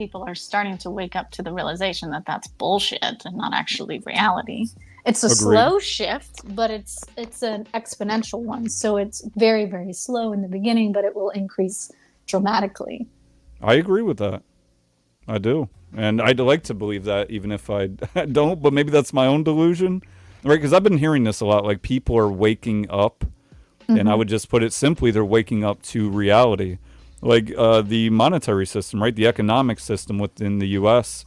people are starting to wake up to the realization that that's bullshit and not actually reality. It's a Agreed. slow shift, but it's an exponential one. So it's very, very slow in the beginning, but it will increase dramatically. I agree with that. I do. And I'd like to believe that even if I don't, but maybe that's my own delusion. Right? Because I've been hearing this a lot. Like people are waking up, and I Mm-hmm. would just put it simply, they're waking up to reality. Like the monetary system, right? The economic system within the US.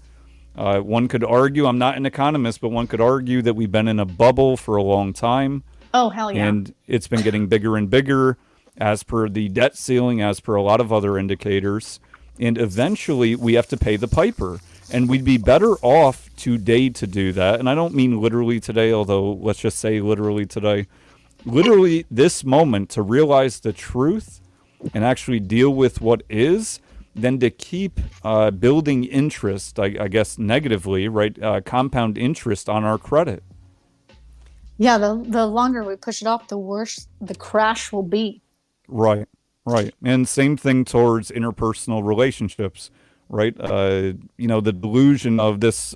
One could argue, I'm not an economist, but one could argue that we've been in a bubble for a long time, Oh, hell yeah. and it's been getting bigger and bigger as per the debt ceiling, as per a lot of other indicators. And eventually we have to pay the piper. And we'd be better off today to do that. And I don't mean literally today, although let's just say literally today. Literally this moment to realize the truth and actually deal with what is, than to keep building interest, I guess negatively, right? Compound interest on our credit. Yeah, the longer we push it off, the worse the crash will be. Right, right. And same thing towards interpersonal relationships, right? The delusion of this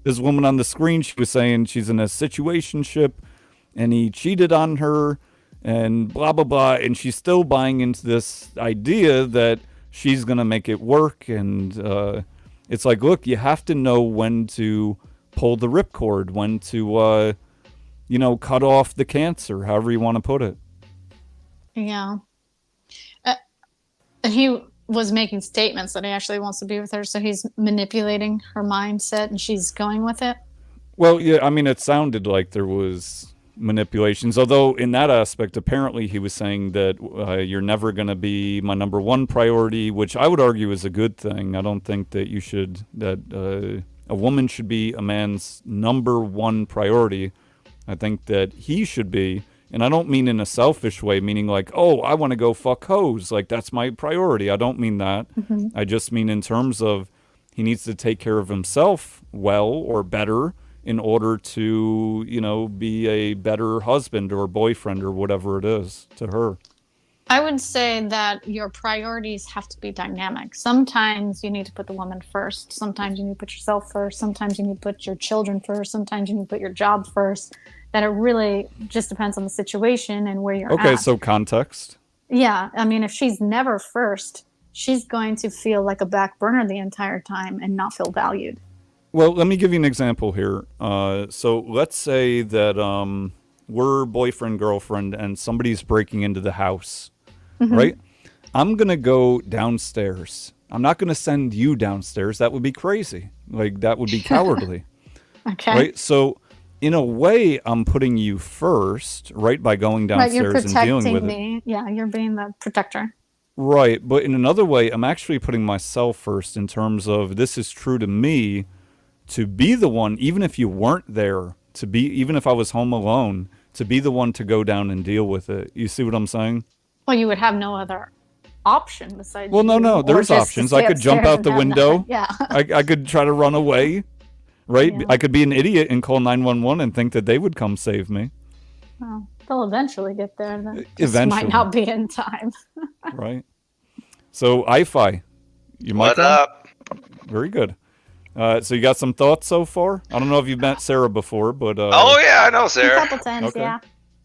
woman on the screen, she was saying she's in a situationship and he cheated on her and blah blah blah, and she's still buying into this idea that she's gonna make it work. And it's like, look, you have to know when to pull the ripcord, when to cut off the cancer, however you want to put it. Yeah. Uh, and he was making statements that he actually wants to be with her, so he's manipulating her mindset and she's going with it. Well, yeah, I mean, it sounded like there was manipulations, although in that aspect, apparently he was saying that you're never going to be my number one priority, which I would argue is a good thing. I don't think that a woman should be a man's number one priority. I think that he should be, and I don't mean in a selfish way, meaning like, oh, I want to go fuck hoes, like that's my priority. I don't mean that. Mm-hmm. I just mean in terms of he needs to take care of himself well or better in order to, be a better husband or boyfriend or whatever it is to her. I would say that your priorities have to be dynamic. Sometimes you need to put the woman first. Sometimes you need to put yourself first. Sometimes you need to put your children first. Sometimes you need to put your job first. That it really just depends on the situation and where you're at. Okay, so context. Yeah, I mean, if she's never first, she's going to feel like a back burner the entire time and not feel valued. Well, let me give you an example here. So let's say that we're boyfriend, girlfriend, and somebody's breaking into the house, right? I'm going to go downstairs. I'm not going to send you downstairs. That would be crazy. Like, that would be cowardly. Okay. Right? So, in a way, I'm putting you first, right, by going Right, you're downstairs and dealing protecting with it. me. Yeah, you're being the protector. Right. But in another way, I'm actually putting myself first in terms of this is true to me, to be the one, even if you weren't there, even if I was home alone, to be the one to go down and deal with it. You see what I'm saying? Well, you would have no other option besides. Well, no, you, no, or there's just to options. I stay could jump upstairs out and the have window. nothing. Yeah. I could try to run away, right? Yeah. I could be an idiot and call 911 and think that they would come save me. Well, they'll eventually get there. Then Eventually. might not be in time. Right. So, IFI, you might. What up? Very good. So you got some thoughts so far? I don't know if you've met Sarah before, but Oh yeah, I know A Sarah. couple times, Okay. yeah.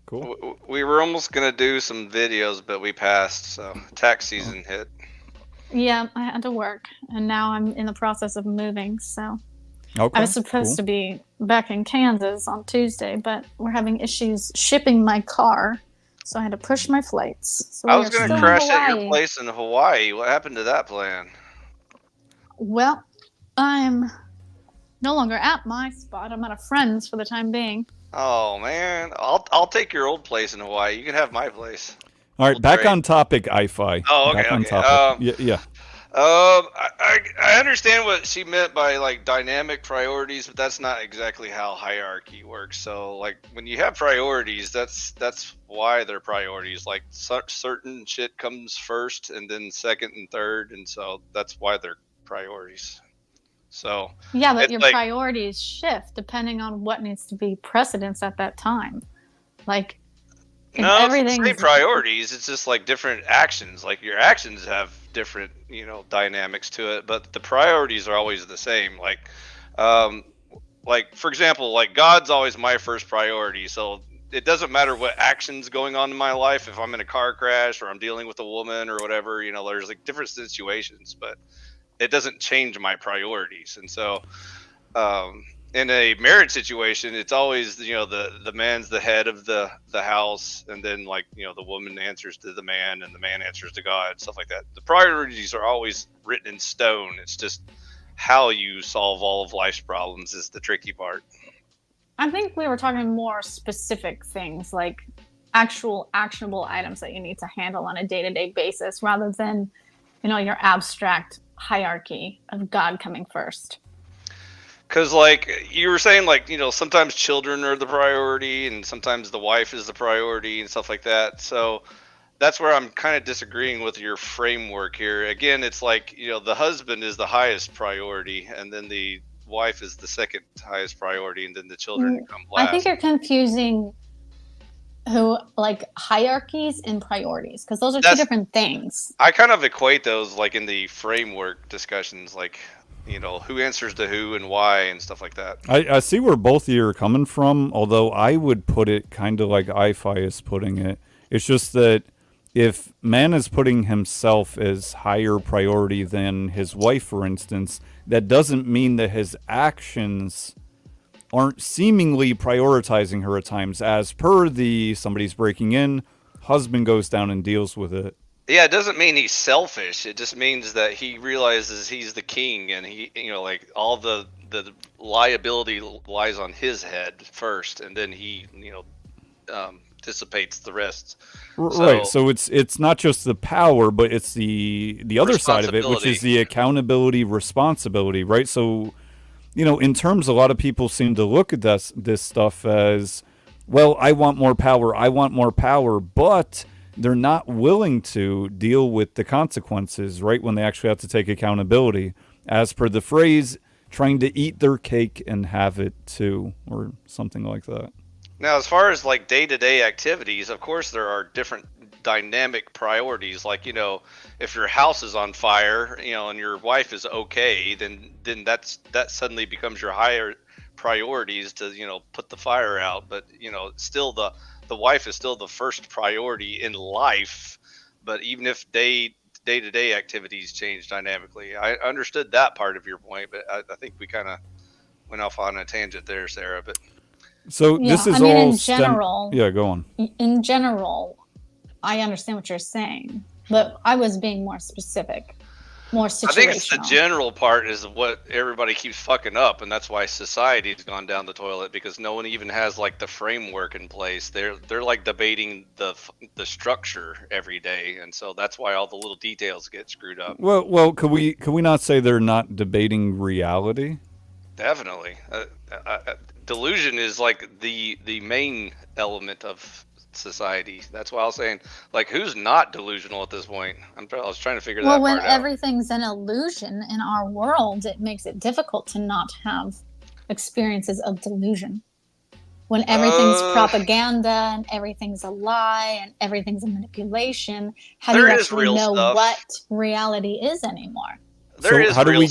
Cool. We were almost gonna do some videos, but we passed. So tax season hit. Yeah, I had to work, and now I'm in the process of moving. So Okay. I was supposed to be back in Kansas on Tuesday, but we're having issues shipping my car, so I had to push my flights. So I we was are gonna still in crash at your Hawaii. place in Hawaii. What happened to that plan? Well, I'm no longer at my spot. I'm at a friend's for the time being. Oh man, I'll take your old place in Hawaii. You can have my place. All right, We'll back trade. on topic, IFI. Oh, okay, Back on okay. topic. Yeah. I understand what she meant by like dynamic priorities, but that's not exactly how hierarchy works. So like when you have priorities, that's why they're priorities. Like certain shit comes first, and then second and third, and so that's why they're priorities. So Yeah, but it's your like, priorities shift depending on what needs to be precedence at that time. Like, if no, it's the everything's same priorities. It's just like different actions. Like your actions have different, dynamics to it, but the priorities are always the same. Um, like for example, like God's always my first priority. So it doesn't matter what actions going on in my life. If I'm in a car crash or I'm dealing with a woman or whatever, there's like different situations, but it doesn't change my priorities. And so, um, in a marriage situation, it's always the man's the head of the house, and then like the woman answers to the man, and the man answers to God, stuff like that. The priorities are always written in stone. It's just how you solve all of life's problems is the tricky part. I think we were talking more specific things like actual actionable items that you need to handle on a day-to-day basis rather than, your abstract hierarchy of God coming first. Because like you were saying, like sometimes children are the priority and sometimes the wife is the priority and stuff like that. So that's where I'm kind of disagreeing with your framework here. Again, it's like the husband is the highest priority, and then the wife is the second highest priority, and then the children come last. I think you're confusing hierarchies and priorities, because those are two different things. I kind of equate those like in the framework discussions, like who answers to who and why and stuff like that. I see where both of you are coming from, although I would put it kind of like IFI is putting it. It's just that if man is putting himself as higher priority than his wife, for instance, that doesn't mean that his actions aren't seemingly prioritizing her at times. As per the somebody's breaking in, husband goes down and deals with it. Yeah, it doesn't mean he's selfish. It just means that he realizes he's the king, and he, like all the liability lies on his head first, and then he, dissipates the rest. Right. So it's not just the power, but it's the other side of it, which is the accountability, responsibility. Right. So, in terms, a lot of people seem to look at this stuff as, well, I want more power, but they're not willing to deal with the consequences, right, when they actually have to take accountability. As per the phrase, trying to eat their cake and have it too, or something like that. Now, as far as like day-to-day activities, of course, there are different dynamic priorities. Like, if your house is on fire, and your wife is okay, then that suddenly becomes your higher priorities to, put the fire out. But, still the wife is still the first priority in life. But even if day-to-day activities change dynamically, I understood that part of your point, but I think we kind of went off on a tangent there, Sarah. But so this is all in general. Yeah, go on. In general, I understand what you're saying, but I was being more specific. More situational. I think it's the general part is what everybody keeps fucking up, and that's why society's gone down the toilet, because no one even has like the framework in place. They're like debating the structure every day, and so that's why all the little details get screwed up. Well, could we not say they're not debating reality? Definitely, delusion is like the main element of society. That's why I was saying, like, who's not delusional at this point? I was trying to figure that part out. Well, when everything's an illusion in our world, it makes it difficult to not have experiences of delusion. When everything's propaganda and everything's a lie and everything's a manipulation, how do you actually know what reality is anymore? How do we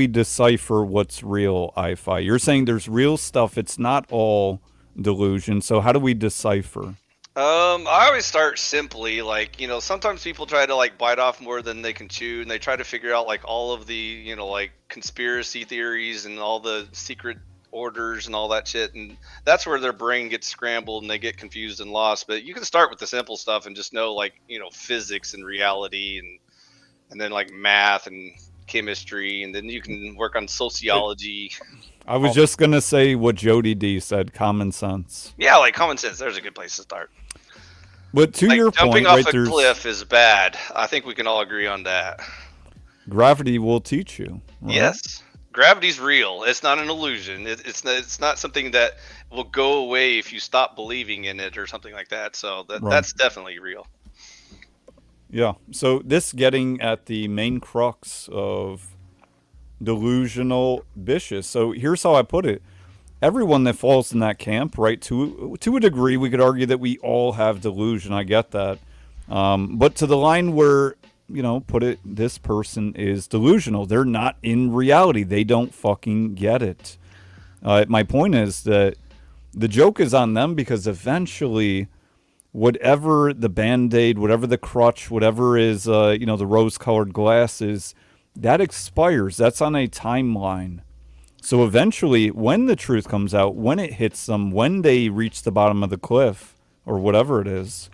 decipher what's real, IFI? You're saying there's real stuff. It's not all delusion. So how do we decipher? I always start simply, like, sometimes people try to like bite off more than they can chew, and they try to figure out like all of the, like conspiracy theories and all the secret orders and all that shit, and that's where their brain gets scrambled and they get confused and lost. But you can start with the simple stuff and just know, like, physics and reality, and then like math and chemistry, and then you can work on sociology. I was just gonna say what Jody D said, common sense. Yeah, like common sense, there's a good place to start. But to your jumping point, off a cliff is bad. I think we can all agree on that. Gravity will teach you, right? Yes. Gravity's real. It's not an illusion. It's not something that will go away if you stop believing in it or something like that. So that's definitely real. Yeah. So this getting at the main crux of delusional vicious. So here's how I put it. Everyone that falls in that camp, right, to a degree, we could argue that we all have delusion. I get that. But to the line where, put it, this person is delusional. They're not in reality. They don't fucking get it. My point is that the joke is on them, because eventually, whatever the Band-Aid, whatever the crutch, whatever is, the rose-colored glasses, that expires. That's on a timeline. So eventually, when the truth comes out, when it hits them, when they reach the bottom of the cliff, or whatever it is,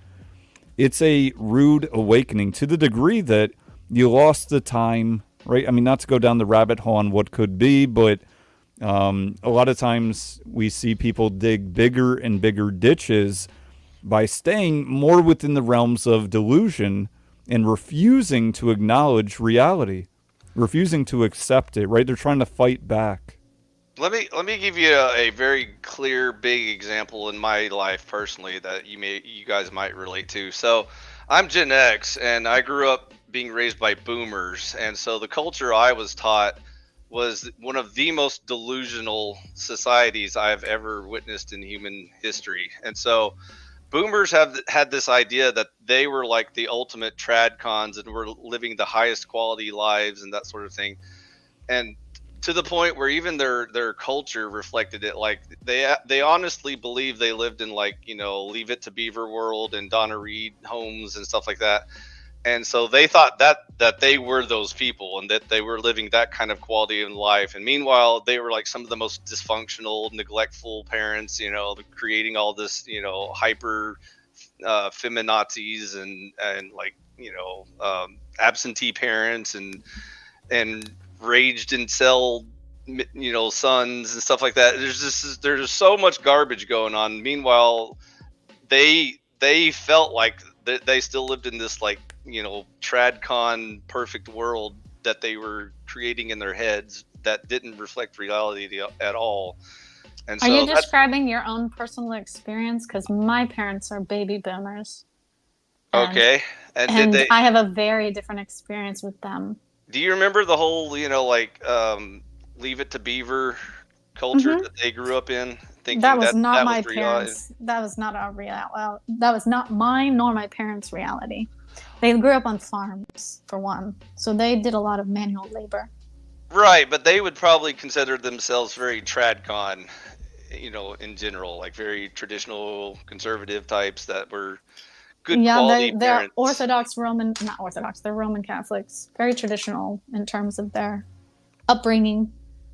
it's a rude awakening to the degree that you lost the time, right? I mean, not to go down the rabbit hole on what could be, but a lot of times we see people dig bigger and bigger ditches by staying more within the realms of delusion and refusing to acknowledge reality, refusing to accept it, right? They're trying to fight back. Let me give you a very clear, big example in my life personally that you guys might relate to. So, I'm Gen X, and I grew up being raised by boomers, and so the culture I was taught was one of the most delusional societies I've ever witnessed in human history. And so, boomers have had this idea that they were like the ultimate trad cons and were living the highest quality lives and that sort of thing. And to the point where even their culture reflected it. Like they honestly believe they lived in, like, Leave It to Beaver world and Donna Reed homes and stuff like that. And so they thought that they were those people and that they were living that kind of quality of life. And meanwhile, they were like some of the most dysfunctional, neglectful parents, creating all this, hyper feminazis and like, absentee parents and raged incel, sons and stuff like that. There's so much garbage going on. Meanwhile, they felt like they still lived in this, like, tradcon perfect world that they were creating in their heads that didn't reflect reality at all. And so, are you describing your own personal experience? Because my parents are baby boomers. Okay. And I have a very different experience with them. Do you remember the whole, Leave It to Beaver culture that they grew up in? Thinking that was not that my was parents. That was not our reality. That was not mine nor my parents' reality. They grew up on farms, for one, so they did a lot of manual labor. Right, but they would probably consider themselves very tradcon, in general, like very traditional conservative types that were good quality they're parents. not Orthodox, they're Roman Catholics, very traditional in terms of their upbringing.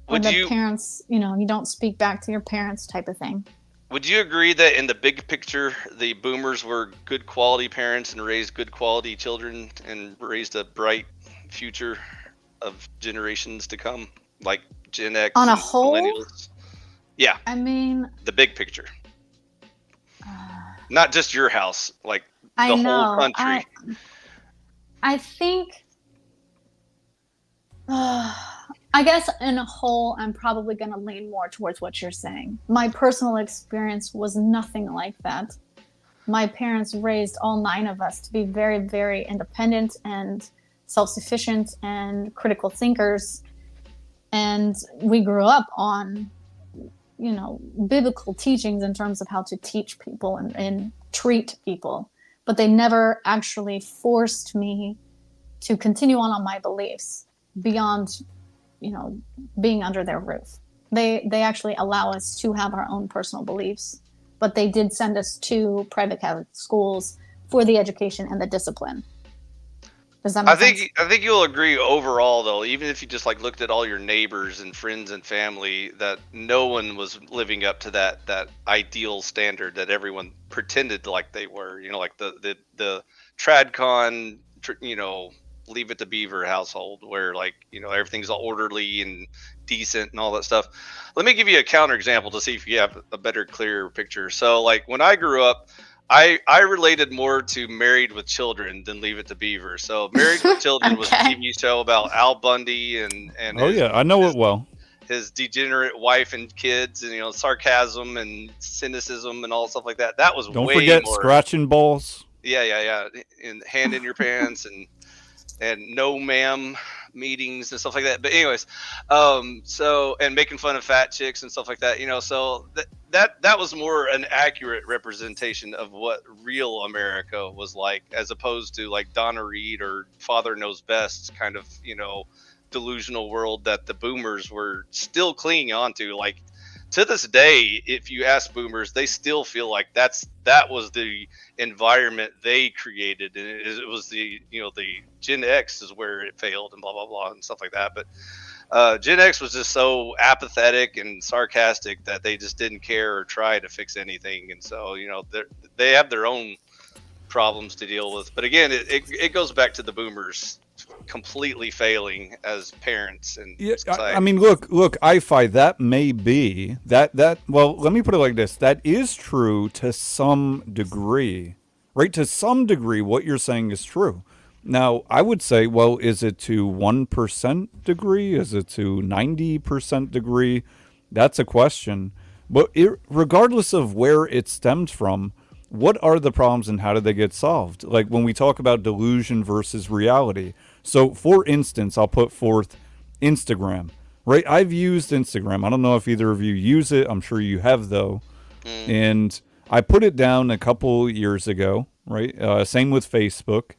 Parents, you don't speak back to your parents type of thing. Would you agree that in the big picture, the boomers were good quality parents and raised good quality children and raised a bright future of generations to come, like Gen X on a whole? Millennials? Yeah. I mean, the big picture. Not just your house, like the whole country. I think, I guess in a whole, I'm probably going to lean more towards what you're saying. My personal experience was nothing like that. My parents raised all 9 of us to be very, very independent and self-sufficient and critical thinkers. And we grew up on, biblical teachings in terms of how to teach people and treat people. But they never actually forced me to continue on my beliefs beyond being under their roof. They actually allow us to have our own personal beliefs, but they did send us to private Catholic schools for the education and the discipline. Does that make sense? I think you'll agree overall, though, even if you just like looked at all your neighbors and friends and family, that no one was living up to that ideal standard that everyone pretended like they were. Like the tradcon, Leave It to Beaver household where, like, everything's all orderly and decent and all that stuff. Let me give you a counterexample to see if you have a better, clearer picture. So, like, when I grew up, I related more to Married with Children than Leave It to Beaver. So Married with Children was a TV show about Al Bundy and I know it well. His degenerate wife and kids, and sarcasm and cynicism and all stuff like that. That was Don't way forget more scratching balls. Yeah. And hand in your pants and no ma'am meetings and stuff like that. But anyways, so and making fun of fat chicks and stuff like that, so that was more an accurate representation of what real America was like, as opposed to like Donna Reed or Father Knows Best kind of, delusional world that the boomers were still clinging on to. Like, to this day, if you ask boomers, they still feel like that was the environment they created, and it was the Gen X is where it failed and blah blah blah and stuff like that. But Gen X was just so apathetic and sarcastic that they just didn't care or try to fix anything, and so they have their own problems to deal with. But again, it goes back to the boomers completely failing as parents and society. I mean, look, I-Fi, that may be that well, let me put it like this. That is true to some degree, right? To some degree, what you're saying is true. Now, I would say, well, is it to 1% degree? Is it to 90% degree? That's a question. But regardless of where it stemmed from, what are the problems and how do they get solved? Like when we talk about delusion versus reality. So, for instance, I'll put forth Instagram, right? I've used Instagram. I don't know if either of you use it. I'm sure you have, though. And I put it down a couple years ago, right? Same with Facebook.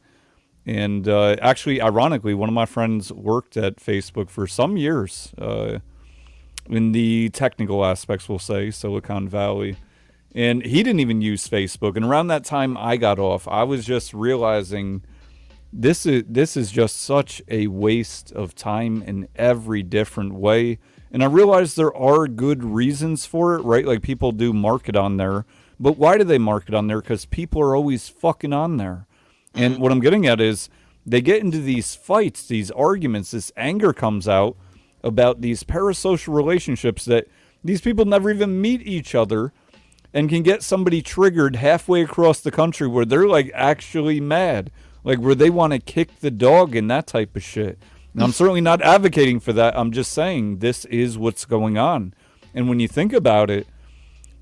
And actually, ironically, one of my friends worked at Facebook for some years in the technical aspects, we'll say, Silicon Valley. And he didn't even use Facebook. And around that time I got off, I was just realizing this is just such a waste of time in every different way. And I realized there are good reasons for it, right? Like people do market on there. But why do they market on there? Because people are always fucking on there. And what I'm getting at is they get into these fights, these arguments, this anger comes out about these parasocial relationships that these people never even meet each other, and can get somebody triggered halfway across the country where they're like actually mad, like where they want to kick the dog and that type of shit. And I'm certainly not advocating for that. I'm just saying this is what's going on. And when you think about it,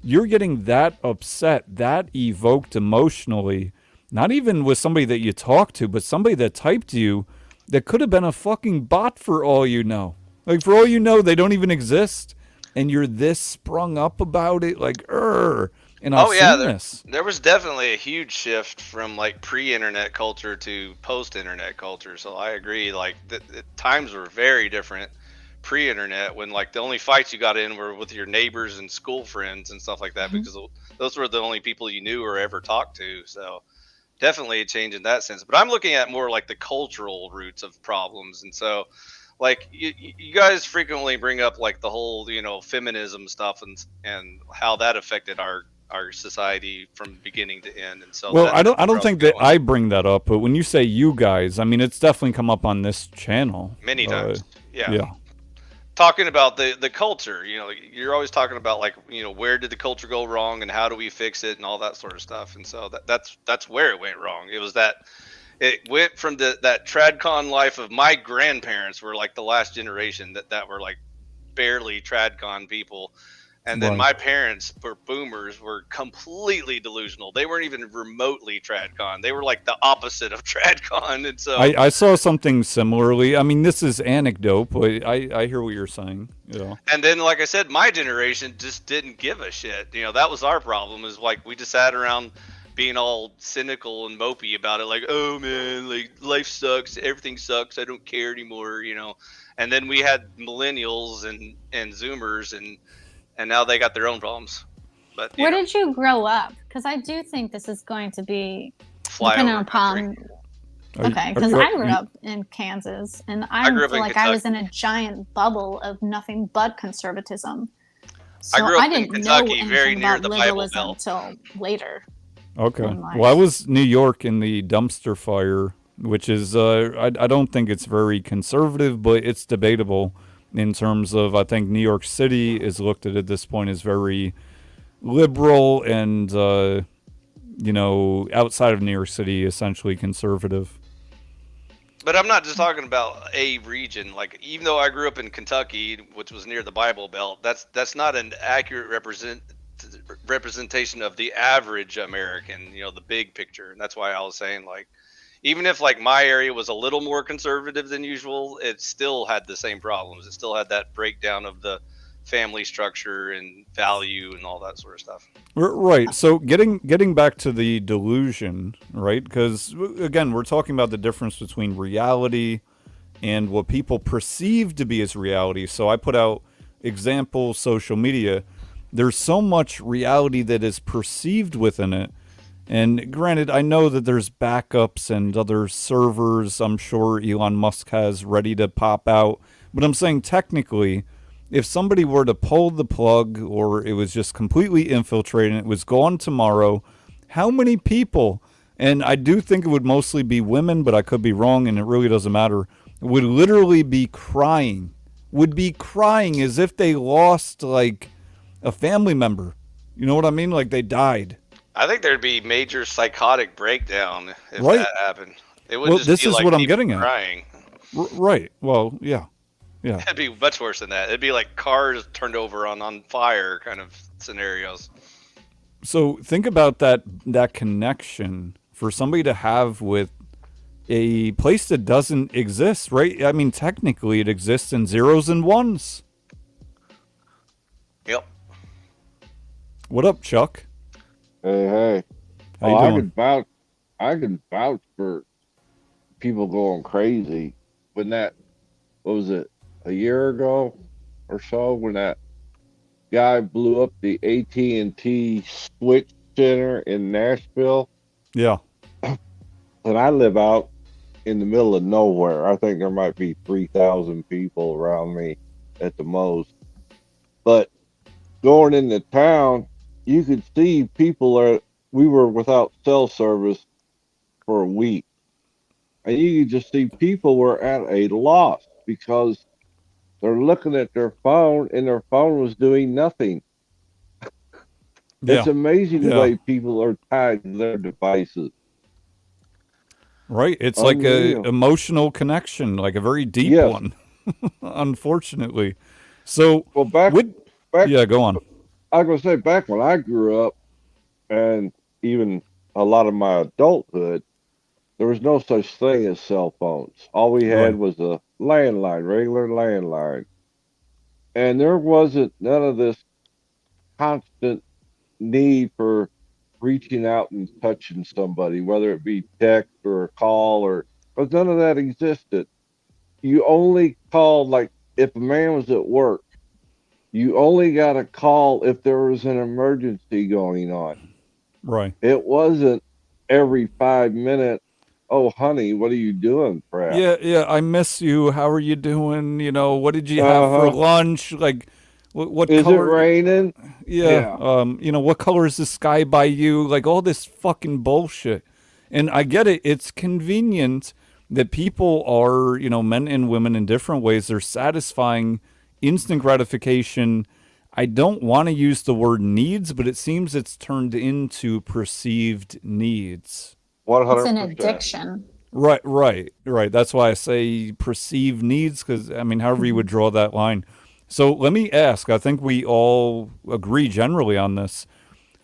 you're getting that upset, that evoked emotionally, not even with somebody that you talk to, but somebody that typed you that could have been a fucking bot for all you know. Like for all you know, they don't even exist. And you're this sprung up about it, like, and I've seen this. There was definitely a huge shift from like pre-internet culture to post-internet culture. So I agree. Like the times were very different pre-internet, when like the only fights you got in were with your neighbors and school friends and stuff like that, because those were the only people you knew or ever talked to. So definitely a change in that sense. But I'm looking at more like the cultural roots of problems, and so. Like you guys frequently bring up like the whole feminism stuff and how that affected our society from beginning to end, and so I don't think that I bring that up, but when you say you guys, I mean it's definitely come up on this channel many times. Yeah. Talking about the culture, you're always talking about like where did the culture go wrong and how do we fix it and all that sort of stuff, and so that's where it went wrong. It was that. It went from that TradCon life of my grandparents were like the last generation that were like barely TradCon people. And then my parents were boomers, were completely delusional. They weren't even remotely TradCon. They were like the opposite of TradCon. And so I saw something similarly. I mean, this is anecdote, but I hear what you're saying. Yeah. And then, like I said, my generation just didn't give a shit. That was our problem, is like we just sat around being all cynical and mopey about it, like, oh man, like life sucks, everything sucks, I don't care anymore, And then we had millennials and Zoomers, and now they got their own problems. But where did you grow up? Because I do think this is going to be dependent upon. Okay, because I grew up in Kansas, and I feel like I was in a giant bubble of nothing but conservatism. So I grew up in didn't Kentucky, know very near about the Bible liberalism Belt until later. Okay. Well, I was New York in the dumpster fire, which is I don't think it's very conservative, but it's debatable in terms of, I think New York City is looked at this point as very liberal and outside of New York City essentially conservative. But I'm not just talking about a region. Like, even though I grew up in Kentucky, which was near the Bible Belt, that's not an accurate representation of the average American, the big picture. And that's why I was saying, like, even if like my area was a little more conservative than usual, it still had the same problems. It still had that breakdown of the family structure and value and all that sort of stuff. Right. So getting back to the delusion, right? Because again, we're talking about the difference between reality and what people perceive to be as reality. So I put out example social media. There's so much reality that is perceived within it. And granted, I know that there's backups and other servers I'm sure Elon Musk has ready to pop out. But I'm saying technically, if somebody were to pull the plug or it was just completely infiltrated and it was gone tomorrow, how many people, and I do think it would mostly be women, but I could be wrong and it really doesn't matter, would literally be crying, would be crying as if they lost like a family member. You know what I mean? Like they died. I think there'd be major psychotic breakdown if Right. that happened. It wouldn't Well, just this be is like what I'm people getting at. crying. Right. Well, yeah. Yeah. It'd be much worse than that. It'd be like cars turned over on fire kind of scenarios. So think about that connection for somebody to have with a place that doesn't exist, right? I mean, technically it exists in zeros and ones. Yep. What up, Chuck? Hey. How you doing? I can vouch for people going crazy when that, what was it, a year ago or so, when that guy blew up the AT&T switch center in Nashville. Yeah. And I live out in the middle of nowhere. I think there might be 3,000 people around me at the most. But going into town, you could see we were without cell service for a week. And you could just see people were at a loss because they're looking at their phone and their phone was doing nothing. Yeah. It's amazing the Yeah. way people are tied to their devices. Right. It's like a Unreal. emotional connection, like a very deep Yes. one, unfortunately. So, Well, back yeah, go on. I was gonna say back when I grew up, and even a lot of my adulthood, there was no such thing as cell phones. All we had Right. was a landline, regular landline, and there wasn't none of this constant need for reaching out and touching somebody, whether it be text or a call, or because none of that existed. You only called, like if a man was at work, you only got a call if there was an emergency going on. Right. It wasn't every 5 minutes. Oh, honey, what are you doing, crap? Yeah, I miss you. How are you doing? You know, what did you have for lunch? Like, what Is color? it raining? Yeah. You know, what color is the sky by you? Like all this fucking bullshit. And I get it. It's convenient that people are, you know, men and women in different ways. They're satisfying instant gratification. I don't want to use the word needs, but it seems it's turned into perceived needs. 100%. It's an addiction. Right. That's why I say perceived needs, because, I mean, however you would draw that line. So let me ask, I think we all agree generally on this.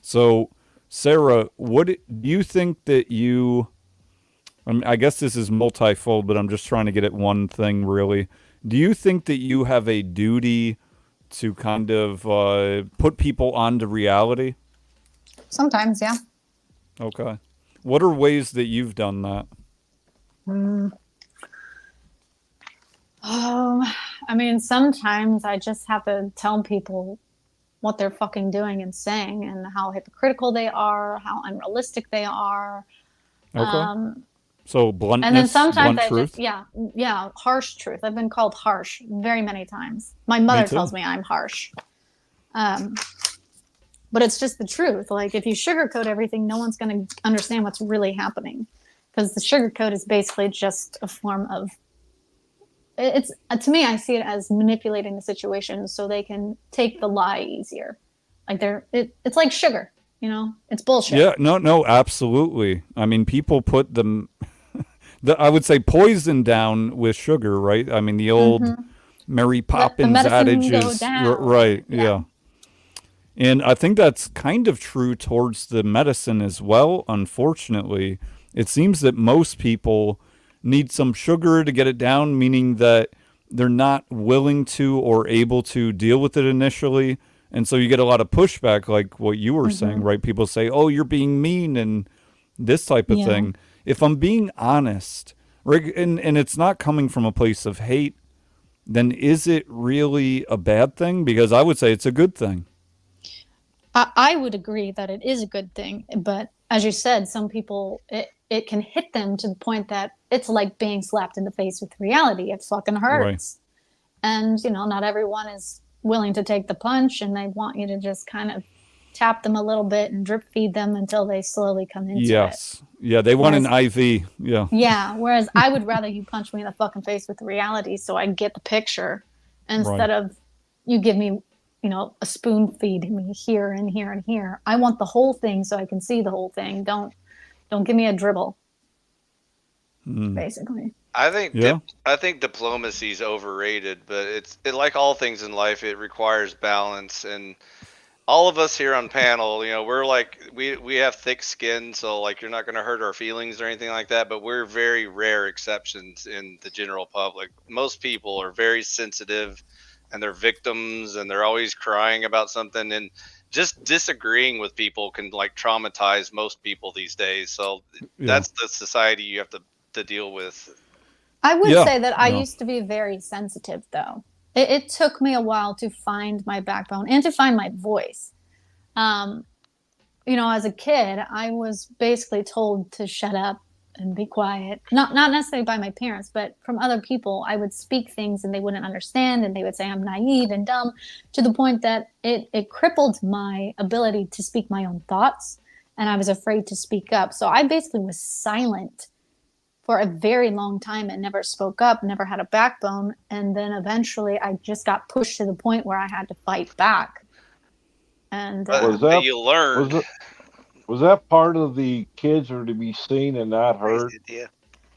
So, Sarah, what do you think that you, I mean, I guess this is multifold, but I'm just trying to get at one thing really. Do you think that you have a duty to kind of put people onto reality? Sometimes, yeah. Okay. What are ways that you've done that? I mean, sometimes I just have to tell people what they're fucking doing and saying and how hypocritical they are, how unrealistic they are. Okay. So bluntness, And then sometimes blunt truth. yeah, harsh truth. I've been called harsh very many times. My mother too. tells me I'm harsh. But it's just the truth. Like if you sugarcoat everything, no one's going to understand what's really happening, because the sugarcoat is basically just a form of, it's to me, I see it as manipulating the situation so they can take the lie easier. Like it's like sugar, you know, it's bullshit. Yeah, no, absolutely. I mean, people put them, I would say poison down with sugar, right? I mean, the old Mary Poppins medicine adage go is down. right. Yeah. And I think that's kind of true towards the medicine as well, unfortunately. it seems that most people need some sugar to get it down, meaning that they're not willing to or able to deal with it initially. And so you get a lot of pushback, like what you were saying, right? People say, oh, you're being mean and this type of Yeah. thing. If I'm being honest, right, and it's not coming from a place of hate, then is it really a bad thing? Because I would say it's a good thing. I would agree that it is a good thing, but as you said, some people it can hit them to the point that it's like being slapped in the face with reality. It fucking Right. hurts. And not everyone is willing to take the punch, and they want you to just kind of tap them a little bit and drip feed them until they slowly come into it. Yes. Yeah, they want an IV. Yeah. Yeah, whereas I would rather you punch me in the fucking face with reality so I get the picture instead of you give me, a spoon feed me here and here and here. I want the whole thing so I can see the whole thing. Don't give me a dribble. Basically. I think Yeah. I think diplomacy is overrated, but like all things in life, it requires balance. And all of us here on panel, we're like we have thick skin, so like you're not going to hurt our feelings or anything like that. But we're very rare exceptions in the general public. Most people are very sensitive, and they're victims, and they're always crying about something. And just disagreeing with people can like traumatize most people these days. So that's the society you have to deal with. I would Yeah. say that I Yeah. used to be very sensitive, though. It took me a while to find my backbone and to find my voice. As a kid, I was basically told to shut up and be quiet. Not necessarily by my parents, but from other people. I would speak things and they wouldn't understand, and they would say I'm naive and dumb, to the point that it crippled my ability to speak my own thoughts, and I was afraid to speak up. So I basically was silent for a very long time and never spoke up, never had a backbone. And then eventually I just got pushed to the point where I had to fight back. And But you learned. Was that part of the kids are to be seen and not heard? Yeah.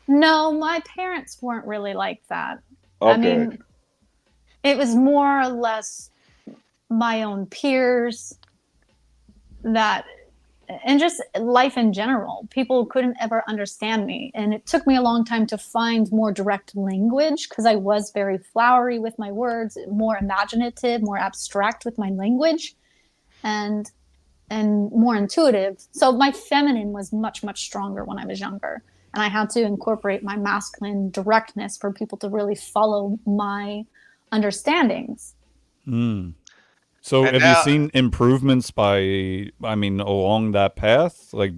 no, my parents weren't really like that. Okay. I mean, it was more or less my own peers that, and just life in general. People couldn't ever understand me. And it took me a long time to find more direct language because I was very flowery with my words, more imaginative, more abstract with my language, and more intuitive. So my feminine was much, much stronger when I was younger. And I had to incorporate my masculine directness for people to really follow my understandings. So And have now- you seen improvements along that path? Like,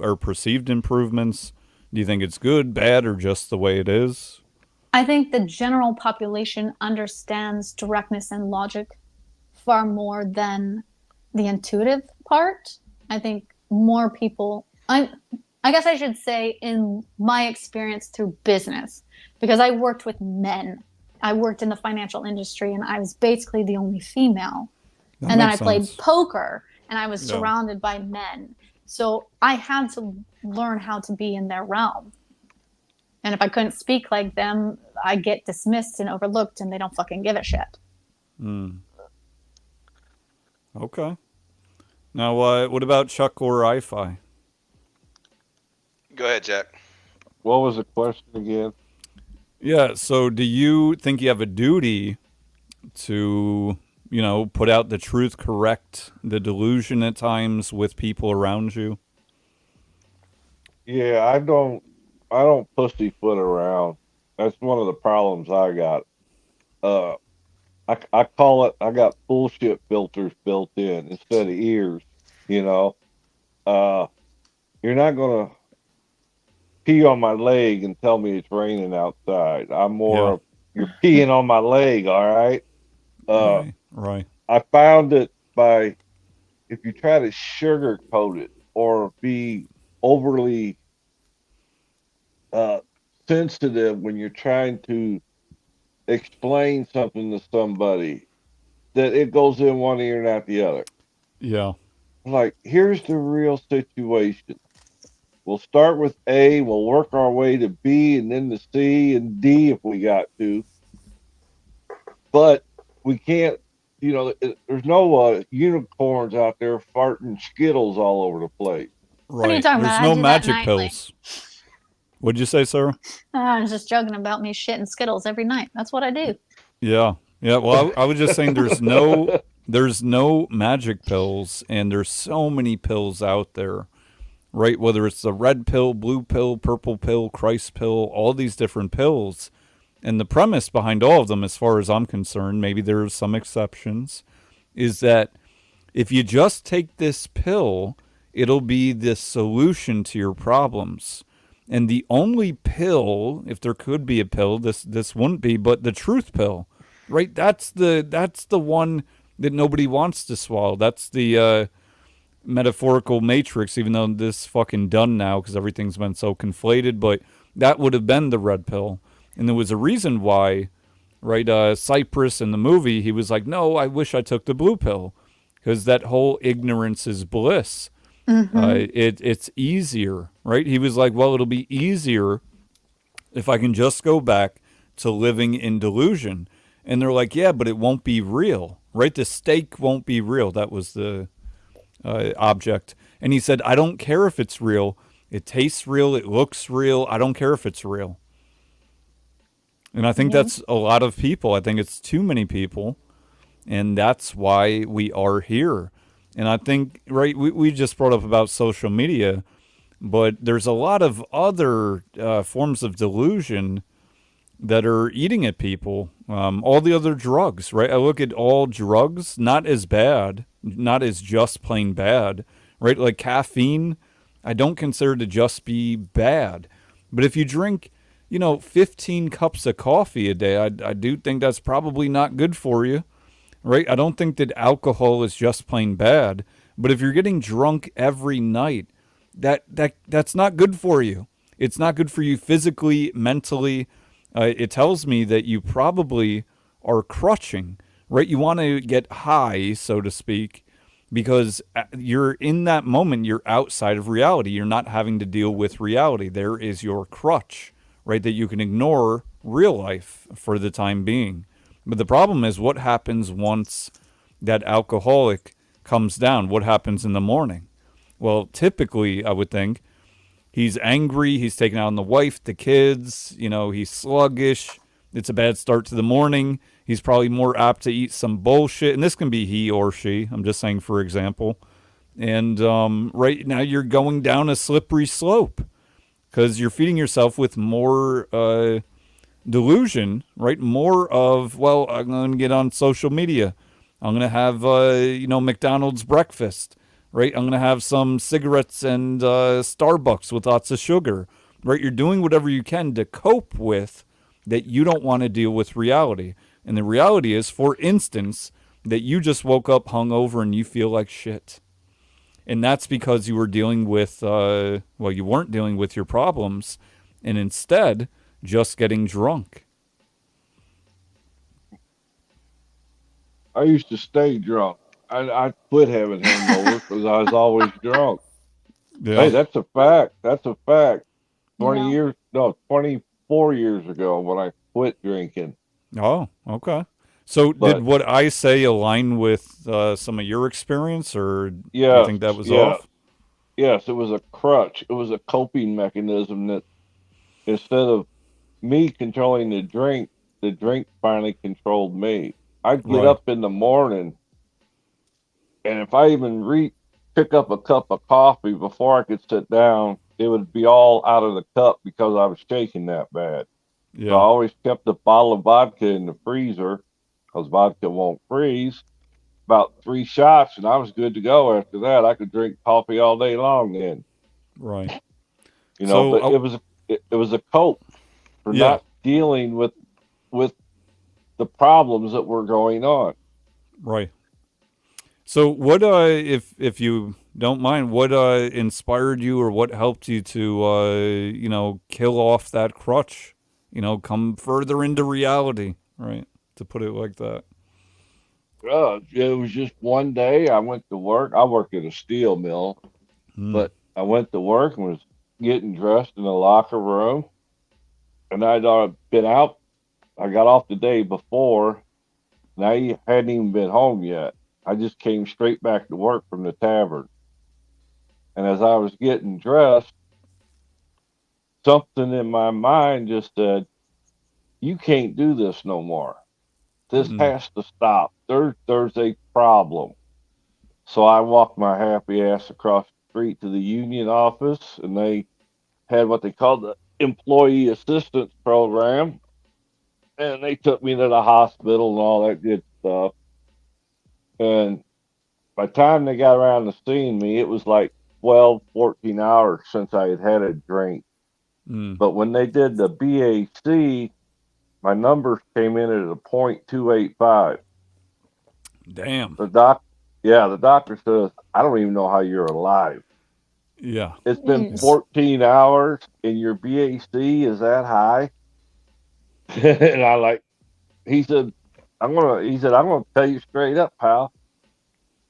or perceived improvements? Do you think it's good, bad, or just the way it is? I think the general population understands directness and logic far more than the intuitive part. I think more people, I guess I should say, in my experience through business, because I worked with men. I worked in the financial industry and I was basically the only female. That And then I makes played sense. poker and I was Yeah. surrounded by men. So I had to learn how to be in their realm. And if I couldn't speak like them, I get dismissed and overlooked, and they don't fucking give a shit. Okay. Now, what about Chuck or IFI? Go ahead, Jack. What was the question again? Yeah, so do you think you have a duty to, put out the truth, correct the delusion at times with people around you? Yeah, I don't pussyfoot around. That's one of the problems I got. I call it, I got bullshit filters built in instead of ears, you know. You're not gonna pee on my leg and tell me it's raining outside. I'm more of, you're peeing on my leg, all right? Right. I found it by, if you try to sugarcoat it or be overly sensitive when you're trying to explain something to somebody, that it goes in one ear and out the other. Yeah. Like, here's the real situation. We'll start with A, we'll work our way to B and then to C and D if we got to. But we can't, there's no unicorns out there farting Skittles all over the place. What are you Right. talking There's about? I no do that magic nightly. pills. What'd you say, Sarah? I was just joking about me shitting Skittles every night. That's what I do. Yeah. Yeah. Well, I was just saying there's no magic pills, and there's so many pills out there, right? Whether it's the red pill, blue pill, purple pill, Christ pill, all these different pills. And the premise behind all of them, as far as I'm concerned, maybe there's some exceptions, is that if you just take this pill, it'll be the solution to your problems. And the only pill, if there could be a pill, this wouldn't be, but the truth pill, right? That's the one that nobody wants to swallow. That's the metaphorical matrix, even though this fucking done now because everything's been so conflated. But that would have been the red pill, and there was a reason why, right? Cypress in the movie, he was like, "No, I wish I took the blue pill," because that whole ignorance is bliss. It's easier, right? He was like, "Well, it'll be easier if I can just go back to living in delusion." And they're like, "Yeah, but it won't be real, right? The steak won't be real." That was the object. And he said, "I don't care if it's real. It tastes real. It looks real. I don't care if it's real." And I think Yeah. that's a lot of people. I think it's too many people. And that's why we are here. And I think, right, we just brought up about social media, but there's a lot of other forms of delusion that are eating at people. All the other drugs, right? I look at all drugs, not as bad, not as just plain bad, right? Like caffeine, I don't consider to just be bad. But if you drink, 15 cups of coffee a day, I do think that's probably not good for you, right? I don't think that alcohol is just plain bad. But if you're getting drunk every night, that's not good for you. It's not good for you physically, mentally. It tells me that you probably are crutching, right? You want to get high, so to speak, because you're in that moment, you're outside of reality. You're not having to deal with reality. There is your crutch, right? That you can ignore real life for the time being. But the problem is what happens once that alcoholic comes down? What happens in the morning? Well, typically, I would think he's angry. He's taking out on the wife, the kids. He's sluggish. It's a bad start to the morning. He's probably more apt to eat some bullshit. And this can be he or she. I'm just saying, for example. And right now, you're going down a slippery slope because you're feeding yourself with more delusion, right? More of, well, I'm going to get on social media. I'm going to have, McDonald's breakfast, right? I'm going to have some cigarettes and Starbucks with lots of sugar, right? You're doing whatever you can to cope with that you don't want to deal with reality. And the reality is, for instance, that you just woke up hungover and you feel like shit. And that's because you were dealing with, you weren't dealing with your problems and instead just getting drunk. I used to stay drunk. I quit having hangovers because I was always drunk. Hey, Yeah. that's a fact. That's a fact. 20 Yeah. years, no, 24 years ago when I quit drinking. Oh, okay. So did But what I say align with some of your experience, or do you yes, think that was yeah, off? yes, it was a crutch. It was a coping mechanism that instead of me controlling the drink finally controlled me. I'd get Right. up in the morning, and if I even pick up a cup of coffee before I could sit down, it would be all out of the cup because I was shaking that bad. So I Yeah. always kept a bottle of vodka in the freezer because vodka won't freeze. About 3 shots, and I was good to go. After that, I could drink coffee all day long. Then, Right. but So, it was a cope for yeah. not dealing with the problems that were going on. Right. So, what, if you don't mind, what inspired you, or what helped you to, kill off that crutch? Come further into reality, right? To put it like that. It was just one day I went to work. I work at a steel mill, Hmm. but I went to work and was getting dressed in the locker room, and I'd been out. I got off the day before, and I hadn't even been home yet. I just came straight back to work from the tavern. And as I was getting dressed, something in my mind just said, "You can't do this no more. This Mm. has to stop. There's a problem." So I walked my happy ass across the street to the union office, and they had what they called the employee assistance program, and they took me to the hospital and all that good stuff. And by the time they got around to seeing me, it was like 12, 14 hours since I had had a drink. Mm. But when they did the BAC, my numbers came in at a .285. Damn. The doctor says, "I don't even know how you're alive. Yeah. It's been Mm. 14 hours and your BAC is that high." And I like, he said, "I'm gonna tell you straight up, pal."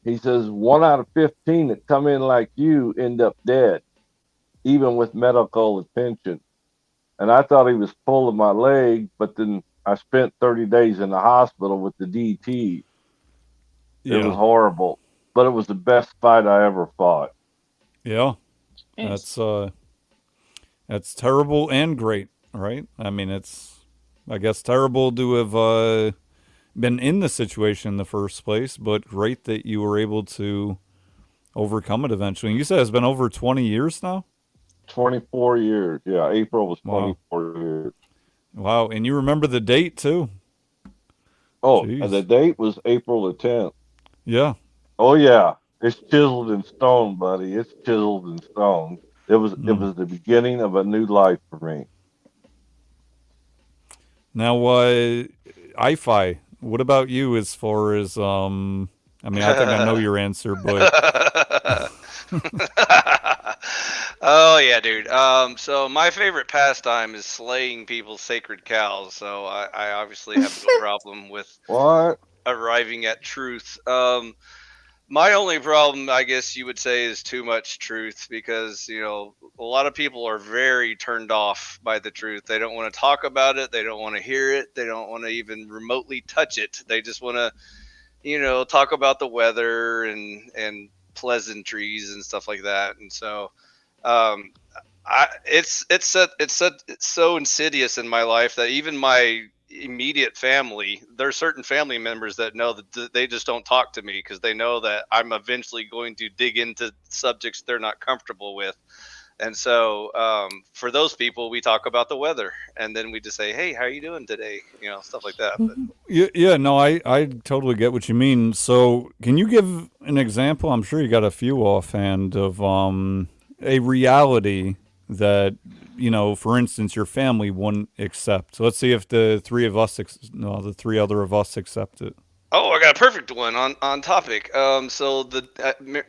He says, "1 out of 15 that come in like you end up dead, even with medical attention." And I thought he was pulling my leg, but then I spent 30 days in the hospital with the DT. It was Yeah. horrible, but it was the best fight I ever fought. Yeah. Yes. That's terrible and great, right? I mean, it's, I guess, terrible to have been in the situation in the first place, but great that you were able to overcome it eventually. And you said it's been over 20 years now? 24 years. Yeah, April was Wow. 24 years. Wow. And you remember the date too? Oh, and the Jeez. date was April the 10th. Yeah. Oh yeah, it's chiseled in stone, buddy. It's chiseled in stone. It Mm. was the beginning of a new life for me. Now, I-Fi, what about you as far as, I mean, I think I know your answer, but Oh yeah, dude. So my favorite pastime is slaying people's sacred cows. So I obviously have no problem with What? arriving at truth. My only problem, I guess you would say, is too much truth because, a lot of people are very turned off by the truth. They don't want to talk about it. They don't want to hear it. They don't want to even remotely touch it. They just want to, talk about the weather and pleasantries and stuff like that. And so, um, it's so insidious in my life that even my immediate family, there's certain family members that know that they just don't talk to me because they know that I'm eventually going to dig into subjects they're not comfortable with. And so, for those people, we talk about the weather, and then we just say, "Hey, how are you doing today?" Stuff like that. But yeah, no, I totally get what you mean. So, can you give an example? I'm sure you got a few offhand of a reality that, for instance, your family wouldn't accept. So let's see if the three of us, no, the three other of us accept it. oh, I got a perfect one on topic. So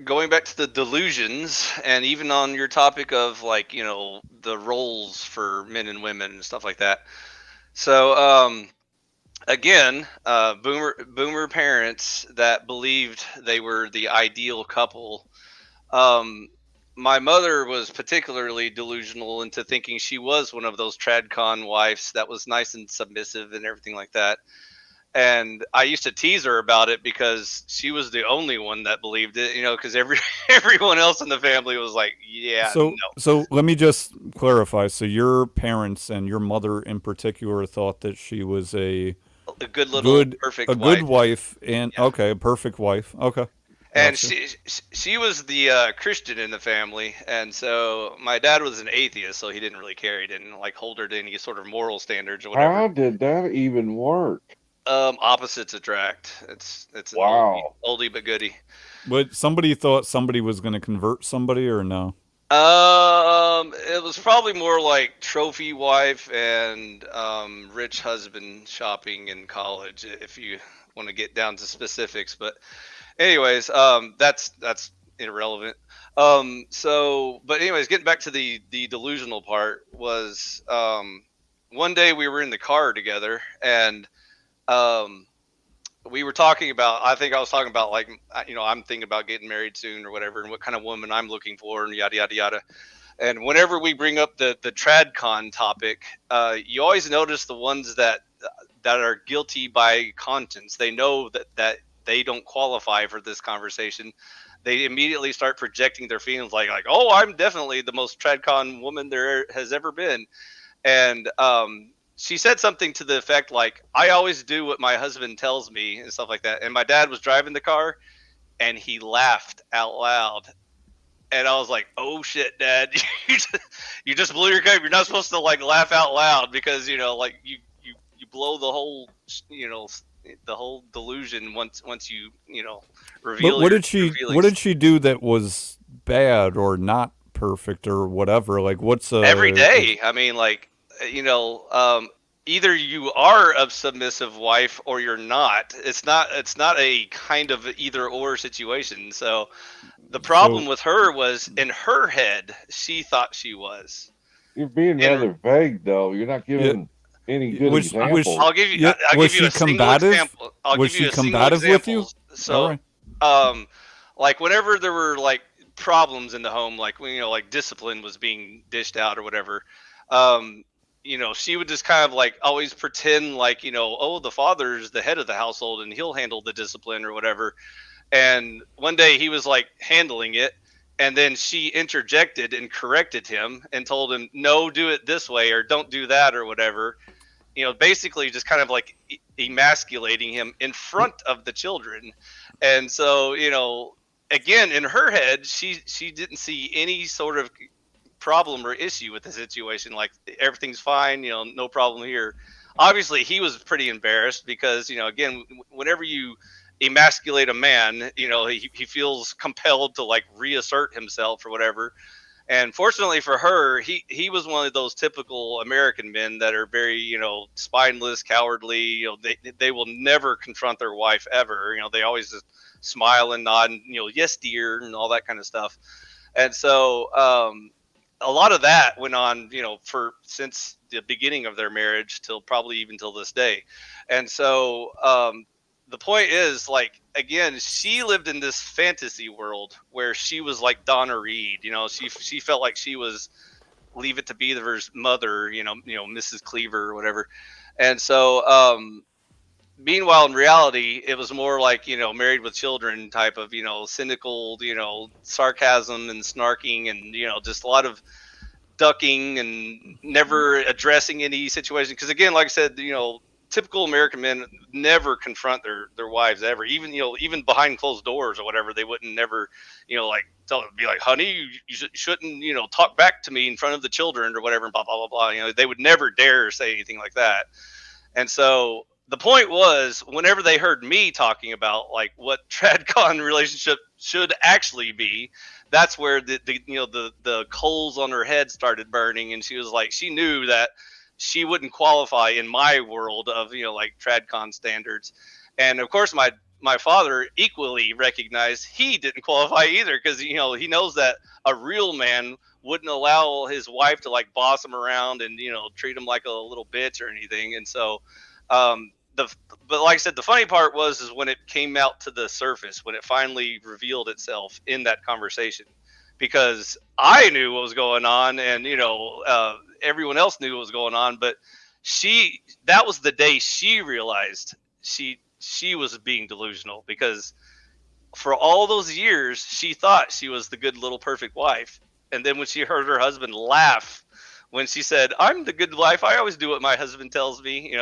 going back to the delusions, and even on your topic of like the roles for men and women and stuff like that. So again, boomer parents that believed they were the ideal couple. Um, my mother was particularly delusional into thinking she was one of those tradcon wives that was nice and submissive and everything like that. And I used to tease her about it because she was the only one that believed it, because everyone else in the family was like, yeah, So, no, so let me just clarify. So your parents and your mother in particular thought that she was a good little good, a perfect good wife. wife, and Yeah. okay, a perfect wife. Okay, And gotcha. she was the Christian in the family, and so my dad was an atheist, so he didn't really care. He didn't like hold her to any sort of moral standards or whatever. How did that even work? Opposites attract. It's an Wow. oldie but goodie. But somebody thought somebody was going to convert somebody, or no? It was probably more like trophy wife and rich husband shopping in college, if you want to get down to specifics. But anyways, that's irrelevant. But anyways, getting back to the delusional part was one day we were in the car together and um we were talking about, I think I was talking about like I'm thinking about getting married soon or whatever and what kind of woman I'm looking for and yada yada yada. And whenever we bring up the tradcon topic, you always notice the ones that are guilty by conscience. They know that they don't qualify for this conversation. they immediately start projecting their feelings like, oh, I'm definitely the most tradcon woman there has ever been. And she said something to the effect like, I always do what my husband tells me and stuff like that. And my dad was driving the car and he laughed out loud. And I was like, oh shit, Dad, you just blew your cover. You're not supposed to like laugh out loud because, like you blow the whole, the whole delusion once you, reveal But what your, did she your what feelings. did she do that was bad or not perfect or whatever? Like what's Every day. I mean, like, either you are a submissive wife or you're not. It's not a kind of either or situation. So the problem so with her was in her head, she thought she was. You're being And rather vague, though. You're not yeah, giving any good was examples. I'll give you yeah, I'll was give you she a single combative? example. I'll Was give you she a single combative with you? example. All So, right. like whenever there were like problems in the home, like when like discipline was being dished out or whatever, um, she would just kind of like always pretend like oh, the father's the head of the household and he'll handle the discipline or whatever. And one day he was like handling it, and then she interjected and corrected him and told him, no, do it this way or don't do that or whatever. Basically just kind of like emasculating him in front of the children. And so, again, in her head, she didn't see any sort of problem or issue with the situation. Like everything's fine, no problem here. Obviously, he was pretty embarrassed because, again, whenever you emasculate a man, he feels compelled to like reassert himself or whatever. And fortunately for her, he was one of those typical American men that are very, spineless, cowardly. They will never confront their wife ever. They always just smile and nod and, yes, dear, and all that kind of stuff. And so a lot of that went on, for since the beginning of their marriage till probably even till this day. And so the point is, like, again, she lived in this fantasy world where she was like Donna Reed. She felt like she was Leave It to Beaver's mother, Mrs. Cleaver or whatever. And so meanwhile, in reality, it was more like, Married with Children type of, cynical, sarcasm and snarking and, just a lot of ducking and never addressing any situation. Because again, like I said, typical American men never confront their wives ever, even even behind closed doors or whatever. They wouldn't never like be like, honey, you shouldn't talk back to me in front of the children or whatever, and blah blah blah blah. They would never dare say anything like that. And so the point was, whenever they heard me talking about like what tradcon relationship should actually be, that's where the coals on her head started burning, and she was like, she knew that she wouldn't qualify in my world of like tradcon standards. And of course my father equally recognized he didn't qualify either, because he knows that a real man wouldn't allow his wife to like boss him around and treat him like a little bitch or anything. And so but like I said, the funny part is when it came out to the surface, when it finally revealed itself in that conversation, because I knew what was going on, and everyone else knew what was going on, but that was the day she realized she was being delusional, because for all those years she thought she was the good little perfect wife. And then when she heard her husband laugh when she said, I'm the good wife, I always do what my husband tells me,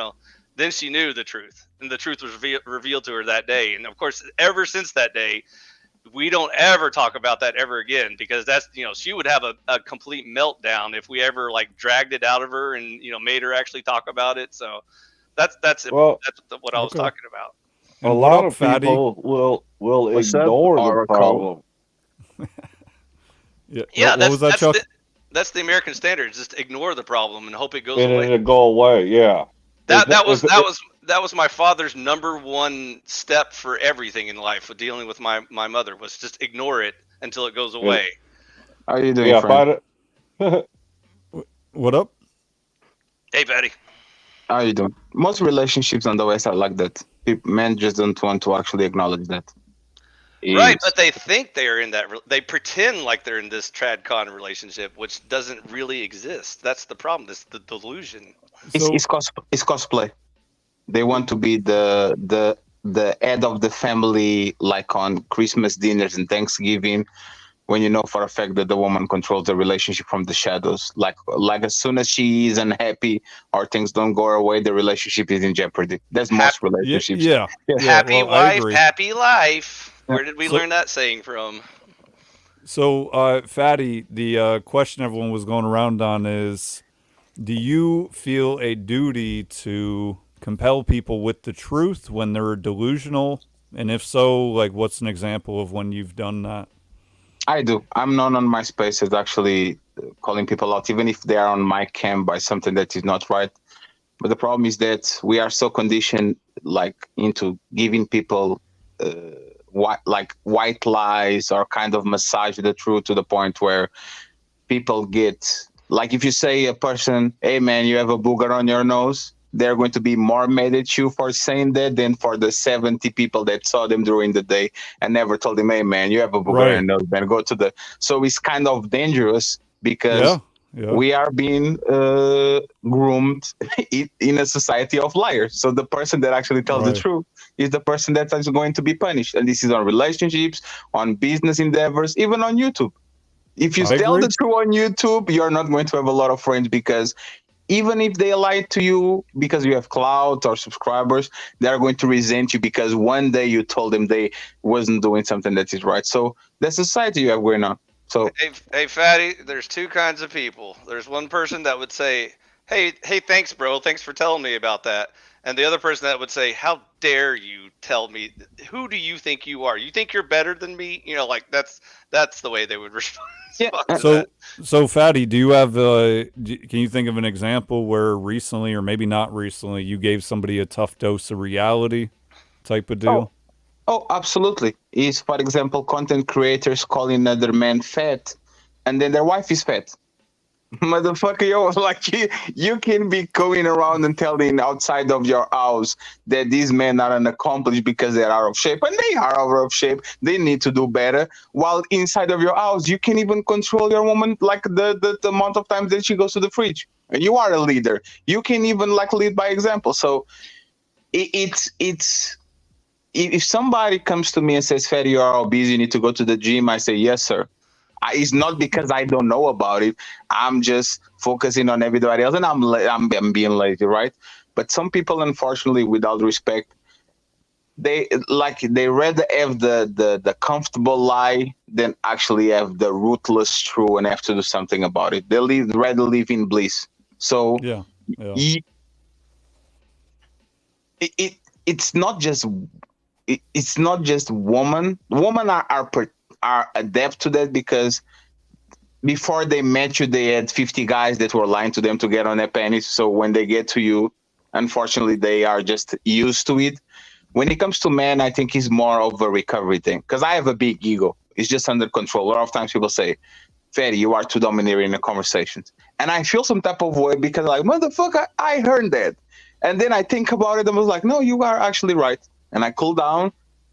then she knew the truth, and the truth was revealed to her that day. And of course, ever since that day, we don't ever talk about that ever again, because that's, she would have a complete meltdown if we ever like dragged it out of her and, made her actually talk about it. So that's Well, what I was okay. talking about. a And what lot up, of fatty? people will What's up, ignore the Oracle? problem. Yeah. What was that, Chuck? That's the American standard. Just ignore the problem and hope it goes And away. it'll go away. Yeah. That was my father's number one step for everything in life with dealing with my mother, was just ignore it until it goes away. How are you doing, Yeah. friend? What up? Hey, Betty. How are you doing? Most relationships on the West are like that. Men just don't want to actually acknowledge that. Right, It's- but they think they're in that. They pretend like they're in this tradcon relationship, which doesn't really exist. That's the problem. It's the delusion. It's, So it's, cos- it's cosplay. They want to be the the head of the family, like on Christmas dinners and Thanksgiving, when you know for a fact that the woman controls the relationship from the shadows. Like as soon as she is unhappy or things don't go her way, the relationship is in jeopardy. That's Hap- most relationships. Yeah. Yeah. Yeah. Happy Well, I wife, agree. happy life. Yeah. Where did we So, learn that saying from? Fatty, the question everyone was going around on is, do you feel a duty to compel people with the truth when they're delusional? And if so, like, what's an example of when you've done that? I do. I'm known on my spaces actually calling people out, even if they are on my cam by something that is not right. But the problem is that we are so conditioned, like into giving people white lies or kind of massage the truth to the point where people get like if you say a person, "Hey man, you have a booger on your nose," they're going to be more mad at you for saying that than for the 70 people that saw them during the day and never told them, "Hey man, you have a booger on your Right. nose." Then go to the. So it's kind of dangerous because Yeah. Yeah. we are being groomed in a society of liars. So the person that actually tells the Right. truth is the person that's actually going to be punished. And this is on relationships, on business endeavors, even on YouTube. If you I tell the agree. truth on YouTube, you're not going to have a lot of friends because even if they lie to you because you have clout or subscribers, they're going to resent you because one day you told them they wasn't doing something that is right. So the society you have going on. So Hey, Fatty, there's two kinds of people. There's one person that would say, hey, thanks, bro. Thanks for telling me about that. And the other person that would say, how dare you tell me? Who do you think you are? You think you're better than me? You know, like that's the way they would respond yeah, to that. So Fatty, do you have? Can you think of an example where recently, or maybe not recently, you gave somebody a tough dose of reality, type of oh, deal? oh, absolutely. Is for example, content creators calling another man fat, and then their wife is fat. Motherfucker, yo, like you can be going around and telling outside of your house that these men are unaccomplished because they are out of shape, and they are out of shape. They need to do better. While inside of your house, you can even control your woman, like the amount of times that she goes to the fridge. And you are a leader. You can even like lead by example. So it's if somebody comes to me and says, "Ferry, you are all busy. You need to go to the gym," I say, "Yes, sir." It's not because I don't know about it. I'm just focusing on everybody else, and I'm being lazy, right? But some people, unfortunately, without respect, they rather have the comfortable lie than actually have the ruthless true and have to do something about it. They rather live in bliss. So Yeah. Yeah. it, it it's not just it's not just women. Women are adept to that because before they met you, they had 50 guys that were lying to them to get on their pennies. So when they get to you, unfortunately, they are just used to it. When it comes to men, I think it's more of a recovery thing because I have a big ego. It's just under control. A lot of times people say, "Ferry, you are too domineering in the conversations." And I feel some type of way because, like, motherfucker, I heard that. And then I think about it and was like, no, you are actually right. And I cool down.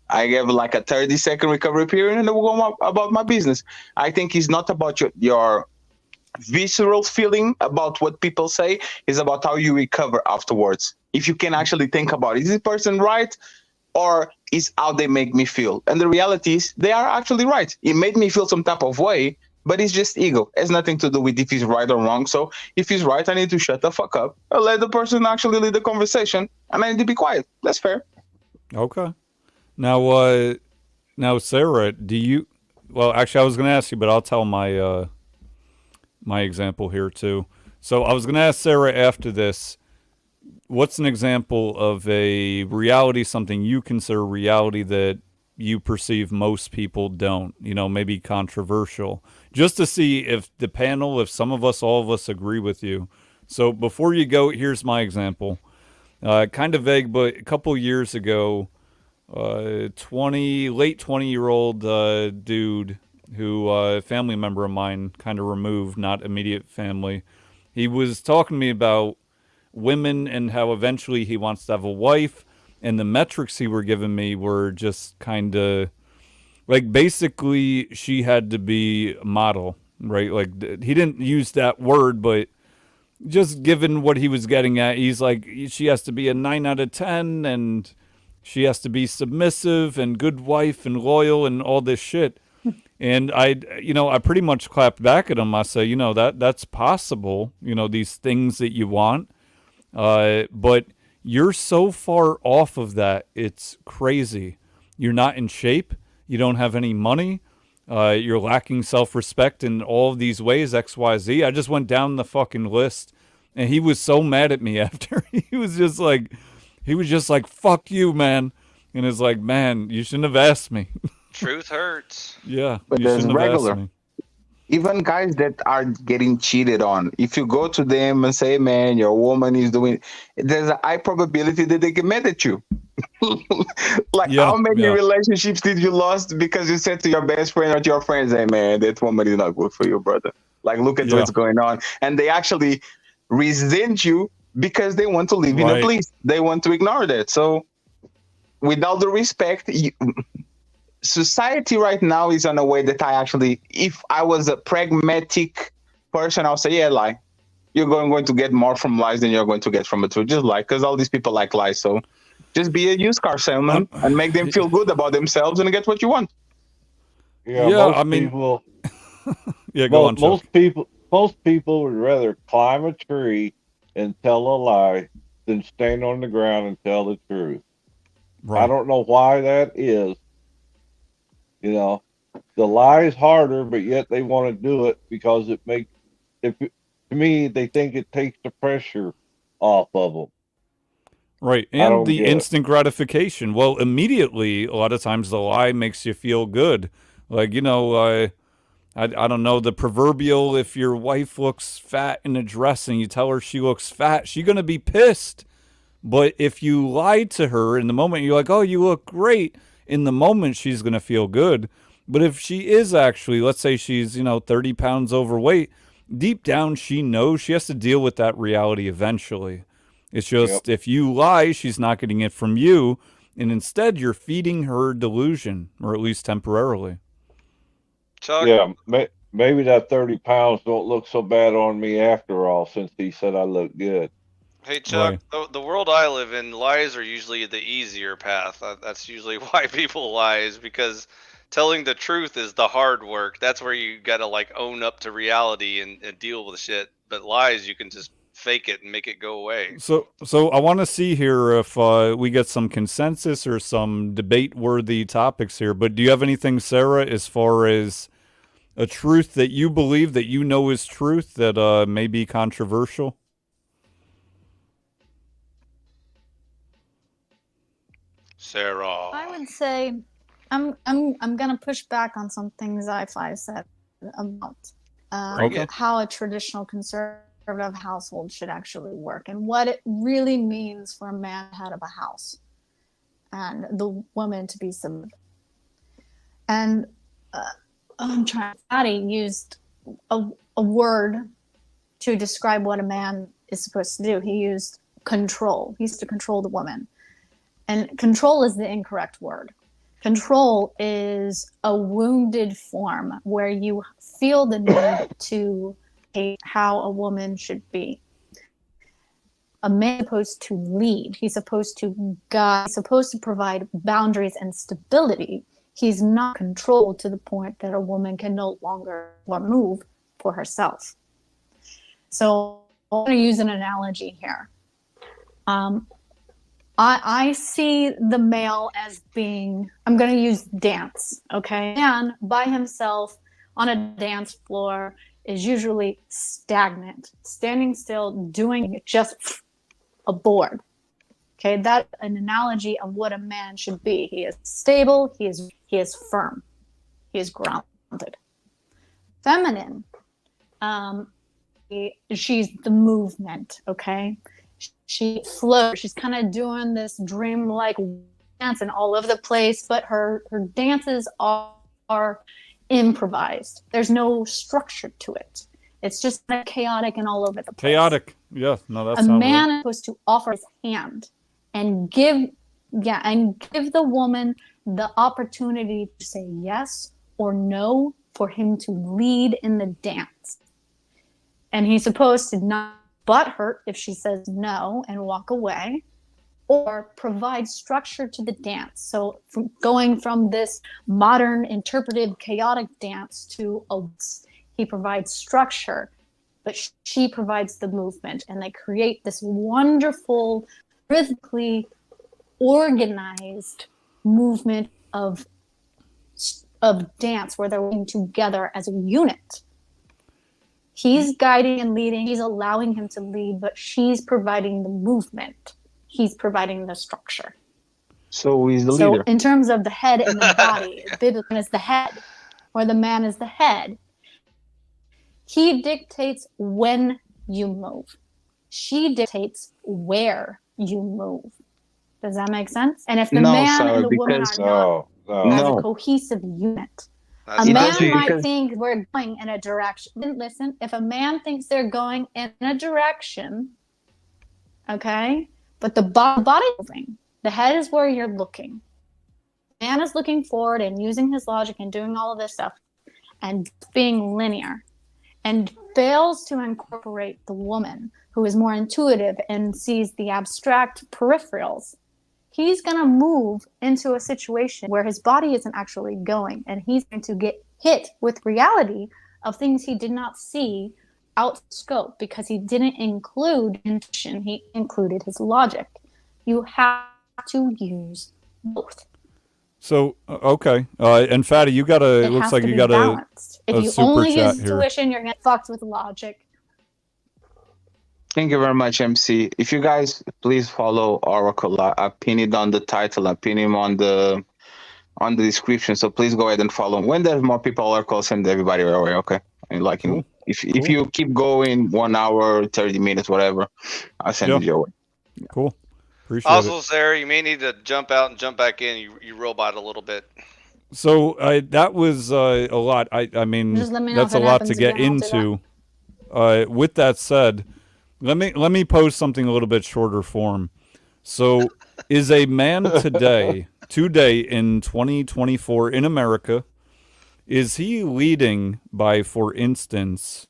I gave like a 30-second recovery period and then we'll go about my business. I think it's not about your visceral feeling about what people say, it's about how you recover afterwards. If you can actually think about, is this person right? Or is how they make me feel? And the reality is they are actually right. It made me feel some type of way, but it's just ego. It has nothing to do with if he's right or wrong. So if he's right, I need to shut the fuck up and let the person actually lead the conversation, and I need to be quiet. That's fair. Okay. Now, now, Sarah, do you? Well, actually, I was going to ask you, but I'll tell my example here too. So I was going to ask Sarah after this. What's an example of a reality, something you consider reality that you perceive most people don't? You know, maybe controversial, just to see if the panel, if some of us, all of us, agree with you. So before you go, here's my example. Kind of vague, but a couple years ago, 20-year-old dude who a family member of mine, kind of removed, not immediate family. He was talking to me about women and how eventually he wants to have a wife, and the metrics he were giving me were just kind of like basically she had to be a model, right? Like he didn't use that word, but just given what he was getting at, he's like she has to be a 9 out of 10 and she has to be submissive and good wife and loyal and all this shit. And I pretty much clapped back at him. I say, that's possible, these things that you want. But you're so far off of that. It's crazy. You're not in shape. You don't have any money. You're lacking self-respect in all of these ways, XYZ. I just went down the fucking list, and he was so mad at me after. He was just like, fuck you, man. And it's like, man, you shouldn't have asked me. Truth hurts. Yeah, But you there's shouldn't have asked regular. me. Even guys that are getting cheated on, if you go to them and say, man, your woman is doing, there's a high probability that they get mad at you. Like, Yeah, how many yeah. relationships did you lost because you said to your best friend or to your friends, hey, man, that woman is not good for you, brother. Like, look at Yeah. what's going on. And they actually resent you because they want to live in a Right. place. They want to ignore that. So, with all the respect, society right now is in a way that I actually, if I was a pragmatic person, I'll say, yeah, lie. You're going to get more from lies than you're going to get from the truth. Just lie, because all these people like lies. So just be a used car salesman and make them feel good about themselves and get what you want. Yeah, Yeah, most I mean- people, Yeah, go on, Chuck. most people would rather climb a tree and tell a lie than stand on the ground and tell the truth. Right. I don't know why that is. The lie is harder, but yet they want to do it because to me, they think it takes the pressure off of them. Right. I And don't the get it. instant gratification. Well, immediately, a lot of times the lie makes you feel good. Like, I don't know, the proverbial, if your wife looks fat in a dress and you tell her she looks fat, she's going to be pissed. But if you lie to her in the moment, you're like, oh, you look great. In the moment, she's going to feel good. But if she is actually, let's say she's, 30 pounds overweight, deep down, she knows she has to deal with that reality eventually. It's just, if you lie, she's not getting it from you. And instead, you're feeding her delusion, or at least temporarily. Chuck, Yeah, maybe that 30 pounds don't look so bad on me after all, since he said I look good. hey Chuck, Right. the world I live in, lies are usually the easier path. That's usually why people lie, is because telling the truth is the hard work. That's where you gotta like own up to reality and deal with shit. But lies, you can just fake it and make it go away. So I want to see here if we get some consensus or some debate-worthy topics here. But do you have anything, Sarah, as far as a truth that you believe that you know is truth that may be controversial? Sarah. I would say I'm gonna push back on some things I said about Bring Okay. it. how a traditional conservative household should actually work and what it really means for a man head of a house and the woman to be submissive. And I'm trying. Patty used a word to describe what a man is supposed to do. He used control. He used to control the woman. And control is the incorrect word. Control is a wounded form where you feel the need to hate how a woman should be. A man is supposed to lead. He's supposed to guide. He's supposed to provide boundaries and stability. He's not controlled to the point that a woman can no longer move for herself. So I'm going to use an analogy here. I see the male as being, I'm going to use dance, okay? Man by himself on a dance floor is usually stagnant, standing still, doing just a board. Okay, that's an analogy of what a man should be. He is stable, he is firm, he is grounded. Feminine, she's the movement, okay? She flows. She's kind of doing this dream-like dance and all over the place, but her dances are improvised. There's no structure to it. It's just kind of chaotic and all over the place. Chaotic. Yeah, no, that's a not man right. is supposed to offer his hand and give the woman the opportunity to say yes or no for him to lead in the dance. And he's supposed to not butt hurt if she says no and walk away, or provide structure to the dance. So going from this modern, interpretive, chaotic dance to a waltz, he provides structure, but she provides the movement, and they create this wonderful, rhythmically organized movement of dance where they're working together as a unit. He's guiding and leading, he's allowing him to lead, but she's providing the movement. He's providing the structure. So he's the So leader. in terms of the head and the body, the woman is the head, or the man is the head. He dictates when you move. She dictates where you move. Does that make sense? And if the No, man Sarah, and the woman because are not as a no, cohesive unit, That's a it not doesn't man me. might because think we're going in a direction. Listen, if a man thinks they're going in a direction, okay, but the body moving, the head is where you're looking. The man is looking forward and using his logic and doing all of this stuff and being linear, and fails to incorporate the woman who is more intuitive and sees the abstract peripherals. He's going to move into a situation where his body isn't actually going, and he's going to get hit with reality of things he did not see out of scope because he didn't include intuition, he included his logic. You have to use both. So okay, and Fatty, you got a. It It looks has like to you be got balanced. a If you super only chat use here. intuition, you're going to get fucked with logic. thank you very much, MC. If you guys please follow Oracle, I pinned it on the title. I pinned him on the description. So please go ahead and follow him. When there's more people, Oracle send everybody our way. Okay, and like Cool. if Cool. you keep going 1 hour, 30 minutes, whatever, I'll send Yeah. it your way. Cool. Appreciate it. Also, Sarah, you may need to jump out and jump back in. You robot a little bit. So that was a lot. I mean, Just let me know that's if a it lot to happens get again, I'll do into. With that said, let me pose something a little bit shorter form. So, is a man today in 2024 in America, is he leading by, for instance,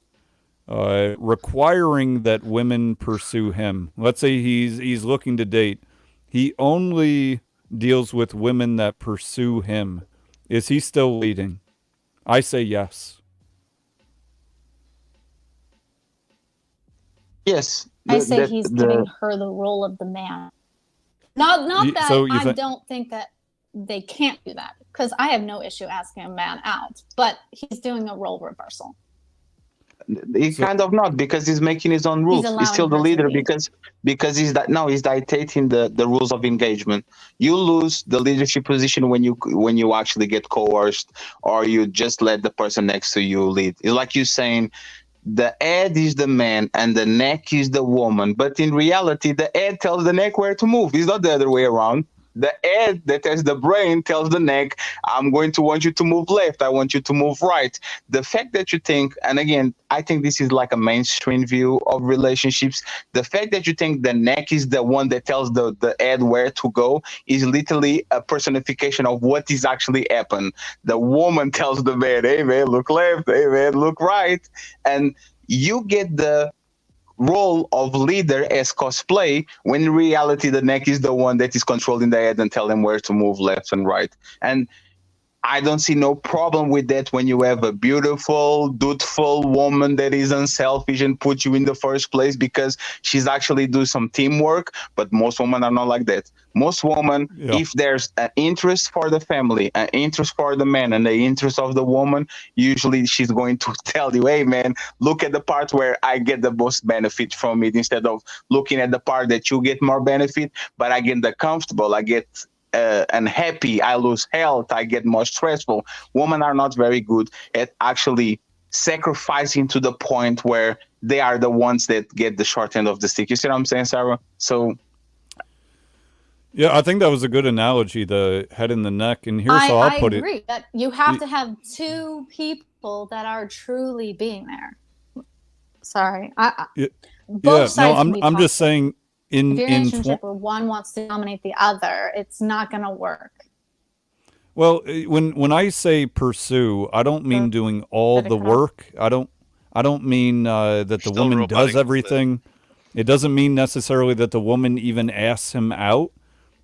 requiring that women pursue him? Let's say he's looking to date. He only deals with women that pursue him. Is he still leading? I say yes. Yes, I say he's giving the her the role of the man. Not that So you I think? don't think that they can't do that, because I have no issue asking a man out, but he's doing a role reversal. he So kind of not, because he's making his own rules. He's allowing still the her to leader lead. because he's dictating the rules of engagement. You lose the leadership position when you actually get coerced, or you just let the person next to you lead. It's like you saying the head is the man and the neck is the woman, but in reality the head tells the neck where to move. It's not the other way around. The head, that has the brain, tells the neck, I'm going to want you to move left, I want you to move right. The fact that you think, and again, I think this is like a mainstream view of relationships, the fact that you think the neck is the one that tells the head where to go is literally a personification of what is actually happened. The woman tells the man, hey man, look left, hey man, look right. And you get the role of leader as cosplay, when in reality the neck is the one that is controlling the head and tell them where to move left and right. And I don't see no problem with that when you have a beautiful, dutiful woman that is unselfish and put you in the first place because she's actually do some teamwork. But most women are not like that. Most women, yeah. if there's an interest for the family, an interest for the man, and the interest of the woman, usually she's going to tell you, hey man, look at the part where I get the most benefit from it, instead of looking at the part that you get more benefit, but I get the comfortable, I get unhappy, I lose health, I get more stressful. Women are not very good at actually sacrificing to the point where they are the ones that get the short end of the stick. You see what I'm saying, Sarah? So Yeah, I think that was a good analogy, the head and the neck. And here's how I'll put I agree it. that you have to have two people that are truly being there. Sorry, both sides no, can be I'm just toxic. saying If you're in a relationship where one wants to dominate the other, it's not going to work. Well, when I say pursue, I don't mean doing all the work. I don't mean that the Still woman roboting does a little bit. everything. It doesn't mean necessarily that the woman even asks him out,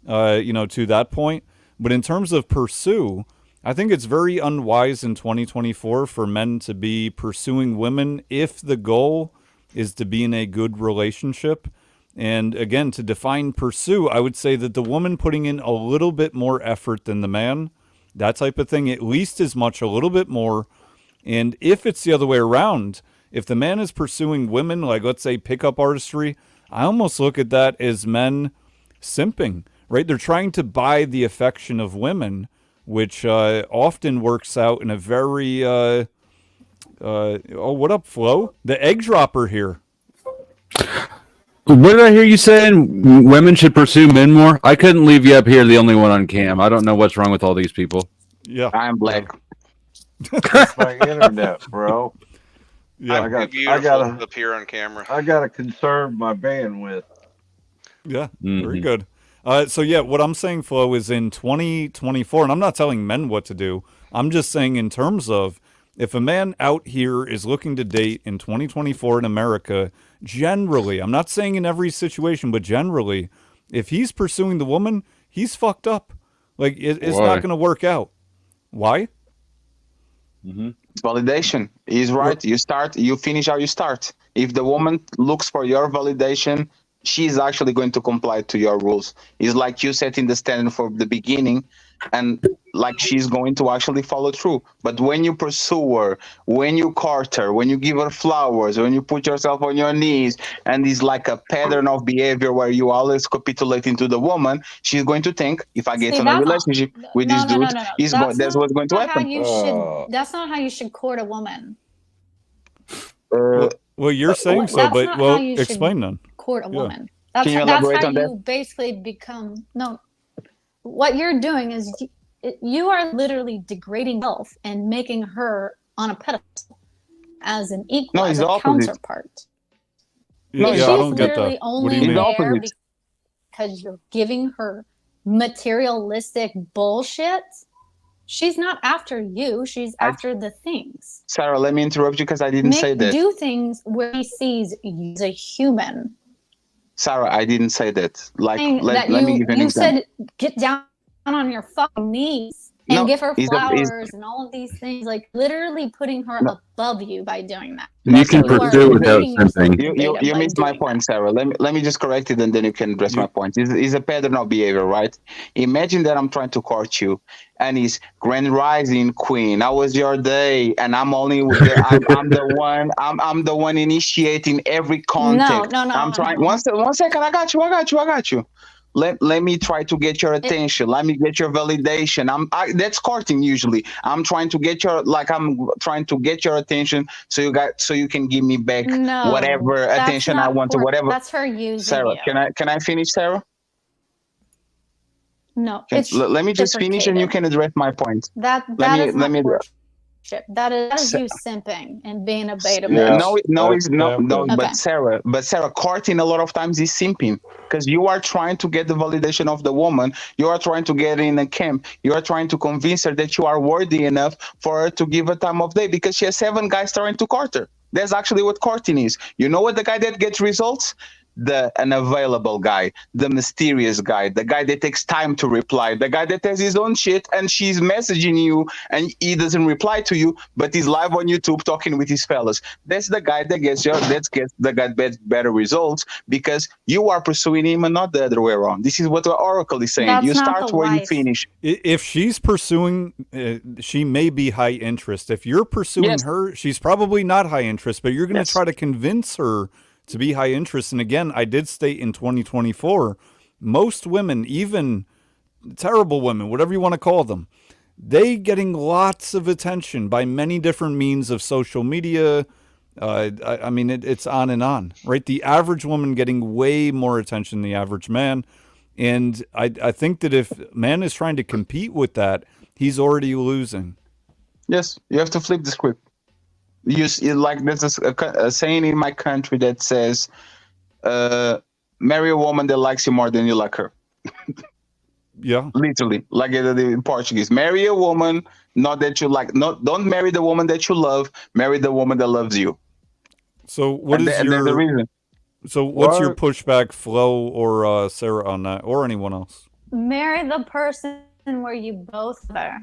to that point. But in terms of pursue, I think it's very unwise in 2024 for men to be pursuing women if the goal is to be in a good relationship. And again, to define pursue, I would say that the woman putting in a little bit more effort than the man, that type of thing, at least as much, a little bit more. And if it's the other way around, if the man is pursuing women, like let's say pickup artistry, I almost look at that as men simping, right? They're trying to buy the affection of women, which often works out in a very, oh, what up, Flo? The egg dropper here. What did I hear you saying? Women should pursue men more? I couldn't leave you up here the only one on cam. I don't know what's wrong with all these people. Yeah. I'm black. It's my internet, bro. Yeah. I'm beautiful I gotta up here on camera. I gotta conserve my bandwidth. Yeah, very good. So yeah, what I'm saying, Flo, is in 2024, and I'm not telling men what to do. I'm just saying in terms of if a man out here is looking to date in 2024 in America, generally, I'm not saying in every situation, but generally, if he's pursuing the woman, he's fucked up. Like it's not going to work out. Why? It's validation. He's right. You finish how you start. If the woman looks for your validation, she's actually going to comply to your rules. It's like you setting the standard from the beginning, and like she's going to actually follow through. But when you pursue her, when you court her, when you give her flowers, when you put yourself on your knees, and it's like a pattern of behavior where you always capitulate into the woman, she's going to think, if I get in a relationship with this dude, that's what's going to happen. That's not how you should court a woman. Well, you're saying so, but well, explain then. Court a woman. Can you That's elaborate how on you that? basically become what you're doing is you are literally degrading yourself and making her on a pedestal as an equal, as a counterpart. Yeah, she's I don't get literally that. only What do you mean? there because you're giving her materialistic bullshit. She's not after you. She's after the things. Sarah, let me interrupt you because I didn't say that. Do things where he sees you as a human. Sarah, I didn't say that. Like, let me give an example. You said get down on your fucking knees and give her flowers and all of these things, like literally putting her above you by doing that. You can pursue without something. You missed my point, Sarah. Let me just correct it and then you can address my point. It's a pattern of behavior, right? Imagine that I'm trying to court you and it's Grand Rising Queen. How was your day? And I'm only I'm the one initiating every contact. No. I'm trying. One second. I got you. Let me try to get your attention. Let me get your validation. That's courting usually. I'm trying to get your attention so you can give me back whatever attention I want or whatever. That's her using Sarah, you. can I finish, Sarah? No. Let me just finish and you can address my point. That is not worship. That is you simping and being a beta bitch. No. Okay. But Sarah, courting a lot of times is simping because you are trying to get the validation of the woman. You are trying to get in a camp. You are trying to convince her that you are worthy enough for her to give a time of day because she has 7 guys trying to court her. That's actually what courting is. You know what the guy that gets results? The unavailable guy, the mysterious guy, the guy that takes time to reply, the guy that has his own shit and she's messaging you and he doesn't reply to you, but he's live on YouTube talking with his fellas. That's the guy that gets better results because you are pursuing him and not the other way around. This is what the Oracle is saying. You start where you finish. If she's pursuing, she may be high interest. If you're pursuing her, she's probably not high interest, but you're going to try to convince her to be high interest. And again, I did state in 2024, most women, even terrible women, whatever you want to call them, they getting lots of attention by many different means of social media. I mean, it's on and on, right? The average woman getting way more attention than the average man. And I think that if man is trying to compete with that, he's already losing. Yes, you have to flip the script. There's a saying in my country that says, marry a woman that likes you more than you like her. Yeah. Literally, like in Portuguese. Marry a woman, not that you like. Don't marry the woman that you love. Marry the woman that loves you. So what is the reason? So what's your What? pushback, Flo or Sarah, on that, or anyone else? Marry the person where you both are.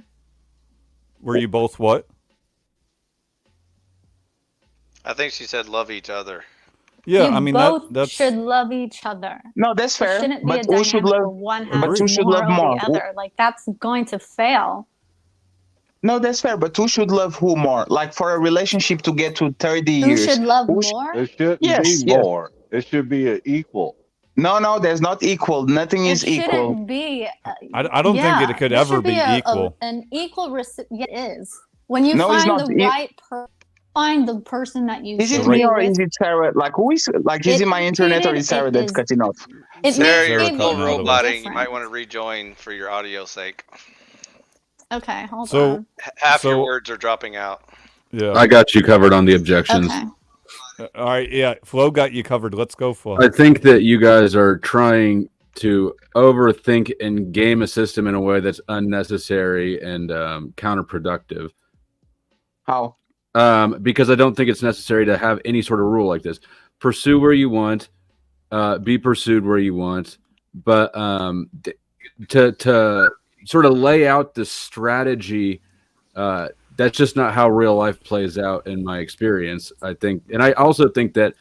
Were you both what? I think she said love each other. Yeah, You I mean both that's should love each other. No, that's There fair. shouldn't be a But who should dynamic love? where one Agreed. has But who should more love of more? the other. Like that's going to fail. No, that's fair. But who should love who more? Like for a relationship to get to 30 Who years. should love Who more? It shouldn't be Yes, yes. more. It should be an equal. No, there's not equal. Nothing It is equal. shouldn't be. I don't think it could there ever should be equal. an equal. Yeah, it is when you No, it's find not. the right find the person that you Is it should me be or with. is it Sarah? Like who is like is it my internet or Repeated, is Sarah it that's is- cutting off? It Sarah, may you're Sarah be still cutting out of us. roboting. You different. might want to rejoin for your audio sake. Okay, hold So- on. Half your So- words are dropping out. Yeah. I got you covered on the objections. Okay. All right. Yeah. Flo got you covered. Let's go, Flo. I think that you guys are trying to overthink and game a system in a way that's unnecessary and counterproductive. How? Because I don't think it's necessary to have any sort of rule like this. Pursue where you want, be pursued where you want, but to sort of lay out the strategy, that's just not how real life plays out in my experience. I think, and I also think that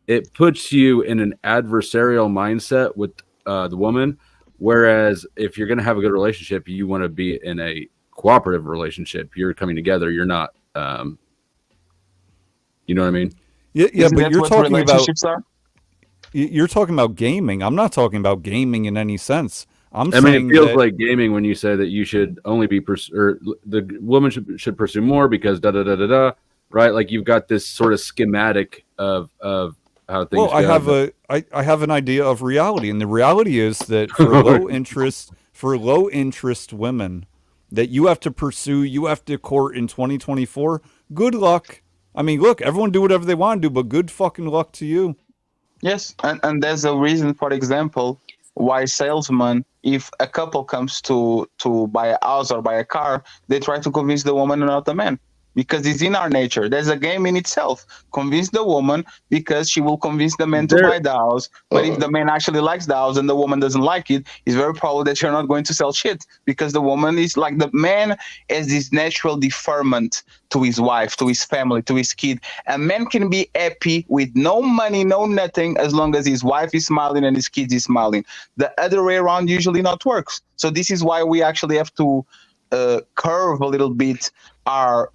it puts you in an adversarial mindset with the woman, whereas if you're going to have a good relationship, you want to be in a cooperative relationship. You're coming together. You're not. You know what I mean? Yeah. Isn't But that you're what talking about relationships are? you're talking about gaming. I'm not talking about gaming in any sense. I'm I mean, saying it feels that, like gaming when you say that you should only be or the woman should pursue more because da da da da da. Right? Like you've got this sort of schematic of how things. well, go. I have an idea of reality, and the reality is that for low interest women that you have to pursue, you have to court in 2024. Good luck. I mean, look, everyone do whatever they want to do, but good fucking luck to you. Yes, and there's a reason, for example, why salesmen, if a couple comes to buy a house or buy a car, they try to convince the woman and not the man. Because it's in our nature. There's a game in itself. Convince the woman because she will convince the man to buy the house. But if the man actually likes the house and the woman doesn't like it, it's very probable that you're not going to sell shit. Because the woman is like the man has this natural deferment to his wife, to his family, to his kid. A man can be happy with no money, no nothing, as long as his wife is smiling and his kids is smiling. The other way around usually not works. So this is why we actually have to curve a little bit our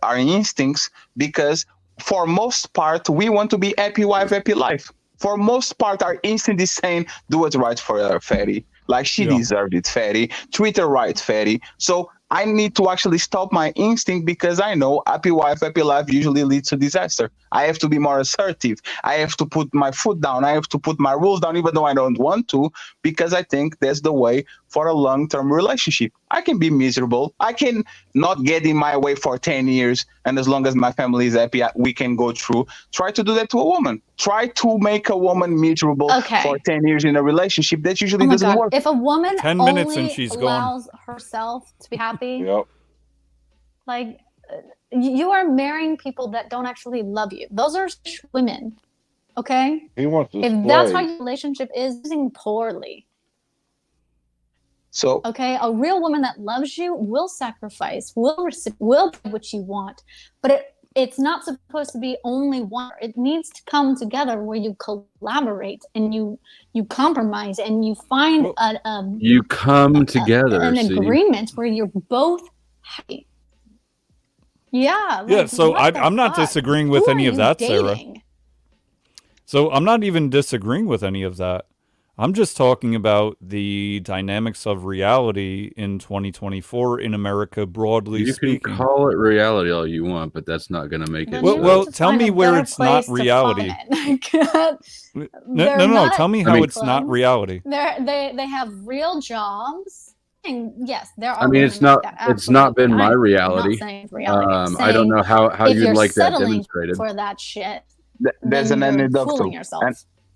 instincts, because for most part we want to be happy wife, happy life. For most part, our instinct is saying, do what's right for her, fatty. Like she deserved it, fatty. Treat her right, fatty. So I need to actually stop my instinct because I know happy wife, happy life usually leads to disaster. I have to be more assertive. I have to put my foot down. I have to put my rules down, even though I don't want to, because I think that's the way for a long-term relationship. I can be miserable. I can not get in my way for 10 years. And as long as my family is happy, we can go through. Try to do that to a woman. Try to make a woman miserable for 10 years in a relationship. That usually doesn't work. If a woman 10 only minutes and she's allows herself to be happy, Yep. like you are marrying people that don't actually love you. Those are women. Okay? He wants to If that's how your relationship is, using poorly. So okay, a real woman that loves you will sacrifice, will do what you want, but it's not supposed to be only one. It needs to come together where you collaborate and you compromise and you find you come together an agreement where you're both happy. Yeah. Yeah. like, So what the I'm not fuck? disagreeing with Who any are of you that, Sarah. dating? So I'm not even disagreeing with any of that. I'm just talking about the dynamics of reality in 2024 in America, broadly You speaking. can call it reality all you want, but that's not going to make it. Then you Well, need to tell find me a where better it's not place to reality. find it. No. Tell me how They're it's not reality. They have real jobs. And yes, there are. I mean, women it's not. like that, It's not been absolutely. my I'm reality. not saying it's reality. I'm I don't saying know how if you'd you're like that settling demonstrated. for that shit, there's then an you're anecdote fooling too. yourself.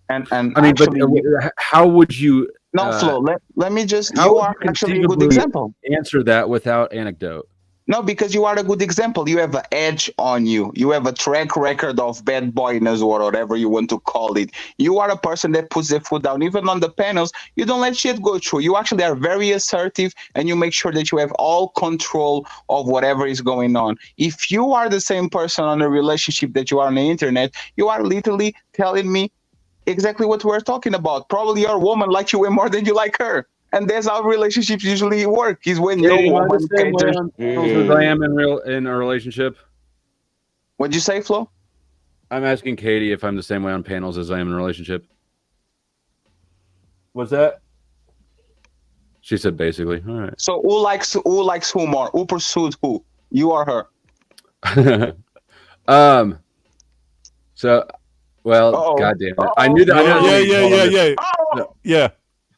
And I mean, actually, but how would you? no, Flo, let me just, How you would are you actually a good conceivably example. answer that without anecdote? No, because you are a good example. You have an edge on you. You have a track record of bad boyness or whatever you want to call it. You are a person that puts their foot down. Even on the panels, you don't let shit go through. You actually are very assertive and you make sure that you have all control of whatever is going on. If you are the same person on a relationship that you are on the internet, you are literally telling me exactly what we're talking about. Probably your woman likes you way more than you like her. And that's how relationships usually work, is when your Katie, am I the woman same way caters. on panels as I am in a relationship? What'd you say, Flo? I'm asking Katie if I'm the same way on panels as I am in a relationship. What's that? She said basically. All right. So who likes who more? Who pursued who? You or her? So, well, Uh-oh. goddamn it. Uh-oh. I knew that. I Yeah, knew yeah, that- yeah, yeah, yeah. Oh! Yeah.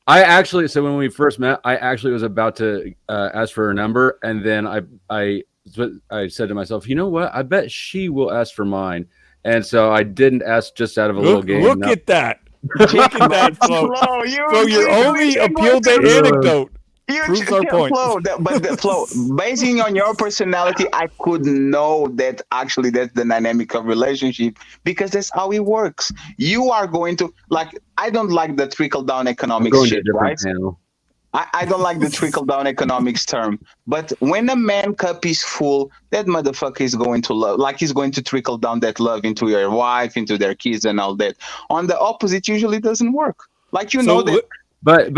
I actually, so when we first met, I actually was about to ask for her number, and then I said to myself, you know what? I bet she will ask for mine, and so I didn't ask just out of a little game. Look Now- at that. Look at that, Flo. Flo, Flo, your only appeal to anecdote proves our point. Flo, Flo, basing on your personality, I could know that actually that's the dynamic of relationship because that's how it works. You are going to like. I don't like the trickle down I'm economics going to a shit, different right? panel. I don't like the trickle down economics term, but when a man cup is full, that motherfucker is going to love, like he's going to trickle down that love into your wife, into their kids, and all that. On the opposite, usually doesn't work. Like you know that. But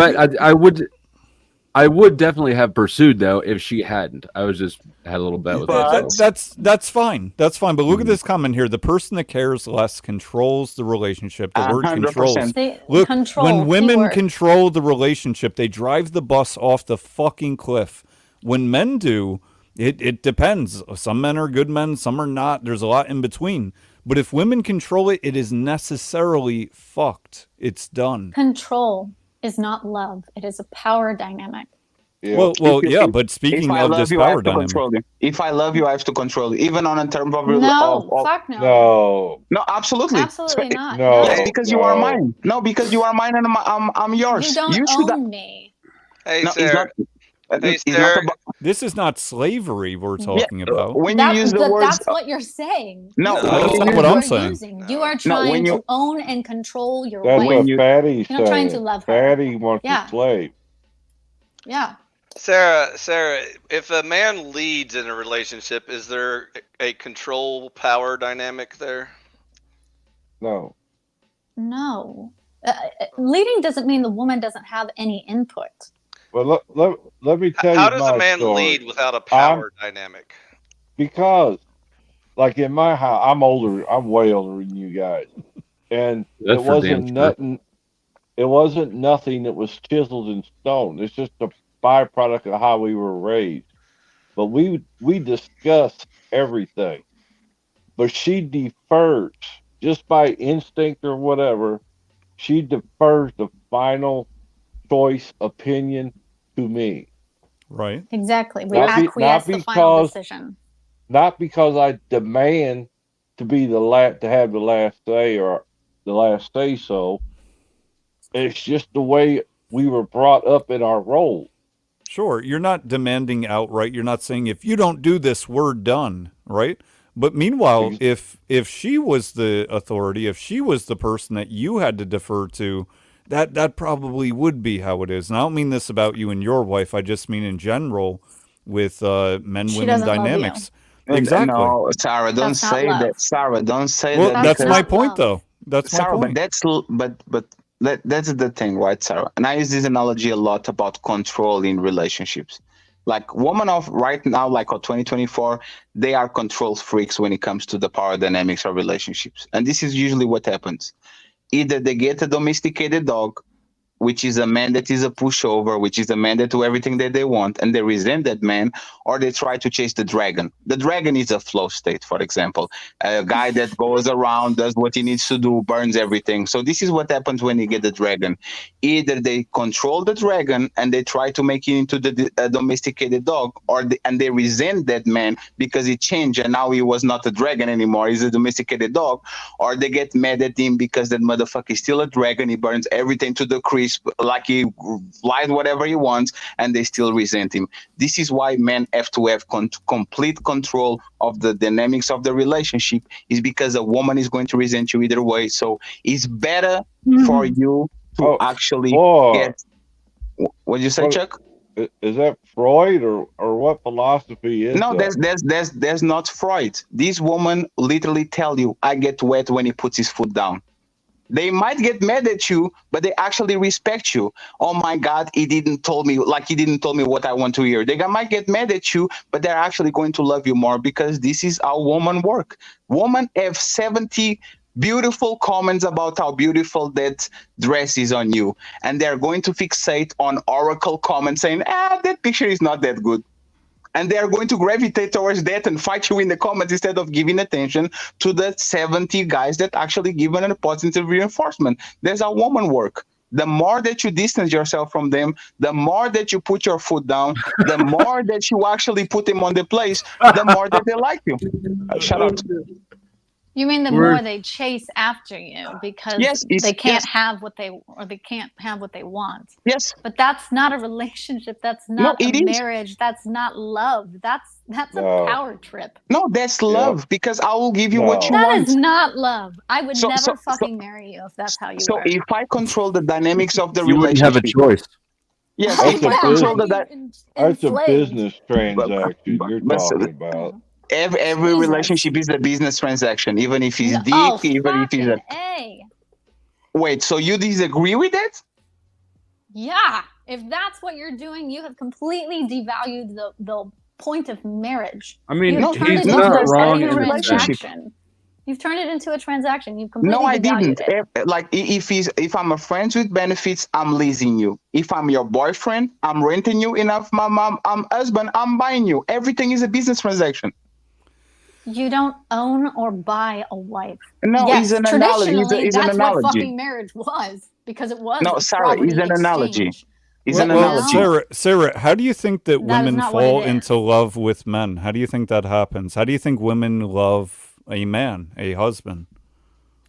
I would definitely have pursued though if she hadn't. I was just had a little bet with But- myself. That's fine. That's fine. But look at this comment here. The person that cares less controls the relationship. The word 100%. controls. See, Look, control, when women keyword. control the relationship, they drive the bus off the fucking cliff. When men do, it depends. Some men are good men, some are not. There's a lot in between. But if women control it, it is necessarily fucked. It's done. Control is not love. It is a power dynamic. Yeah. Well, If- yeah. if- But speaking if I of love this you, I power have to dynamic, control you. If I love you, I have to control you, even on a term of No, of- fuck no. No. no, absolutely, Absolutely not. No. Yes, because you are No. mine. No, because you are mine and I'm yours. You don't should. own me. Hey, No, it's Sarah. not. Hey, It's not Sarah. about. this is not slavery we're talking about. When you use the words. That's what you're saying. No, No, when that's you not use- what I'm You're saying. using. You are No, when trying you- to own and control your That's wife. what you- Fatty's You're not trying saying. to love her. Fatty wants Yeah. a slave. Yeah. Sarah, if a man leads in a relationship, is there a control power dynamic there? No. No. Leading doesn't mean the woman doesn't have any input. But let me tell How you does my a man story. lead without a power dynamic? Because like in my house, I'm older. I'm way older than you guys, and That's it for wasn't damn sure. nothing. It wasn't nothing that was chiseled in stone. It's just a byproduct of how we were raised. But we discussed everything. But she defers just by instinct or whatever. She defers the final choice opinion to me. Right. Exactly. We Not acquiesce the final because- decision. Not because I demand to be to have the last say or the last say so. It's just the way we were brought up in our role. Sure, you're not demanding outright. You're not saying if you don't do this, we're done, right? But meanwhile, if she was the authority, if she was the person that you had to defer to, that probably would be how it is. And I don't mean this about you and your wife. I just mean in general with men She women doesn't love you. dynamics. Exactly. No, Sarah, don't That's not say love. that. Sarah, don't say Well, that. that's because- my not point, love. though. That's my Sarah, point. but that's the thing, right, Sarah? And I use this analogy a lot about control in relationships. Like women of right now, like of 2024, they are control freaks when it comes to the power dynamics of relationships. And this is usually what happens. Either they get a domesticated dog, which is a man that is a pushover, which is a man that do everything that they want, and they resent that man, or they try to chase the dragon. The dragon is a flow state, for example. A guy that goes around, does what he needs to do, burns everything. So this is what happens when you get the dragon. Either they control the dragon and they try to make it into the domesticated dog, and they resent that man because he changed and now he was not a dragon anymore, he's a domesticated dog, or they get mad at him because that motherfucker is still a dragon, he burns everything to the crib, like he lies whatever he wants, and they still resent him. This is why men have to have complete control of the dynamics of the relationship, is because a woman is going to resent you either way. So it's better for you to actually get. What did you say, Chuck? Is that Freud or what philosophy is No, that? there's not Freud. This woman literally tell you, I get wet when he puts his foot down. They might get mad at you, but they actually respect you. Oh my God, he didn't tell me what I want to hear. They might get mad at you, but they're actually going to love you more, because this is how women work. Women have 70 beautiful comments about how beautiful that dress is on you, and they're going to fixate on oracle comments saying, that picture is not that good. And they are going to gravitate towards that and fight you in the comments instead of giving attention to the 70 guys that actually give them a positive reinforcement. There's how women work. The more that you distance yourself from them, the more that you put your foot down, the more that you actually put them on the place, the more that they like you. Shut up. You mean the more they chase after you because they can't have what they want. Yes. But that's not a relationship. That's not a marriage. That's not love. That's a power trip. No, that's love, because I will give you what you want. That is not love. I would never fucking marry you if that's how you So were. if I control the dynamics of the you relationship, wouldn't have a choice. Yes, That's if I control that's a business transaction you're talking about. Every relationship is a business transaction, even if it's deep, even if it's Wait, so you disagree with that? Yeah. If that's what you're doing, you have completely devalued the point of marriage. I mean, he's not wrong in a relationship. You've turned it into a transaction. You've completely No, I didn't. it. Like if I'm a friend with benefits, I'm leasing you. If I'm your boyfriend, I'm renting you. And if I'm husband, I'm buying you. Everything is a business transaction. You don't own or buy a wife. No, yes, it's an analogy. Traditionally, that's what fucking marriage was, because it was. No, Sarah, it's an analogy. It's an well, analogy. Sarah, how do you think that women fall into into love with men? How do you think that happens? How do you think women love a man, a husband?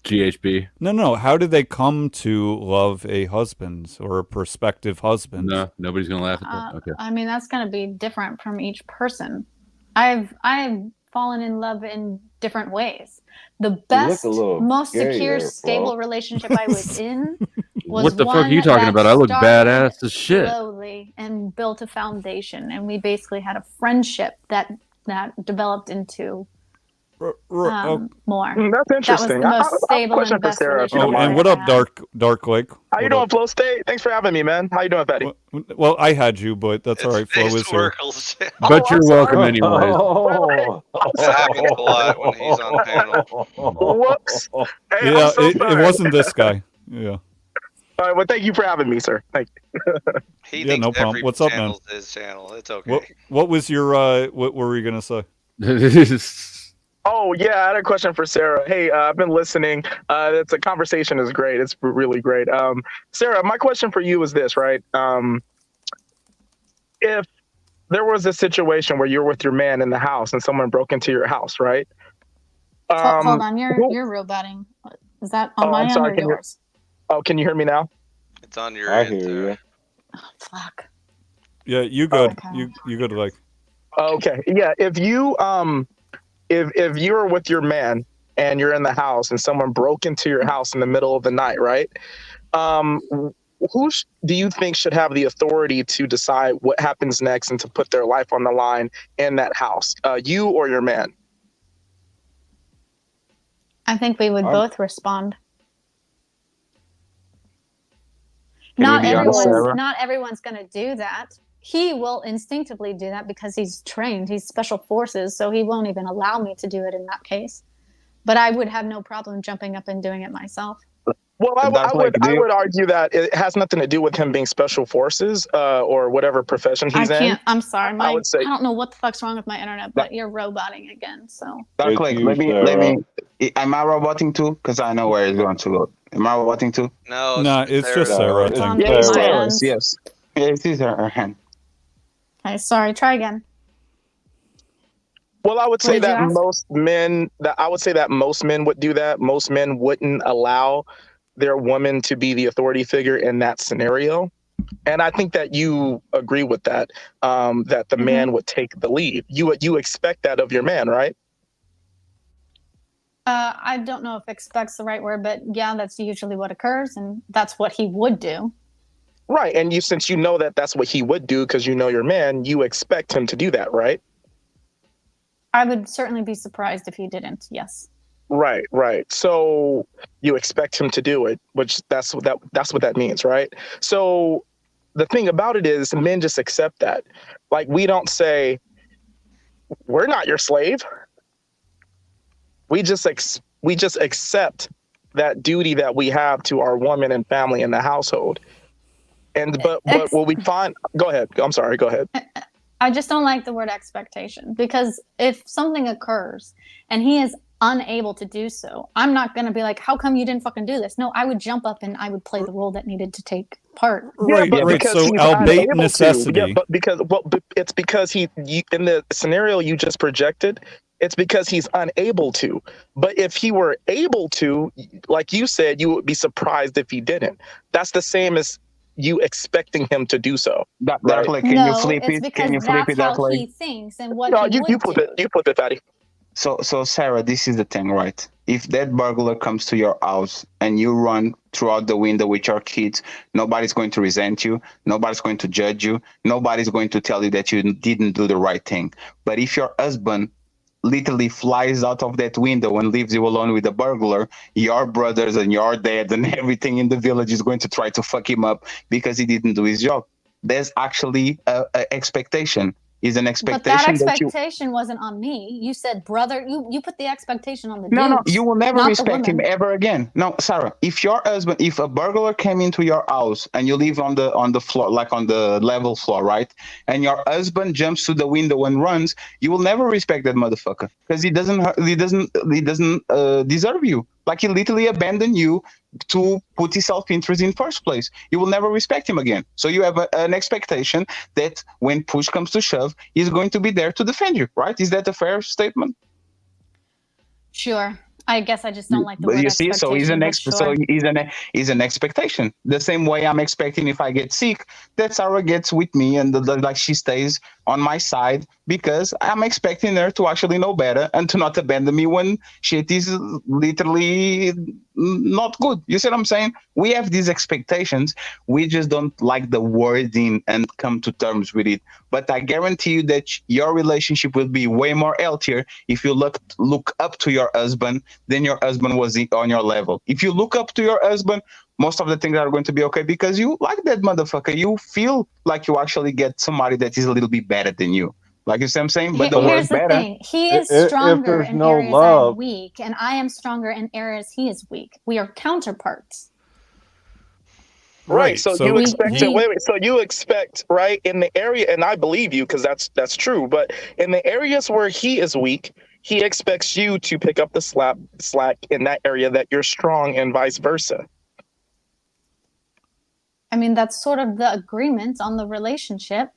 GHB. No. How do they come to love a husband or a prospective husband? No, nobody's gonna laugh at that. Okay. I mean, that's gonna be different from each person. I've fallen in love in different ways. The best, most secure, stable relationship I was in was what the fuck are you talking about? I look badass as shit. Slowly and built a foundation, and we basically had a friendship that developed into more. That's interesting. That was the most stable question and best for Sarah. relationship and what up, Dark Lake? How you doing, Flow State? Thanks for having me, man. How you doing, Betty? Well, I had you, but that's all right. Flo is here. But you're welcome anyway. Sagging a lot when he's on panel. Whoops. Hey, Yeah, so it wasn't this guy. Yeah. All right, well, thank you for having me, sir. Thank you. He thinks no problem. every What's up, man? his channel. It's okay. What was your what were you gonna say? Oh yeah, I had a question for Sarah. Hey, I've been listening. It's a conversation is great. It's really great. Sarah, my question for you is this, right? If there was a situation where you're with your man in the house and someone broke into your house, right? Hold on, you're roboting. Is that on my end or yours? Oh, can you hear me now? It's on your end. I hear you. Oh, fuck. Yeah, you good. Okay. You good, like. Okay. Yeah. If you if you're with your man and you're in the house and someone broke into your house in the middle of the night, right? Who do you think should have the authority to decide what happens next and to put their life on the line in that house? You or your man? I think we would both respond. Not everyone's going to do that. He will instinctively do that because he's trained. He's special forces, so he won't even allow me to do it in that case. But I would have no problem jumping up and doing it myself. Well, I would argue that it has nothing to do with him being special forces or whatever profession he's in. I'm sorry. I don't know what the fuck's wrong with my internet, but you're roboting again. So. Dark Lake, let me. Am I roboting too? Because I know where it's going to go. Am I roboting too? No, it's just Sarah. Yes. It is her hand. Okay, sorry. Try again. Well, I would say that most men would do that. Most men wouldn't allow their woman to be the authority figure in that scenario. And I think that you agree with that, that the man would take the lead. You expect that of your man, right? I don't know if expect's the right word, but yeah, that's usually what occurs, and that's what he would do. Right. And since you know that that's what he would do because you know your man, you expect him to do that, right? I would certainly be surprised if he didn't. Yes. Right, right. So you expect him to do it, which that's what that means, right? So the thing about it is men just accept that. Like we don't say, we're not your slave. We just accept that duty that we have to our woman and family in the household. And but what we find, go ahead. I'm sorry, go ahead. I just don't like the word expectation, because if something occurs and he is unable to do so, I'm not going to be like, how come you didn't fucking do this? No, I would jump up and I would play the role that needed to take part. Right, but right. because So he's albeit unable necessity. to. Yeah, but because it's because in the scenario you just projected, it's because he's unable to. But if he were able to, like you said, you would be surprised if he didn't. That's the same as you expecting him to do so. Darkly, can No, you flip it's it? because Can you flip that's it, how Darkly? he thinks and what No, he would you flip do. it. You flip it, Fatty. So Sarah, this is the thing, right? If that burglar comes to your house and you run throughout the window with your kids, nobody's going to resent you. Nobody's going to judge you. Nobody's going to tell you that you didn't do the right thing. But if your husband literally flies out of that window and leaves you alone with the burglar, your brothers and your dad and everything in the village is going to try to fuck him up because he didn't do his job. There's actually a expectation. Is an But that expectation that you expectation wasn't on me. You said, brother, you put the expectation on the No, dudes, you will never not the respect him women. ever again. No, Sarah, if a burglar came into your house and you live on the floor, like on the level floor, right? And your husband jumps to the window and runs, you will never respect that motherfucker because he doesn't deserve you. Like he literally abandoned you to put his self-interest in first place. You will never respect him again. So you have an expectation that when push comes to shove, he's going to be there to defend you, right? Is that a fair statement? Sure. I guess I just don't like the But word you see, so expectation. he's an expectation. The same way I'm expecting if I get sick, that Sarah gets with me and like she stays on my side because I'm expecting her to actually know better and to not abandon me when shit is literally not good. You see what I'm saying? We have these expectations. We just don't like the wording and come to terms with it. But I guarantee you that your relationship will be way more healthier if you look up to your husband than your husband was on your level. If you look up to your husband, most of the things are going to be okay because you like that motherfucker. You feel like you actually get somebody that is a little bit better than you. Like you see what I'm saying? But the word Here's the better. thing. He is If stronger there's in no areas love- I'm weak, and I am stronger in areas he is weak. We are counterparts. Right. So you expect he- wait. So you expect, right, in the area, and I believe you because that's true. But in the areas where he is weak, he expects you to pick up the slack in that area that you're strong, and vice versa. I mean, that's sort of the agreement on the relationship.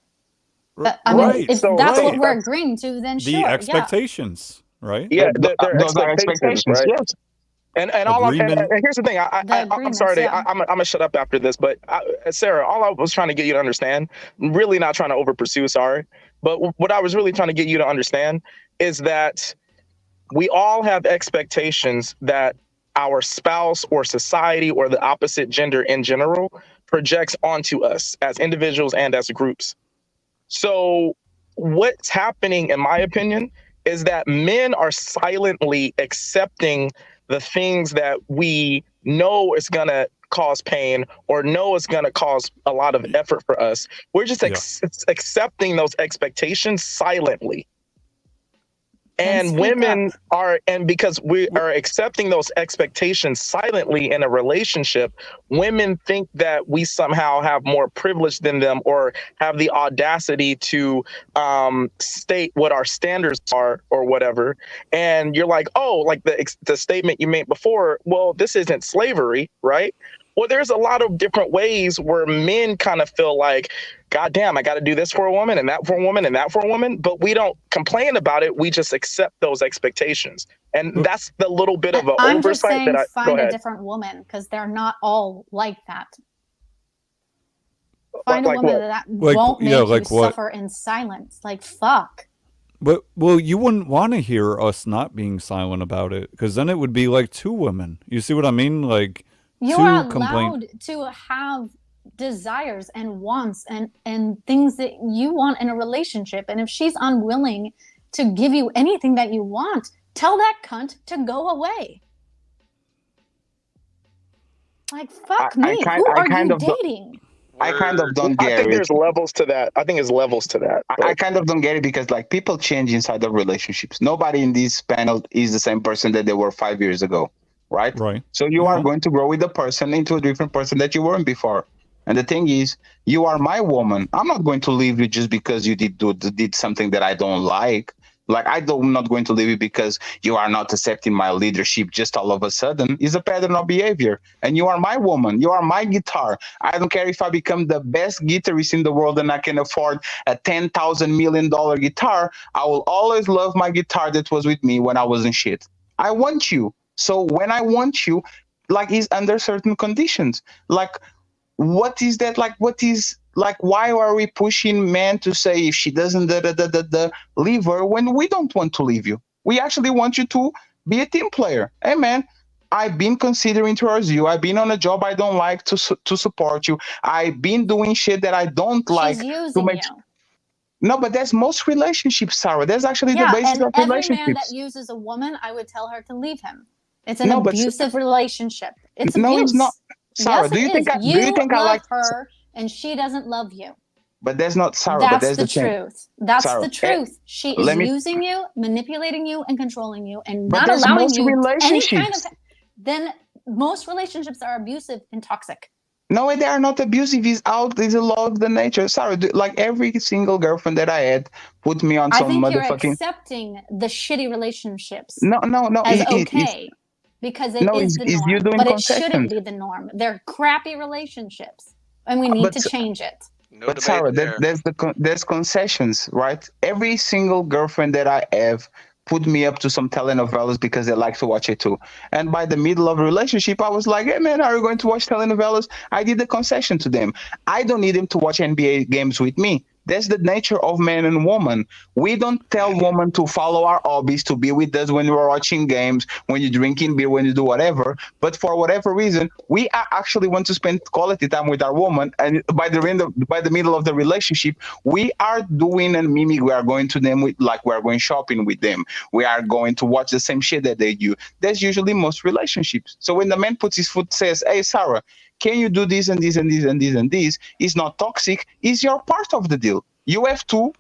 But, I Right. mean, if So- that's so what we're that's- agreeing to, then The sure. expectations, right? Yeah, they're Those are expectations, right? yes. And all Agreement. and here's the thing. I'm agreements, sorry. yeah. I'm gonna shut up after this. But Sarah, all I was trying to get you to understand, really not trying to over pursue. Sorry, but what I was really trying to get you to understand is that we all have expectations that our spouse or society or the opposite gender in general projects onto us as individuals and as groups. So what's happening, in my opinion, is that men are silently accepting the things that we know is going to cause pain or know is going to cause a lot of effort for us. We're just accepting those expectations silently. And women are, and because we are accepting those expectations silently in a relationship, women think that we somehow have more privilege than them or have the audacity to state what our standards are or whatever. And you're like, oh, like the statement you made before, well, this isn't slavery, right? Well, there's a lot of different ways where men kind of feel like, God damn, I got to do this for a woman and that for a woman and that for a woman. But we don't complain about it. We just accept those expectations. And that's the little bit of an I'm just oversight saying, that go find a ahead. different woman because they're not all like that. Find Like a woman what? that Like, won't make yeah, you like what? suffer in silence. Like, fuck. But well, you wouldn't want to hear us not being silent about it, because then it would be like two women. You see what I mean? Like You two are complain. allowed to have desires and wants and things that you want in a relationship. And if she's unwilling to give you anything that you want, tell that cunt to go away. Like, fuck me. Who are you dating? I kind of don't I get think it. there's levels to that. I think there's levels to that. I kind of don't get it because like people change inside of relationships. Nobody in this panel is the same person that they were 5 years ago, right? Right. So you are going to grow with the person into a different person that you weren't before. And the thing is, you are my woman. I'm not going to leave you just because you did something that I don't like. Like I'm not going to leave you because you are not accepting my leadership just all of a sudden. It's a pattern of behavior. And you are my woman. You are my guitar. I don't care if I become the best guitarist in the world and I can afford a $10,000 million guitar. I will always love my guitar that was with me when I was in shit. I want you. So when I want you, like it's under certain conditions. Like, what is that? Like, what is like? Why are we pushing men to say if she doesn't leave her when we don't want to leave you? We actually want you to be a team player. Hey man, I've been considering towards you. I've been on a job I don't like to support you. I've been doing shit that I don't like. She's using you. No, but that's most relationships, Sarah. That's actually the basis and of every relationships. man that uses a woman, I would tell her to leave him. It's an abusive relationship. It's abuse. No, it's not. Sarah, yes, do you think I love like her and she doesn't love you? But that's not Sarah. That's but that's the thing. truth. That's Sarah, the truth. She is using you, manipulating you, and controlling you, and not allowing you any kind of. Then most relationships are abusive and toxic. No, they are not abusive. It's a law of the nature. Sarah, like every single girlfriend that I had put me on some motherfucking. I think you're accepting the shitty relationships. No. As okay. Because it is the norm, but it shouldn't be the norm. They're crappy relationships, and we need to change it. But Sarah, there's concessions, right? Every single girlfriend that I have put me up to some telenovelas because they like to watch it too. And by the middle of a relationship, I was like, hey man, are you going to watch telenovelas? I did a concession to them. I don't need them to watch NBA games with me. That's the nature of man and woman. We don't tell women to follow our hobbies, to be with us when we're watching games, when you're drinking beer, when you do whatever. But for whatever reason, we actually want to spend quality time with our woman. And by the middle of the relationship, we are doing and mimic. We are going to them like we are going shopping with them. We are going to watch the same shit that they do. That's usually most relationships. So when the man puts his foot, says, "Hey, Sarah, can you do this and this and this and this and this?" It's not toxic. It's your part of the deal. You have to,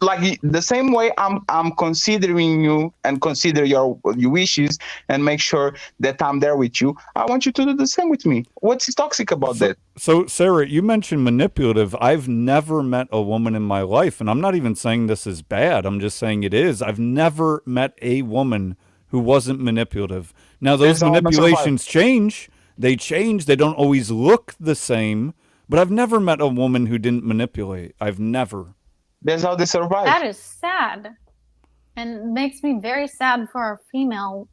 like the same way I'm considering you and consider your wishes and make sure that I'm there with you. I want you to do the same with me. What's toxic about that? So Sarah, you mentioned manipulative. I've never met a woman in my life, and I'm not even saying this is bad. I'm just saying it is. I've never met a woman who wasn't manipulative. Now those manipulations change. They change. They don't always look the same. But I've never met a woman who didn't manipulate. I've never. That's how they survive. That is sad. And makes me very sad for our female.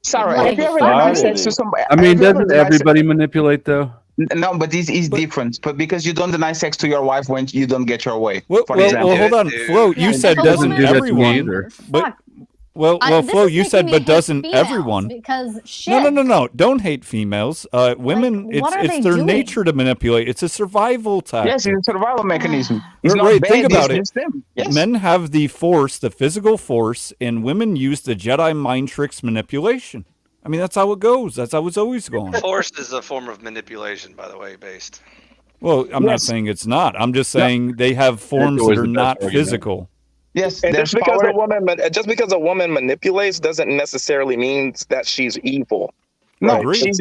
Sarah, have you ever done sex to somebody? I mean, doesn't everybody manipulate though? No, but it's different. But because you don't deny sex to your wife when you don't get your way. Well, hold on. Flo, you said doesn't everyone. Either. But, Well, Flo, you said, but doesn't everyone? Because shit. No. Don't hate females. Women, it's their nature to manipulate. It's a survival tactic. Yes, it's a survival mechanism. It's not bad. Think about it. Yes. Men have the force, the physical force, and women use the Jedi mind tricks manipulation. I mean, that's how it goes. That's how it's always going. Force is a form of manipulation, by the way, based. Well, I'm not saying it's not. I'm just saying they have forms that are not physical. Yes, and just because a woman manipulates doesn't necessarily mean that she's evil. No, Agreed.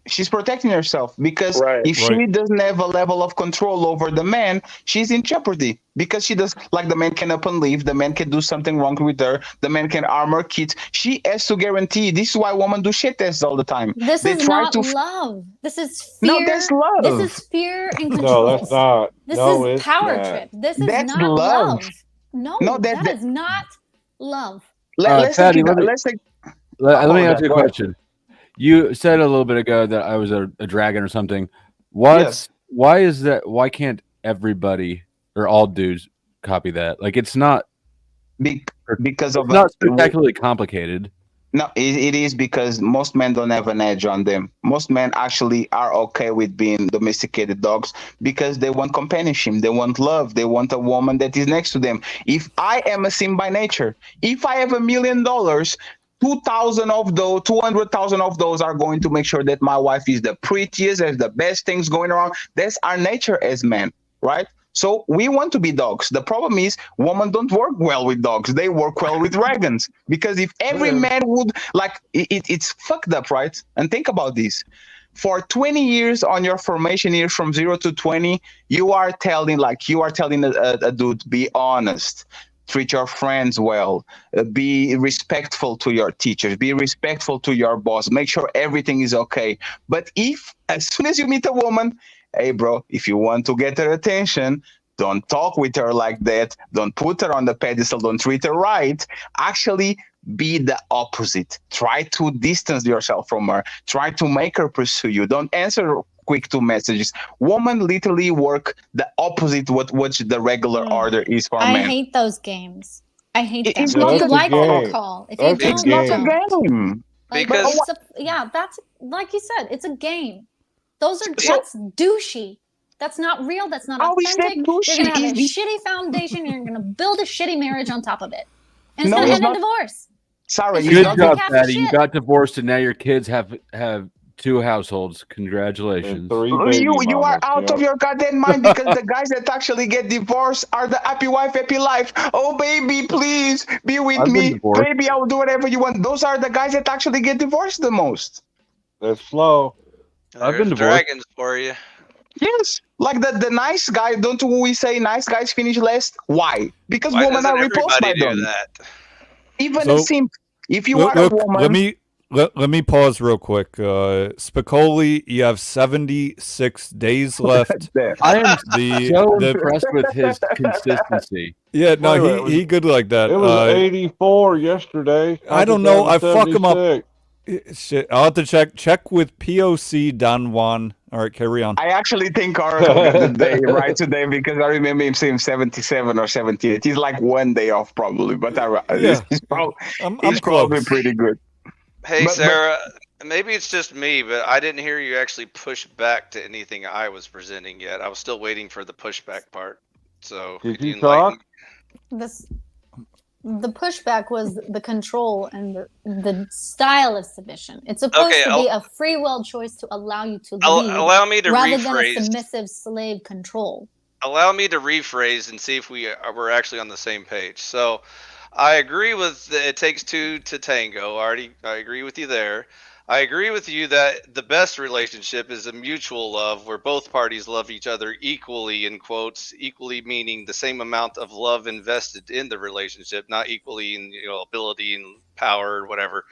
she's protecting herself because Right. if she Right. doesn't have a level of control over the man, she's in jeopardy because she does like the man can up and leave, the man can do something wrong with her, the man can harm her kids. She has to guarantee. This is why women do shit tests all the time. This They is try not to love. This is no, fear. that's love. This is fear and No, that's control. not. This No, is it's power not. trip. This is That's not love. love. No, No, that is not love. let's Patty, take let me let's take let me oh, ask you a go ahead. question. You said a little bit ago that I was a dragon or something. Yes. Why is that? Why can't everybody or all dudes copy that? Like it's not Because of not spectacularly complicated. no, it is because most men don't have an edge on them. Most men actually are okay with being domesticated dogs because they want companionship, they want love, they want a woman that is next to them. If I am a sim by nature, if I have $1 million, 2,000 of those, 200,000 of those are going to make sure that my wife is the prettiest, has the best things going around. That's our nature as men, right? So we want to be dogs. The problem is women don't work well with dogs. They work well with dragons. Because if every man would like it's fucked up, right? And think about this. For 20 years on your formation years from 0 to 20, you are telling a dude, be honest, treat your friends well, be respectful to your teachers, be respectful to your boss, make sure everything is okay. But if as soon as you meet a woman, hey bro, if you want to get her attention, don't talk with her like that, don't put her on the pedestal, don't treat her right. Actually be the opposite. Try to distance yourself from her, try to make her pursue you, don't answer quick to messages. Women literally work the opposite what the regular order is for I men. hate those games. I hate them. It's If not you a like them, game. call. If That's you a It's don't, not a don't. game. Like, Because it's that's like you said, it's a game. So- That's douchey. That's not real. That's not How is that authentic. You're gonna have a douchey? shitty foundation. You're gonna build a shitty marriage on top of it, and it's No, gonna it's end in not. divorce. Sarah, It's it's Good just not. job, half the Patty. You shit. got divorced and now your kids have 2 households. And Congratulations. 3 baby You are mamas. out of your goddamn mind because the guys that actually get divorced are the happy wife, happy life. Oh baby, please be with I've been me. divorced. Baby, I will do whatever you want. Those are the guys that actually get divorced the most. That's slow. I've been there's divorced. dragons for you. Yes. Like the nice guy, don't we say nice guys finish last? Why? Because Why women doesn't are repulsed by everybody do them. that? Even So, a simp. If you Look, are a let woman, me let me pause real quick. Spicoli, you have 76 days left. there. I am The so the impressed with his consistency. yeah, no, Wait, he good like that. It was 84 yesterday. I don't know. I fuck him up. 76. Shit, I'll have to check with POC Don Juan. All right, carry on. I actually think Oracle got the day right today because I remember him saying 77 or 78. He's like one day off probably, but Yeah. he's probably, I'm probably close. pretty good. Hey, But- Sarah, maybe it's just me, but I didn't hear you actually push back to anything I was presenting yet. I was still waiting for the pushback part. So Did could you enlighten talk? The pushback was the control and the style of submission. It's supposed Okay, to be a free will choice to allow you to Al- lead allow me to rather than a rephrase. submissive slave control. Allow me to rephrase and see if we're actually on the same page. So, I agree with it takes two to tango. I agree with you there. I agree with you that the best relationship is a mutual love where both parties love each other equally, in quotes, equally meaning the same amount of love invested in the relationship, not equally in ability and power or whatever.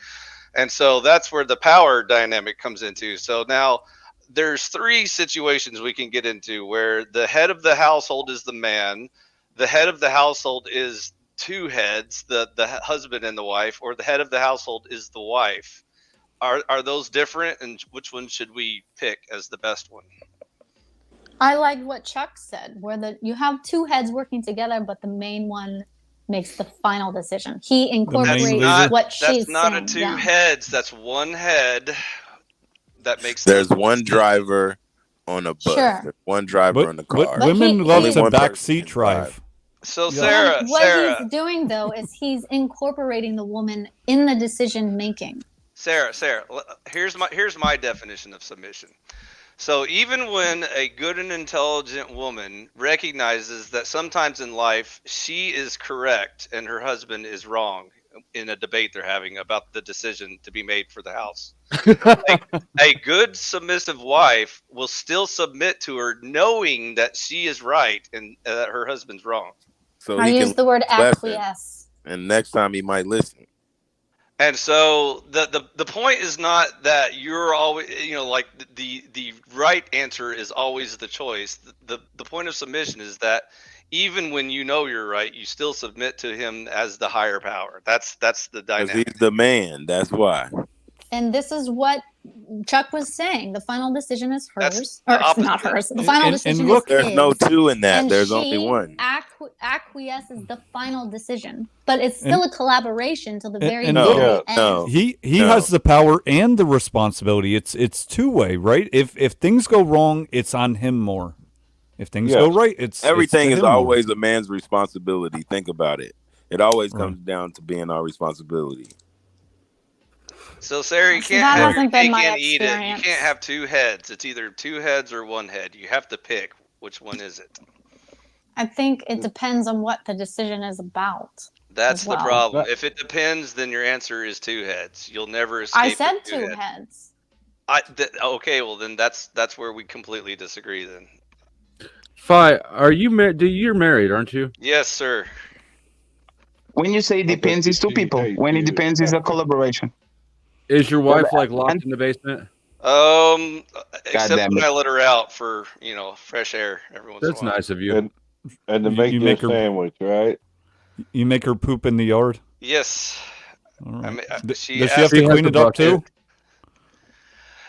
And so that's where the power dynamic comes into. So now there's 3 situations we can get into where the head of the household is the man, the head of the household is 2 heads, the husband and the wife, or the head of the household is the wife. Are those different, and which one should we pick as the best one? I like what Chuck said, where you have 2 heads working together, but the main one makes the final decision. He incorporates leader. what she's That's not saying. a 2 yeah. heads. That's 1 head. That makes There's one driver on a bus. Sure. There's one driver But, on the but car. But women love he's- to Only one backseat person can drive. So Yeah. What Sarah, he's doing, though, is he's incorporating the woman in the decision making. Sarah, here's my definition of submission. So even when a good and intelligent woman recognizes that sometimes in life she is correct and her husband is wrong, in a debate they're having about the decision to be made for the house. A good submissive wife will still submit to her knowing that she is right and that her husband's wrong. So I he use can the word lesson, acquiesce. and next time he might listen. And so the point is not that you're always, like the right answer is always the choice. The point of submission is that even when you know you're right, you still submit to him as the higher power. That's the Because dynamic. he's the man. That's why. And this is what Chuck was saying. The final decision is That's hers. the Or opposite. not hers. The final And decision look, is There's his. no two in that. And There's she only one. acquiesces the final decision. But it's still a collaboration till the very, and very look, end. no. he No. has the power and the responsibility. It's two-way, right? If things go wrong, it's on him more. If things go right, it's Everything to is him more. always a man's responsibility. Think about it. It always Right. comes down to being our responsibility. So Sarah, you See, can't that have your hasn't been cake my and eat it. You experience. can't have two heads. It's either two heads or one head. You have to pick which one is it. I think it depends on what the decision is about. That's as the well. problem. If it depends, then your answer is two heads. You'll never escape. I said with two heads. heads. Okay, well then that's where we completely disagree then. Fi, are you married? You're married, aren't you? Yes, sir. When you say it depends, it's two people. When it depends, it's a collaboration. Is your wife like locked in the basement? Except damn when it. I let her out for fresh air every once That's in a while. nice of you. And to You- make you you make a her- sandwich, right? You make her poop in the yard. Yes. All right. I mean, Does she she have asked- to She has clean to it up bucket. too?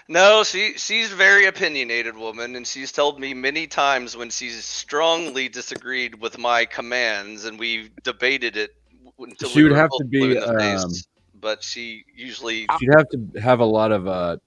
No, she's a very opinionated woman, and she's told me many times when she's strongly disagreed with my commands, and we've debated it until She we would were have both to blue be, in the face. But she usually She'd have to have a lot of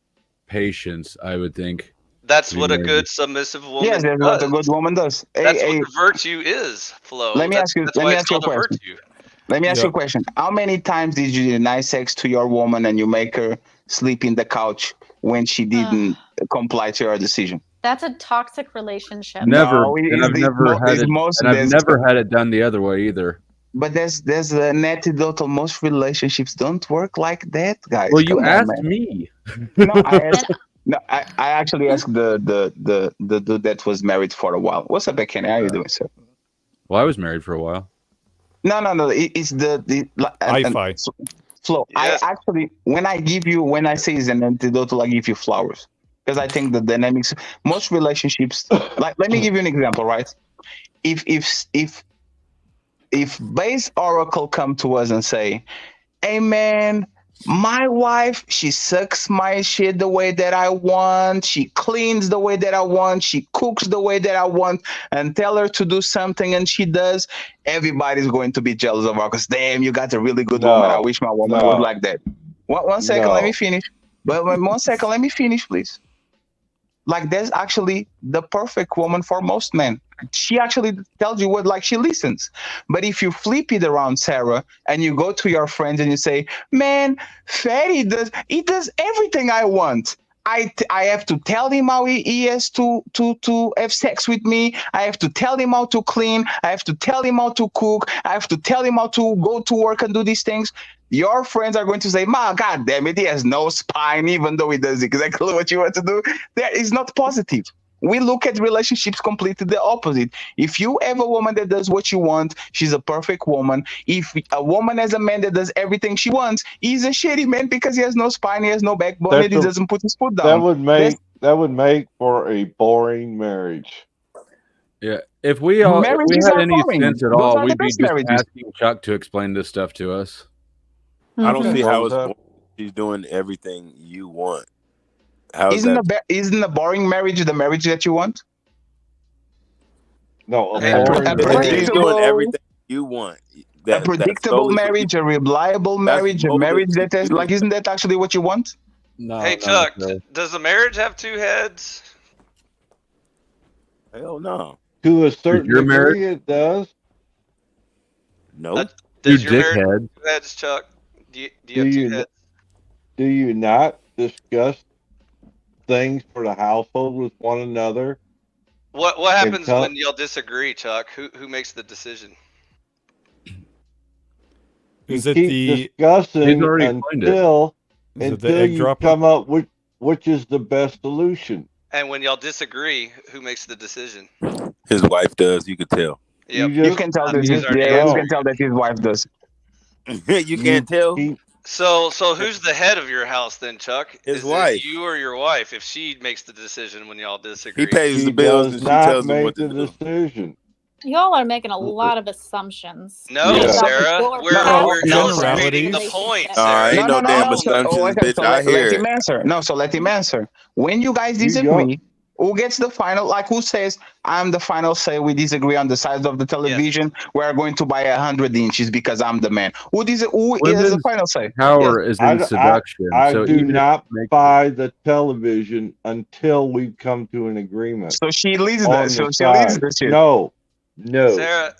patience, I would think. that's to be what a married. good submissive woman Yes, that's does. what a good woman does. That's Hey, what the virtue is, Flo. Let me That's, ask you- that's let why me it's ask you a called a question. virtue. let me ask Yeah. you a question. How many times did you deny sex to your woman and you make her sleep in the couch when she didn't comply to your decision? That's a toxic relationship. Never, No, it and is I've the never had it's it, most- and I've there's- never had it done the other way either. But there's an antidote. Most relationships don't work like that, guys. Well, you Come on, asked man. me. No, I asked. No, I actually asked the dude that was married for a while. What's up, Kenny? How you doing, sir? Well, I was married for a while. No. It's the Hi-Fi. Flo. Yes. I actually when I say it's an antidote, I give you flowers because I think the dynamics. Most relationships, like let me give you an example, right? If base oracle come to us and say, hey man, my wife, she sucks my shit the way that I want, she cleans the way that I want, she cooks the way that I want, and tell her to do something and she does, everybody's going to be jealous of her because damn, you got a really good woman. I wish my woman was like that. One second, let me finish. But 1 second, let me finish, please. Like that's actually the perfect woman for most men. She actually tells you what, like she listens. But if you flip it around, Sarah, and you go to your friends and you say, man, Fatty does everything I want. I have to tell him how he has to have sex with me. I have to tell him how to clean. I have to tell him how to cook. I have to tell him how to go to work and do these things. Your friends are going to say, "Ma, God damn it, he has no spine, even though he does exactly what you want to do." That is not positive. We look at relationships completely the opposite. If you have a woman that does what you want, she's a perfect woman. If a woman has a man that does everything she wants, he's a shitty man because he has no spine, he has no backbone, and he doesn't put his foot down. That would make for a boring marriage. Yeah, if we had Marriages are any boring. sense at Those all, are the we'd be best just marriages. asking Chuck to explain this stuff to us. I don't Mhm. see how it's What was boring. She's doing everything you want. How's Isn't that? a boring marriage the marriage that you want? No, a Hey, boring a If marriage. she's doing everything you want, A predictable marriage, a reliable marriage, a marriage that has, like, isn't that actually what you want? No, Hey no, Chuck, no. does a marriage have two heads? Hell no. To a certain you're married? degree, it does. Nope. Does You your marriage dickhead. have two heads, Chuck? Do you Do have two you heads? do you not discuss things for the household with one another? What happens come- when y'all disagree, Chuck? Who makes the decision? Is you it keep the discussing He's already explained it. until is it the until egg you dropper? come up with which is the best solution. And when y'all disagree, who makes the decision? His wife does. You could tell. Yep. You You just can tell Um, that. you he's just already Yeah, you don't. can tell that his wife does. You can't tell. Keep, So who's the head of your house then, Chuck? His Is wife. it you or your wife? If she makes the decision when y'all He disagree. pays she the bills does and she not tells him make what to the do. decision. Y'all are making a lot of assumptions. No, Yeah. Sarah. Your We're No, we're no, illustrating the Generalities. point, Ain't Sarah. no You're damn So, following. assumptions, okay, bitch. so I let hear him it. answer. No, so let him answer. When you guys You disagree, who gets the final? Like who says, "I'm the final say"? We disagree on the size of the Yes. television. We are going to buy 100 inches because I'm the man. Who is the Women's final say? Yes. power is in I, seduction. I So do even if not you make buy the television until we come to an agreement So she leads on the. So the she leads size. the shit. No.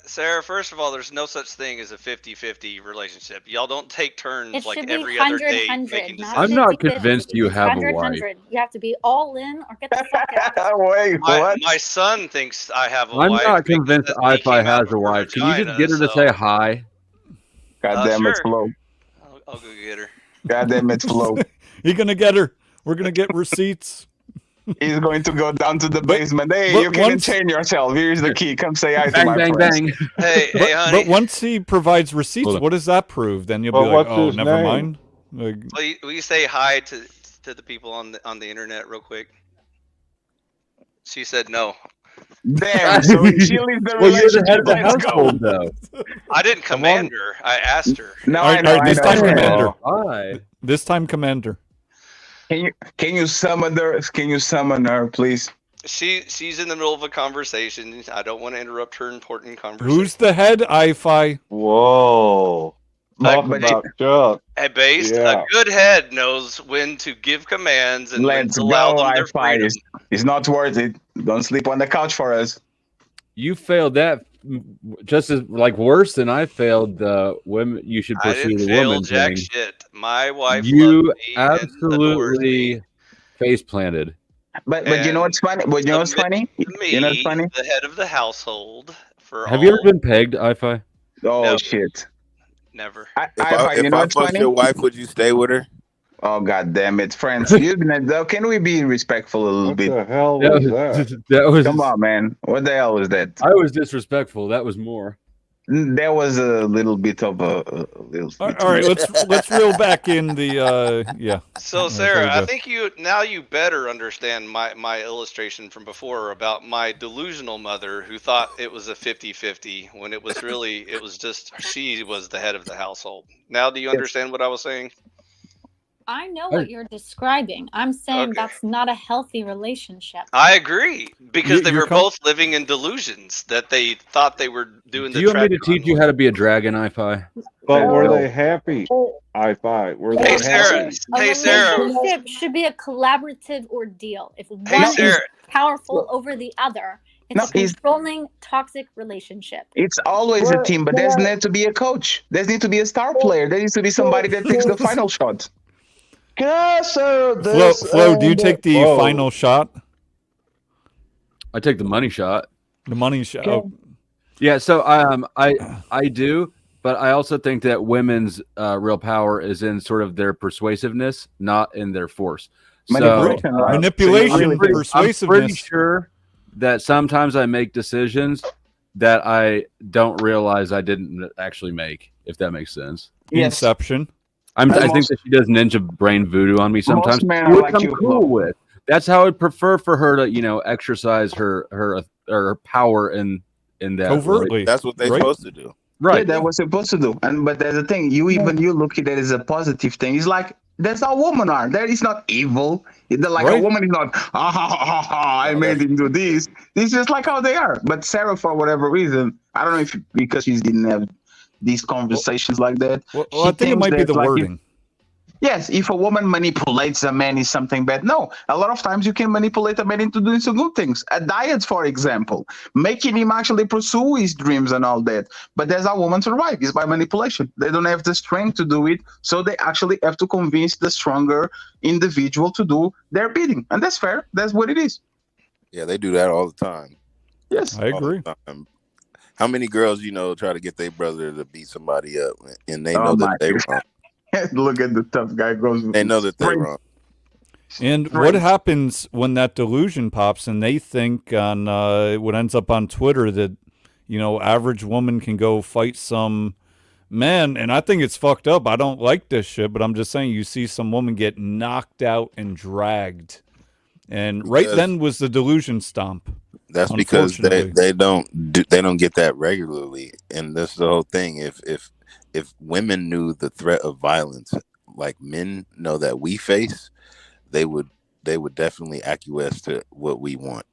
Sarah, first of all, there's no such thing as a 50-50 relationship. Y'all don't take turns It like should be every other 100 day 100, making not decisions. I'm not 50 convinced 50. you It's have a 100 wife. 100. You have to be all in or get the fuck out. Wait, what? My son thinks I have a I'm wife. not because convinced that's me Ifi came out has of a her wife. Can you just vagina, get her to so- say hi? God damn it, sure. Flo. I'll go get her. God damn it, Flo. You're gonna get her. We're gonna get receipts. He's going to go down to the But- basement. Hey, but you can once- enchain yourself. Here's the key. Come say hi to Bang, my bang, friends. bang. Hey, But, honey. but once he provides receipts, Hold on. what does that prove? Then you'll But be like, what's oh, his never name? mind. Like, Will you say hi to the people on the internet real quick? She said no. Damn. So she leaves the Well, you're the head relationship. of the Let's go. household, though. I didn't Come command her. I asked her. No, All I right, know. all right, I this know. time, I know. Commander. Hi. This time, Commander. Can you summon her? Can you summon her, please? She's in the middle of a conversation. I don't want to interrupt her important conversation. Who's the head, Ifi? Whoa. Talk But about Chuck. And based, Yeah. a good head knows when to give commands and when Let's to allow go, them their Wi-Fi. freedom. It's not worth it. Don't sleep on the couch for us. You failed that just as like worse than I failed the women. You should I pursue didn't the fail woman jack thing. shit. My wife You loves me and adores absolutely me. face planted. But you know what's funny? But you know what's Submit funny? to You know what's me, funny? the head of the household, for Have all. you ever been pegged, Ifi? Oh No. shit! Never. Wi-Fi, you If know I what's fucked funny? your wife, would you stay with her? Oh god damn it, friends! Can we be respectful a little What bit? the hell That was was, that? that was Come on, man. What the hell was that? I was disrespectful. That was more. There was a little bit of a little. All bit right, too much. let's reel back in the yeah. So there Sarah, you I go. think you better understand my illustration from before about my delusional mother who thought it was a 50-50 when it was just she was the head of the household. Now do you understand what I was saying? I know what you're describing. I'm saying Okay. that's not a healthy relationship. I agree because they You're were both living in delusions that they thought they were doing Do the you want me to track teach you how to be a dragon, Ifi? But were No. they happy? I5. Were they Hey Sarah, happy? A hey Sarah, relationship should be a collaborative ordeal. If one hey is Sarah. powerful over the other, it's No, a controlling, toxic relationship. It's always a team, but there's need to be a coach. There's need to be a star player. There needs to be somebody that takes the final shot. Can I answer Flo, this? Flo, do you take the Whoa. final shot? I take the money shot. The money shot. Oh, Yeah, so I do, but I also think that women's real power is in sort of their persuasiveness, not in their force. Manipulation, so, right? manipulation, So you really think- persuasiveness. I'm pretty sure that sometimes I make decisions that I don't realize I didn't actually make, if that makes sense. Yes. Inception. I think Most- that she does ninja brain voodoo on me sometimes, men are which like I'm you, cool Flo. with. That's how I'd prefer for her to, exercise her power in that. Covertly. That's what they're Right? supposed to do. Right. Yeah, that was supposed to do. But there's a thing. You look at that as a positive thing. It's like that's how women are. That is not evil. They're like a Right. woman is not. I made him do this. It's just like how they are. But Sarah, for whatever reason, I don't know if because she didn't have these conversations like that. Well, she I think it thinks might be that, the like, wording. Yes, if a woman manipulates a man is something bad. No, a lot of times you can manipulate a man into doing some good things. A diet, for example, making him actually pursue his dreams and all that. But that's how women survive, is by manipulation. They don't have the strength to do it, so they actually have to convince the stronger individual to do their bidding. And that's fair. That's what it is. Yeah, they do that all the time. Yes. I All the agree. time. How many girls you know try to get their brother to beat somebody up, and they Oh know that my they wrong. Look at the tough guy goes They know that they're straight, wrong. And straight. what happens when that delusion pops and they think on what ends up on Twitter that, average woman can go fight some man? And I think it's fucked up. I don't like this shit, but I'm just saying you see some woman get knocked out and dragged. And right Because then was the delusion stomp. that's because Unfortunately. they don't get that regularly, and that's the whole thing. If women knew the threat of violence like men know that we face, they would definitely acquiesce to what we want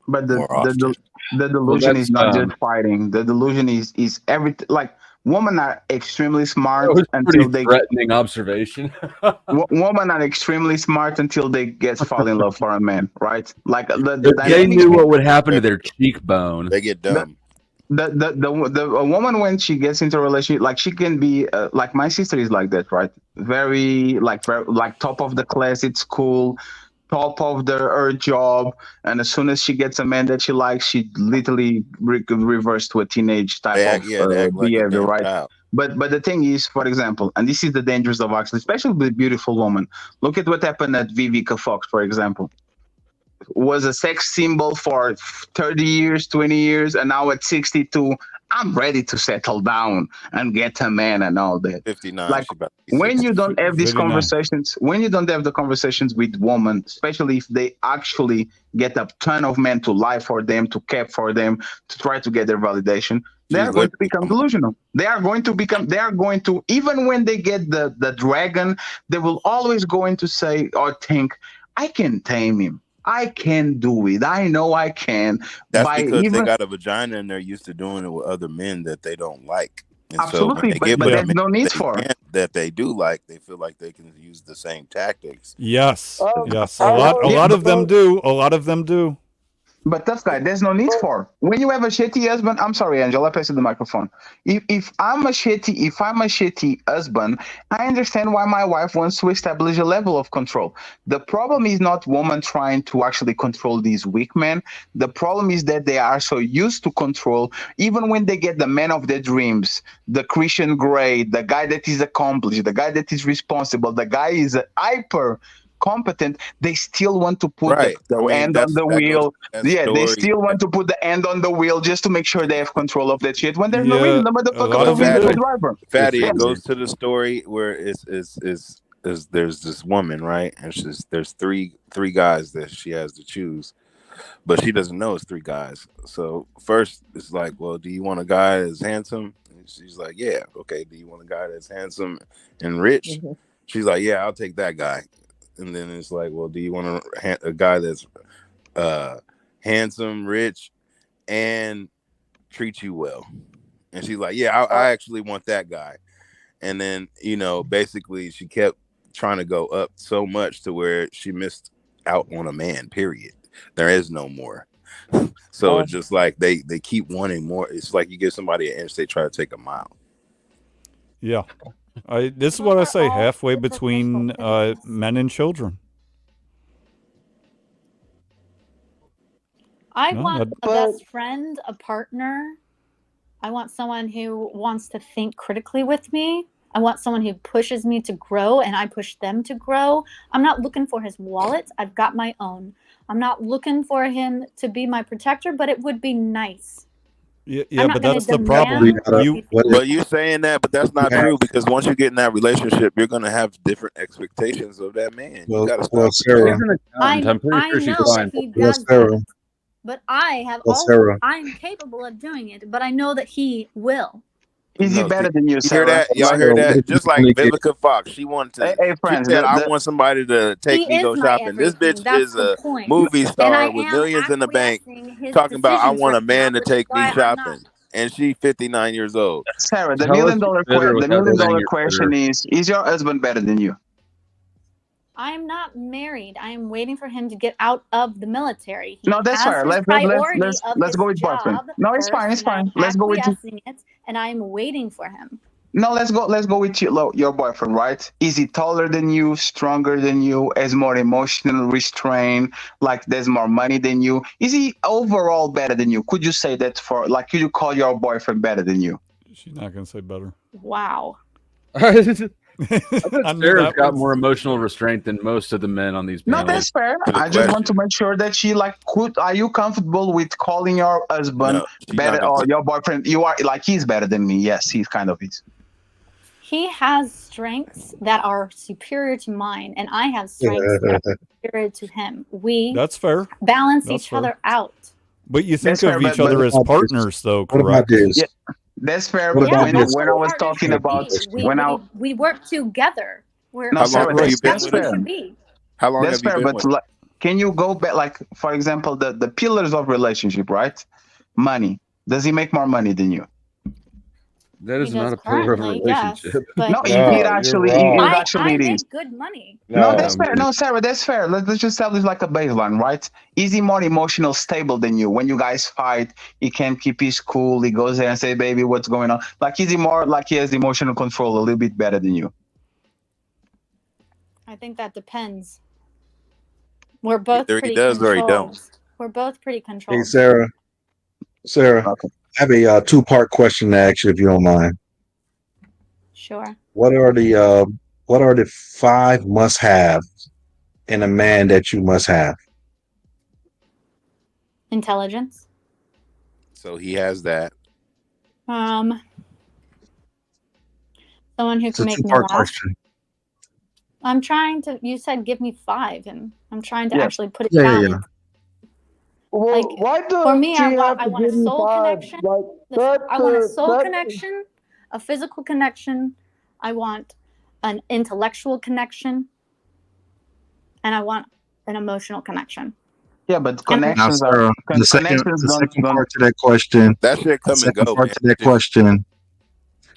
But more often. the Well, delusion is that's not just fighting. The delusion is everything. Like women are extremely that smart was until pretty they threatening observation. women are extremely smart until they get fall in love for a man, right? Like the If they dynamic knew what would happen to their cheekbone. They get the, dumb. a woman when she gets into a relationship, like she can be like my sister is like that, right? Very like top of the class at school, top of her job, and as soon as she gets a man that she likes, she literally reverts to a teenage type They of act like a behavior, damn right? child. But the thing is, for example, and this is the dangers of actually, especially with beautiful women. Look at what happened at Vivica Fox, for example. Was a sex symbol for 30 years, 20 years, and now at 62, I'm ready to settle down and get a man and all that. 59. Like She about to be when 60. you don't have these 59. conversations, when you don't have the conversations with women, especially if they actually get a ton of men to lie for them, to care for them, to try to get their validation, they She's are going to literally become delusional. They are going to, even when they get the dragon, they will always going to say or think, I can tame him. I can do it. I know I can. That's By because they even got a vagina and they're used to doing it with other men that they don't like. And so when absolutely, they but get with a there's man no need for. that they do like, they feel like they can use the same tactics. Yes. Yes. A I lot was- of them do. A lot of them do. But tough guy, there's no need for. When you have a shitty husband, I'm sorry, Angela, pass you the microphone. If I'm a shitty husband, I understand why my wife wants to establish a level of control. The problem is not women trying to actually control these weak men. The problem is that they are so used to control, even when they get the man of their dreams, the Christian Grey, the guy that is accomplished, the guy that is responsible, the guy is hyper competent, they still want to put Right. the I mean, hand on the that goes wheel. to that Yeah, they story. still want to put the hand on the wheel just to make sure they have control of that shit when there's no Yeah, reason. The a motherfucker lot will of be them the do. driver. Fatty, Yeah. it goes to the story where is there's this woman, right? And there's three guys that she has to choose, but she doesn't know it's three guys. So first it's like, well, do you want a guy that's handsome? And she's like, yeah, okay. Do you want a guy that's handsome and rich? She's like, yeah, I'll take that guy. And then it's like, well, do you want a guy that's handsome, rich, and treat you well? And she's like, yeah, I actually want that guy. And then, basically she kept trying to go up so much to where she missed out on a man, period. There is no more. So it's just like they keep wanting more. It's like you give somebody an inch, they try to take a mile. Yeah. This is what I say, halfway between men and children. I No, want that- a best friend, a partner. I want someone who wants to think critically with me. I want someone who pushes me to grow and I push them to grow. I'm not looking for his wallet. I've got my own. I'm not looking for him to be my protector, but it would be nice. Yeah, I'm not but gonna that's the demand problem. anything. But you saying that, but that's not true, because once you get in that relationship, you're gonna have different expectations of that man. You gotta stop. Sarah, I'm pretty I sure she's know fine. that he does that, but I have also, Sarah. I'm capable of doing it, but I know that he will. Is he No, better than you, You hear Sarah? that? Y'all hear that? Just like Vivica Fox, she wanted to. Hey, friends, she said, "I want somebody to take He me go is my shopping." This everything. bitch That's is the a point. movie And I star with am millions in the bank, acquiescing his talking about, "I decisions want a right now, man to which is take me why I'm shopping," not. and she's 59 years old. Sarah, the Tell us million you're dollar better the without million saying dollar you're question better. is your husband better than you? I'm not married. I am waiting for him to get out of the military. He No, that's has fair. his priority of Let's his go with boyfriend. job No, it's first, fine. It's and I'm fine. Let's go with acquiescing it, and I'm waiting for him. No, let's go with your boyfriend, right? Is he taller than you, stronger than you, has more emotional restraint, like there's more money than you? Is he overall better than you? Could you say that for like could you call your boyfriend better than you? She's not gonna say better. Wow. I bet I knew Sarah's that got was more emotional restraint than most of the men on these No, panels. that's fair. To the I just want to question. make sure that she like could are you comfortable with calling your husband No, she's not better gonna. or your boyfriend you are like he's better than me. Yes, he's kind of is. He has strengths that are superior to mine, and I have strengths that are superior to him. We That's fair. balance That's each fair. other out. But you think That's fair, of each but other as What about this? partners, though, What about correct? this? Yeah, that's fair. What But Yeah, about that's this? when what I a was partner talking should about be. when I We work together. no, How Sarah, long have you been That's that's with what it him? fair. should be. How long That's have you fair. been But with him? like, can you go back like for example the pillars of relationship, right? Money. Does he make more money than you? That He is does not a pillar of a currently, yes, relationship. but No, No, you're wrong. I it is. make good money. No, No, that's fair. No, Sarah, that's fair. Let's just establish like a baseline, right? Is he more emotional stable than you? When you guys fight, he can keep his cool. He goes there and say, "Baby, what's going on?" Like, is he more like he has emotional control a little bit better than you? I think that depends. We're both Either he pretty does or he don't. controlled. We're both pretty Hey, controlled. Sarah, Okay. I have a two-part question to ask you, if you don't mind. Sure. What are the five must-haves in a man that you must have? Intelligence. So he has that. Um, someone who It's can a make me two-part laugh. question. I'm trying to. You said give me 5, and I'm trying to Yeah. actually put it Yeah, down. yeah, yeah. Well, Like, why for does me, she I have to want a give me soul 5? connection. Like Listen, I want a soul that connection, a physical connection. I want an intellectual connection, and I want an emotional connection. Yeah, but And Now, connections are Sarah, the connections second don't. part to that question, That shit the come and second go, part man. to that question,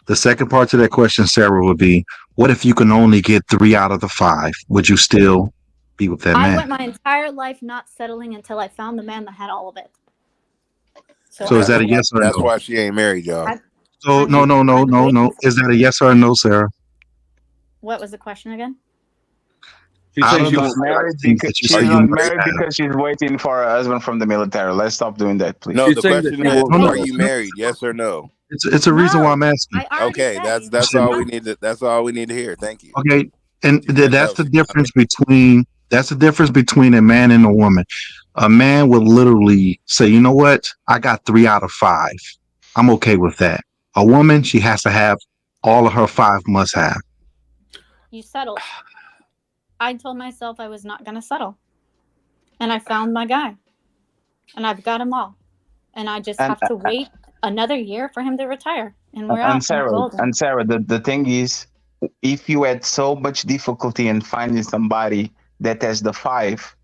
the second part to that question, Sarah, would be, what if you can only get 3 out of the 5? Would you still be with that I man? went my entire life not settling until I found the man that had all of it. So So I is that a would. yes or That's no? why she ain't married, y'all. So I'm no, no, no, I'm no, waiting no. for- Is that a yes or a no, Sarah? What was the question again? She's Out saying of she the Not won't. married things because that you she's say Are you you not must married? married have. because she's waiting for her husband from the military. Let's stop doing that, please. No, She's the saying that question she is, won't. No, no, are you no. married? Yes or no? It's a reason why I'm No, asking. I already Okay, said that's he's that's not all no. we enough. need to. That's all we need to hear. Thank you. Okay, and She said that's no. the She's not difference married. between a man and a woman. A man would literally say, you know what? I got 3 out of 5. I'm okay with that. A woman, she has to have all of her 5 must have. You settled. I told myself I was not going to settle. And I found my guy. And I've got him all. And I just And have to wait another year for him to retire. And we're and out. And we're golden. Sarah, the thing is, if you had so much difficulty in finding somebody that has the 5,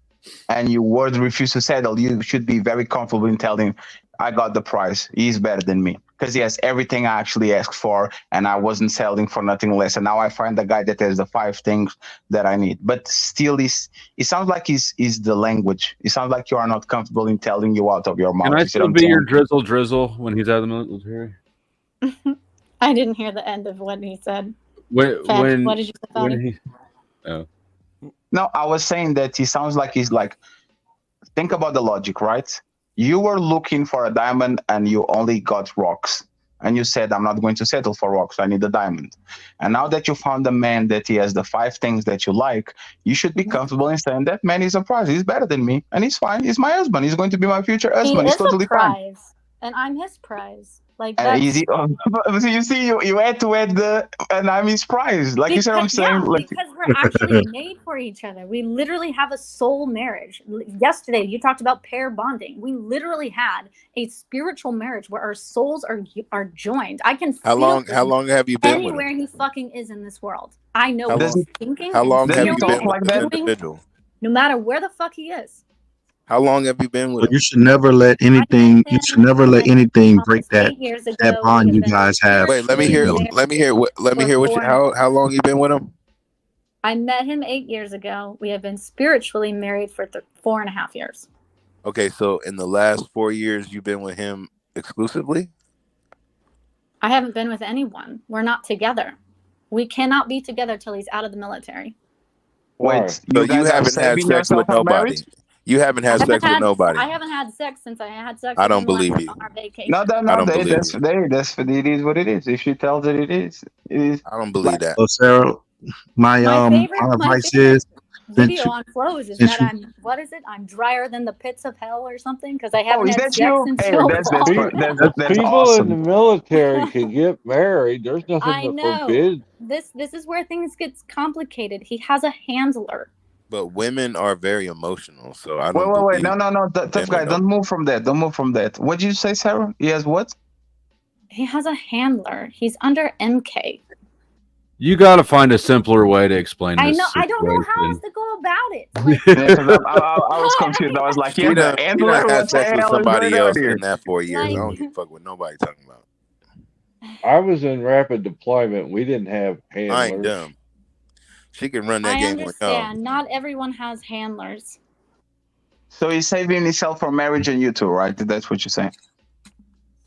and you would refuse to settle, you should be very comfortable in telling, I got the price. He's better than me because he has everything I actually asked for, and I wasn't selling for nothing less. And now I find the guy that has the 5 things that I need. But still, it sounds like is the language. It sounds like you are not comfortable in telling you out of your mouth. Can I You see what still I'm be your saying? drizzle when he's out of the military? I didn't hear the end of what he said. When Fed, what did you say, when Fadi? he? Oh, No, I was saying that he sounds like he's like, think about the logic, right? You were looking for a diamond and you only got rocks. And you said, I'm not going to settle for rocks. I need a diamond. And now that you found a man that he has the 5 things that you like, you should be comfortable in saying that man is a prize. He's better than me. And he's fine. He's my husband. He's going to be my future He husband. He's is a totally fine. prize. And I'm his prize. Like, Easy. So you see, you had to add the, and I'm his prize. Like you said, I'm saying, like, because we're actually made for each other. We literally have a soul marriage. Yesterday, you talked about pair bonding. We literally had a spiritual marriage where our souls are joined. I can How feel long? How him long have you been with anywhere him? he fucking is in this world. I know How what long? he's thinking How and long does have he you feeling talk been with like this that? doing, individual? no matter where the fuck he is. How long have you been with But him? you should never let I met anything. You him should never let almost anything break 8 years that ago. We bond have you been guys have. Wait, let me spiritually hear. together. Let me married hear. Let me for hear what. 4.5 How long you been with him? I met him 8 years ago. We have been spiritually married for 4.5 years. Okay, so in the last 4 years, you've been with him exclusively. I haven't been with anyone. We're not together. We cannot be together till he's out of the military. Why? Wait, So you you guys are haven't had saving sex yourself with for marriage? nobody. You haven't had sex with nobody. I haven't had sex since I had sex I with don't him believe last you. on our vacation. No, I don't believe that's you. it is what it is. If she tells it, it is. It is. I don't believe that. So Sarah, my My advice favorite is video you- on flows is since that you- I'm drier than the pits of hell or something because I Oh, haven't is had that sex you? since Hey, so that's long. that's People in the awesome. military can get married. There's nothing I that know. forbids. This is where things get complicated. He has a handler. But women are very emotional, so I Wait, don't wait, wait. believe. No. Tough guy, don't move from that. Don't move from that. What did you say, Sarah? He has what? He has a handler. He's under MK. You got to find a simpler way to explain I this know. I don't know how else situation. to go about it. Like, Yeah, 'cause I was confused. I was like, She yeah, the done handler. had What the sex with hell is somebody going on else here? in that 4 years. I Like- don't give a fuck what nobody talking about. I was in rapid deployment. We didn't have I ain't handlers. dumb. She can run that I game on understand. Not everyone has handlers. So he's saving himself for marriage and you two, right? That's what you're saying.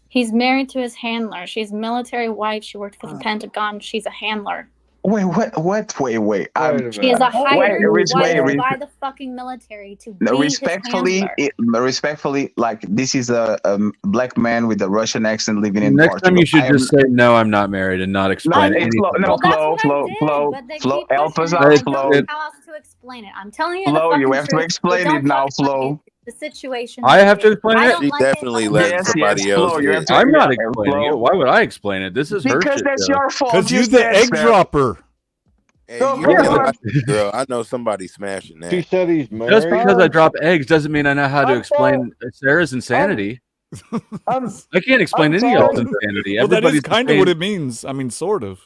He's married to his handler. She's a military wife. She worked for the Pentagon. She's a handler. Wait, what? Wait. Wait a minute. She is a hired wife wait. by the fucking military to be No, his handler. respectfully, like this is a black man with a Russian accent living in Next Portugal. time you should just say, no, I'm not married and not explain it's anything. Flo, no, Well, that's Flo, what Flo, I did, Flo, but they Flo, keep help pushing us it. out, I Flo. don't know how else to explain it. I'm telling you Flo, the you fucking have to truth. explain But don't it now, talk about Flo. the situation. I have to explain I it? don't She like it, definitely but letting I have to. somebody else Flo, you have hit. to. I'm not yeah, explaining Flo. it. Why would I explain it? This is her Because shit that's show. your fault. Because You you the said, egg Sarah. dropper. Hey, Go you on. know, girl, I know somebody smashing She that. said he's married. Just because I drop eggs doesn't mean I know how to I'm explain Sarah's insanity. I'm I can't explain I'm any of sorry. insanity. Well, that is Everybody's kind of what it means. I mean, sort of.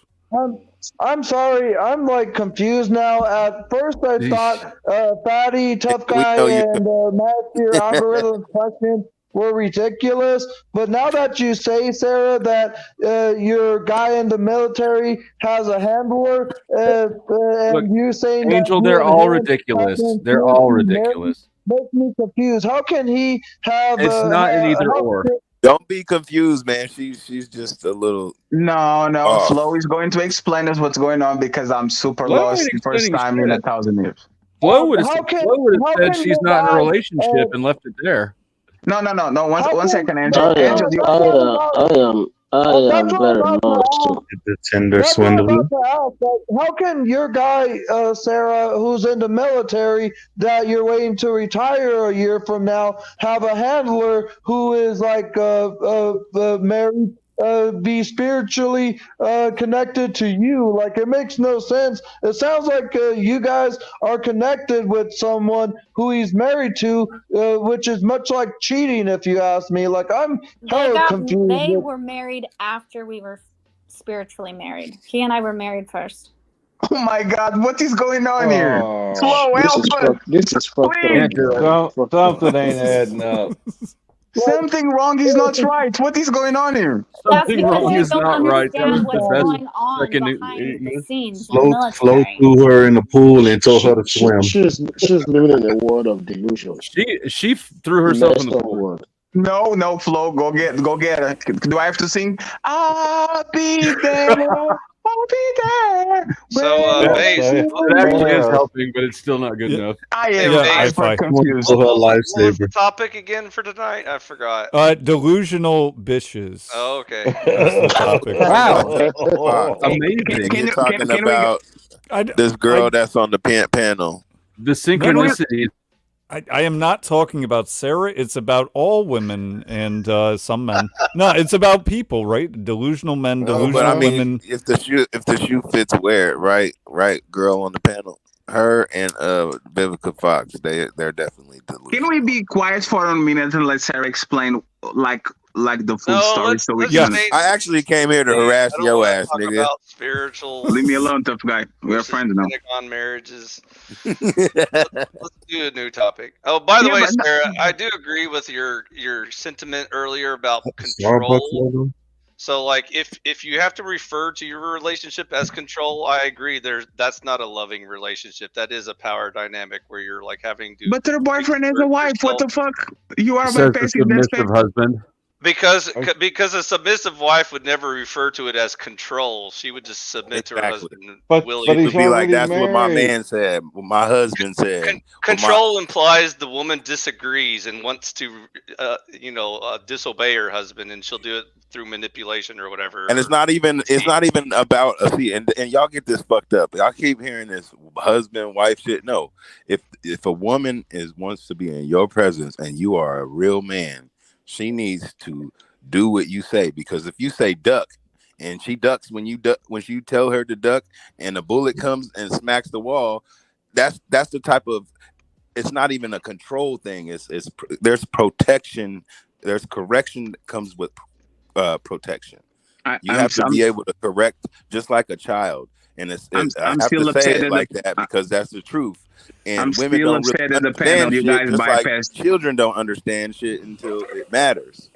I'm sorry. I'm like confused now. At first, I Yeesh. thought Fatty, Tough We Guy, know you. and Master Algorithm questions were ridiculous. But now that you say, Sarah, that your guy in the military has a handler, Look, and you saying Angel, that they're you and all him ridiculous. have been They're all seriously married ridiculous. makes me confused. How can he have? It's not an either or. Don't be confused, man. She's just a little. No, off. Flo is going to explain us what's going on because I'm super Flo lost ain't the first explaining time in shit. 1,000 years. Flo would have how can- said can she's you not in a guys, relationship and left it there. No. One How second, come- Angel. I am- Angel, you, I I That's am what I'm very about to lost. The Tinder That's what I'm swindler. about to ask. Like, how can your guy, Sarah, who's in the military, that you're waiting to retire a year from now, have a handler who is like married, be spiritually connected to you? Like, it makes no sense. It sounds like you guys are connected with someone who he's married to, which is much like cheating, if you ask me. Like, I'm hella confused. They with- were married after we were spiritually married. He and I were married first. oh my God, what is going on here? Oh, Flo, help us. This is fucked Please. up. something ain't adding up. Something wrong is not right. What is going on here? That's Something because wrong you is don't not right. That understand was the what's best going on second- behind the scenes in Flo the military. threw her in the pool and told her to swim. She's living in a world of delusions. She threw herself in Messed the up pool. world. No, Flo, go get her. Do I have to sing? I'll be there. I'll be there. So, when Base, say- It actually is Yeah. helping, but it's still not good Yeah. enough. I am Yeah, hyper hi-fi. confused. For her what was the lifesaver. topic again for tonight? I forgot. Delusional bitches. Oh, okay. That's the topic. Wow. Amazing. You're Can- talking can we- about this girl that's on the panel. The synchronicity. I am not talking about Sarah. It's about all women and some men. No, it's about people, right? Delusional men, No, delusional but I mean, women. if the shoe fits, wear it, right, girl on the panel. Her and Vivica Fox, they're definitely delusional. Can we be quiet for a minute and let Sarah explain like the full No, story let's- so we let's can stay- I actually came here to I harass don't your wanna ass, talk nigga. about spiritual. leave me alone, tough guy. We're versus friends now. Pentagon marriages. Let's do a new topic. Oh, by the Yeah, way, but no- Sarah, I do agree with your sentiment earlier about Starbucks control. logo. So, like, if you have to refer to your relationship as control, I agree. That's not a loving relationship. That is a power dynamic where you're like having to. But her boyfriend has a wife. What the fuck? You are Says the bypassing that submissive husband. Because a submissive wife would never refer to it as control. She would just submit to her Exactly. husband But willingly. It he's would be like, already that's what my married. man said, what my husband said. Control implies the woman disagrees and wants to, disobey her husband, and she'll do it through manipulation or whatever. And it's not even about see, and y'all get this fucked up. I keep hearing this husband wife shit. No, if a woman wants to be in your presence and you are a real man, she needs to do what you say, because if you say duck and she ducks when you tell her to duck, and a bullet comes and smacks the wall, that's the type of, it's not even a control thing. It's there's protection, there's correction that comes with protection. You have to be able to correct just like a child, and I have to say it like that because that's the truth. And women don't really understand shit, just like children don't understand shit until it matters.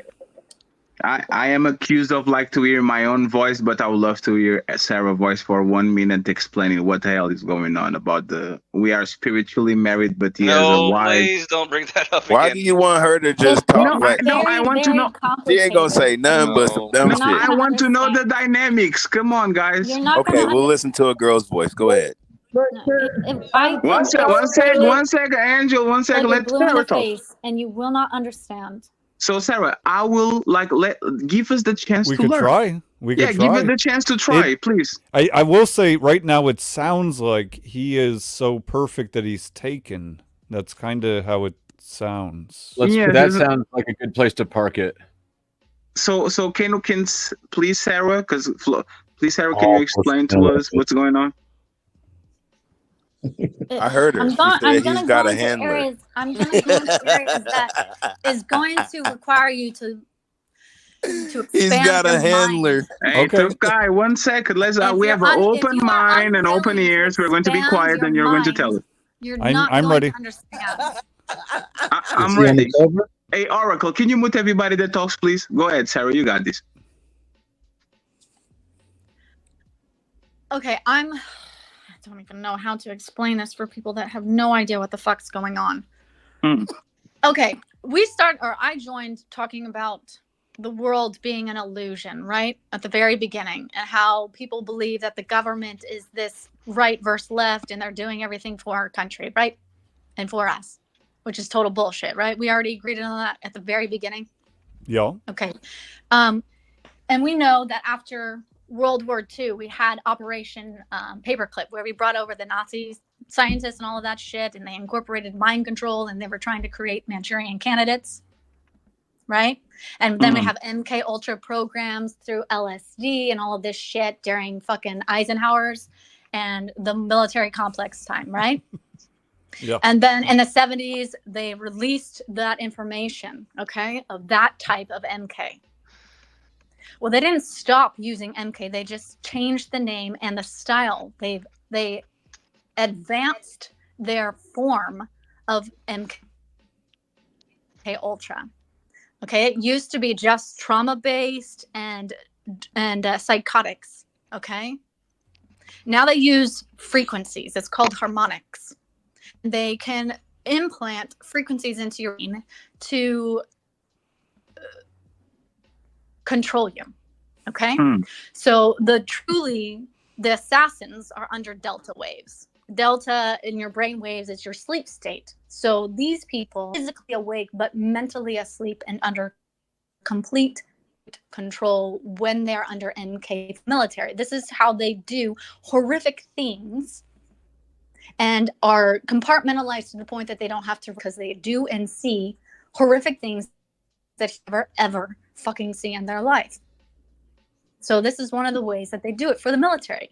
I am accused of like to hear my own voice, but I would love to hear Sarah's voice for 1 minute explaining what the hell is going on about we are spiritually married, but he has a wife. Please don't bring that up Why again. do you want her to just talk like I want to know. She ain't gonna say nothing but some dumb shit. I want to know the dynamics. Come on, guys. Okay, we'll listen to a girl's voice. Go ahead. One second, Angel. 1 second. Let Sarah talk. And you will not understand. So Sarah, I will give us the chance to learn. We could try. Give us the chance to try, please. I will say right now it sounds like he is so perfect that he's taken. That's kind of how it sounds. That sounds like a good place to park it. So can please Sarah, please Sarah, can you explain to us what's going on? I heard her. She said he's got a handler. I'm going to go into areas that is going to require you to expand. He's got a handler. Hey, tough guy, 1 second. We have an open mind and open ears. We're going to be quiet, and you're going to tell us. You're not going ready. to understand. I'm ready. Hey, Oracle, can you mute everybody that talks, please? Go ahead, Sarah. You got this. Okay, I don't even know how to explain this for people that have no idea what the fuck's going on. Okay, I joined talking about the world being an illusion, right? At the very beginning, and how people believe that the government is this right versus left, and they're doing everything for our country, right? And for us, which is total bullshit, right? We already agreed on that at the very beginning. Yeah. Okay. And we know that after World War II, we had Operation Paperclip, where we brought over the Nazi scientists and all of that shit, and they incorporated mind control, and they were trying to create Manchurian candidates, right? And then we have MK Ultra programs through LSD and all of this shit during fucking Eisenhower's and the military complex time, right? Yeah. And then in the 70s, they released that information, okay, of that type of MK. Well, they didn't stop using MK. They just changed the name and the style. They advanced their form of MK Ultra. Okay, it used to be just trauma-based and psychotics. Okay, now they use frequencies. It's called harmonics. They can implant frequencies into your brain to control you. Okay, so the assassins are under delta waves. Delta in your brain waves is your sleep state. So these people physically awake but mentally asleep and under complete control when they're under MK military. This is how they do horrific things and are compartmentalized to the point that they don't have to, because they do and see horrific things that you never ever fucking see in their life. So this is one of the ways that they do it for the military.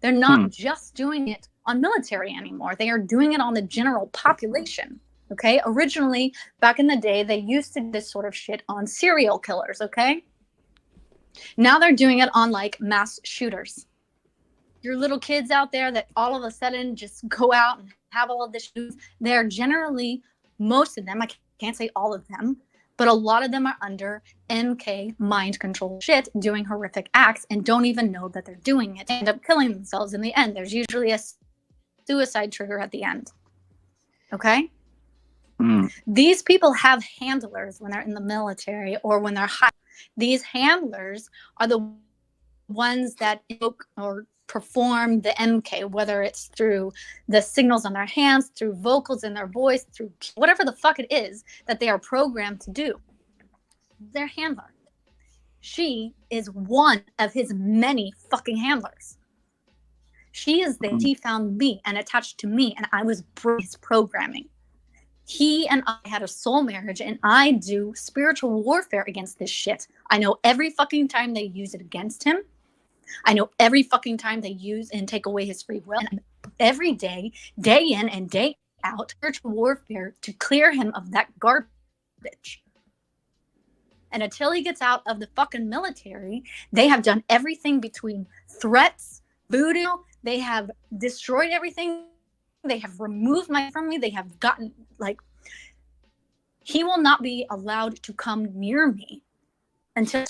They're not just doing it on military anymore. They are doing it on the general population. Okay. Originally, back in the day, they used to do this sort of shit on serial killers. Okay. Now they're doing it on like mass shooters. Your little kids out there that all of a sudden just go out and have all of this. They're generally, most of them, I can't say all of them, but a lot of them are under MK mind control shit, doing horrific acts and don't even know that they're doing it. They end up killing themselves in the end. There's usually a suicide trigger at the end. Okay? These people have handlers when they're in the military or when they're high. These handlers are the ones that invoke or perform the MK, whether it's through the signals on their hands, through vocals in their voice, through whatever the fuck it is that they are programmed to do. Their handler. She is one of his many fucking handlers. She is the he found me and attached to me, and I was his programming. He and I had a soul marriage, and I do spiritual warfare against this shit. I know every fucking time they use it against him. I know every fucking time they use and take away his free will. And every day, day in and day out, spiritual warfare to clear him of that garbage. And until he gets out of the fucking military, they have done everything between threats, voodoo. They have destroyed everything. They have removed my from me. They have gotten, like, he will not be allowed to come near me until.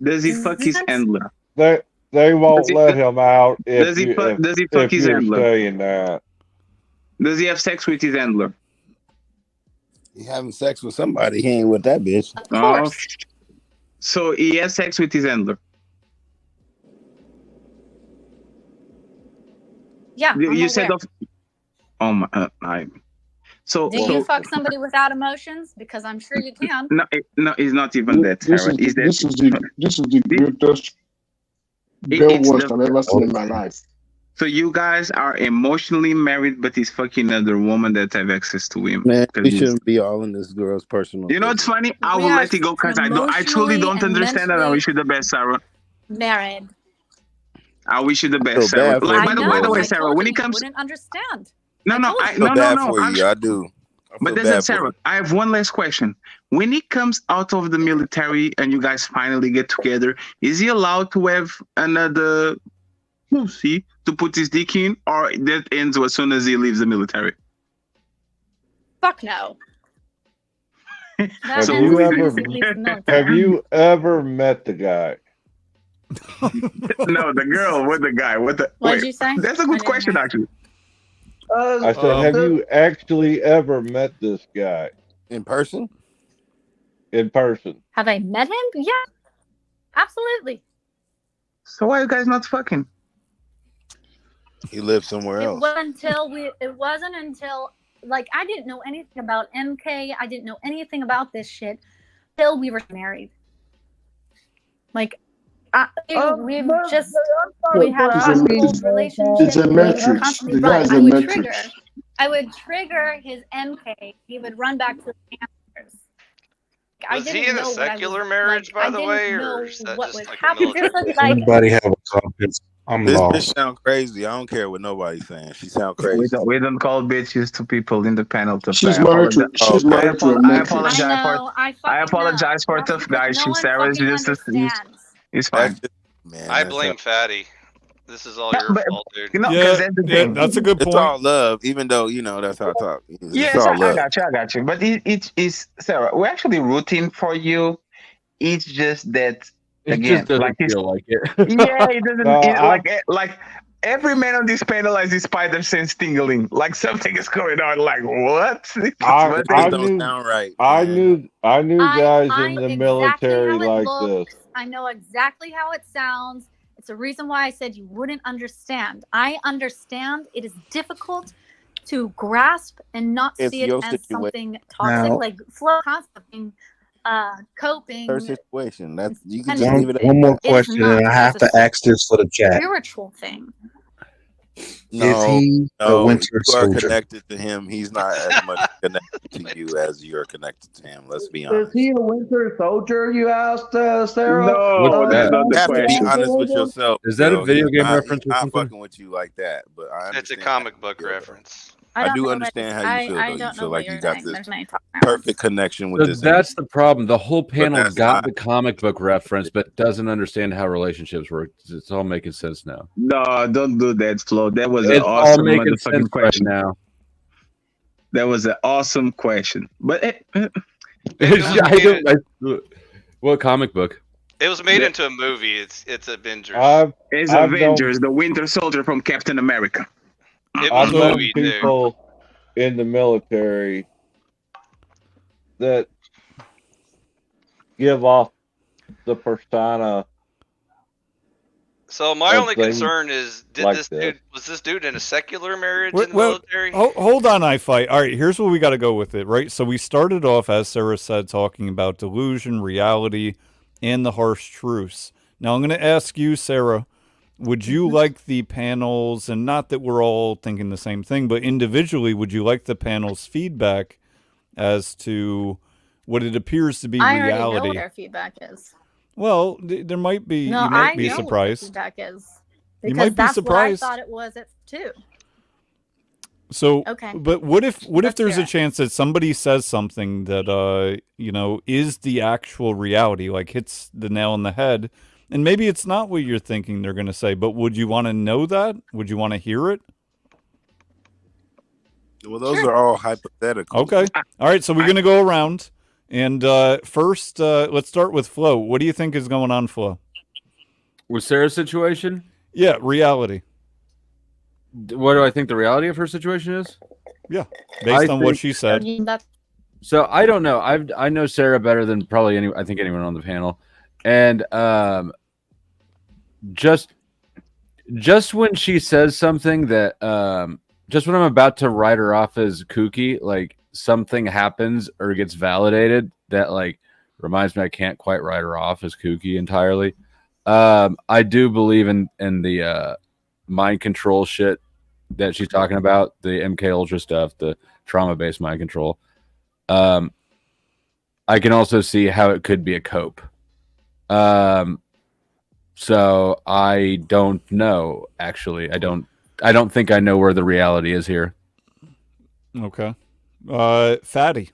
Does he fuck his handler? They won't let him out if does he you, fuck, if, does he fuck if his you're handler? saying that. Does he have sex with his handler? He having sex with somebody. He ain't with that bitch. Of course. So he has sex with his handler. Yeah. You said of. Oh my! So do you fuck somebody without emotions? Because I'm sure you can. No, it's not even that. This is the greatest girl worst I've ever seen in my life. So you guys are emotionally married, but he's fucking another woman that have access to him. Man, we shouldn't be all in this girl's personal. You know what's funny? I will let it go because I truly don't understand that. I wish you the best, Sarah. Married. I wish you the best, Sarah. Like, by the way, Sarah, when it comes, wouldn't understand. No. I do. But there's a Sarah. I have one last question. When he comes out of the military and you guys finally get together, is he allowed to have another pussy to put his dick in, or that ends as soon as he leaves the military? Fuck no. Have you ever met the guy? No, the girl with the guy. What'd you say? That's a good question, actually. I said, have you actually ever met this guy? In person? In person. Have I met him? Yeah. Absolutely. So why are you guys not fucking? He lives somewhere else. It wasn't until like I didn't know anything about MK. I didn't know anything about this shit until we were married. Like we had a old relationship. It's a matrix. The guy's a matrix. I would trigger his MK. He would run back to the answers. Was he in a secular marriage, by the way, or is that just like a military? Anybody have a compass? I'm This lost. bitch sound crazy. I don't care what nobody's saying. She sound crazy. We don't call bitches to people in the panel. She's married to a matrix. I apologize for tough guys. Sarah is just it's fine. Man, I blame Fatty. This is all your fault, dude. That's a good point. It's all love, even though that's how I talk. Yes, I got you. But it's Sarah. We're actually rooting for you. It's just that again, just feel like it. Yeah, it doesn't. Like every man on this panel has his spider sense tingling. Like something is going on. Like what? I don't sound right. I knew guys in the military like this. I know exactly how it sounds. It's a reason why I said you wouldn't understand. I understand it is difficult to grasp and not see it as something toxic, like flow, constantly coping. Her situation. You can just leave it. One more question, and I have to ask this for the chat. Spiritual thing. No, is he a winter you are soldier? Connected to him. He's not as much connected to you as you're connected to him. Let's be honest. Is he a winter soldier? You asked, Sarah. No, that's not you the have to be question. honest with yourself. Is that a video game reference? He's not fucking with you like that, but it's a comic book reference. I do understand how you feel. Though. You feel like you got this perfect connection with this. That's the problem. The whole panel got the comic book reference, but doesn't understand how relationships work. It's all making sense now. No, don't do that, Flo. That was an awesome motherfucking question. Now, that was an awesome question. But what comic book? It was made into a movie. It's Avengers. It's Avengers, the Winter Soldier from Captain America. It was a movie, dude. in the military that give off the persona So my of only things concern is, like this. was this dude in a secular marriage Well, in the military? hold on, I fight. All right, here's where we got to go with it, right? So we started off, as Sarah said, talking about delusion, reality, and the harsh truths. Now I'm going to ask you, Sarah, would you like the panels, and not that we're all thinking the same thing, but individually, would you like the panel's feedback as to what it appears to be I already know what reality? our feedback is. Well, there might be. No, You might I be know what the surprised. feedback is. You Because might be that's what I surprised. thought it was too. So, Okay. but what if Let's there's hear a it. chance that somebody says something that is the actual reality, like hits the nail on the head, and maybe it's not what you're thinking they're going to say, but would you want to know that? Would you want to hear it? Well, those are all hypothetical. Okay. All right, so we're going to go around, and first, let's start with Flo. What do you think is going on, Flo? With Sarah's situation, Yeah, reality. what do I think the reality of her situation is? Yeah, based on what think- she said. So I don't know. I know Sarah better than probably anyone on the panel, and just when she says something that just when I'm about to write her off as kooky, like something happens or gets validated that like reminds me I can't quite write her off as kooky entirely. I do believe in the mind control shit that she's talking about, the MK Ultra stuff, the trauma-based mind control. I can also see how it could be a cope. So I don't know. Actually, I don't think I know where the reality is here. Okay. Fatty.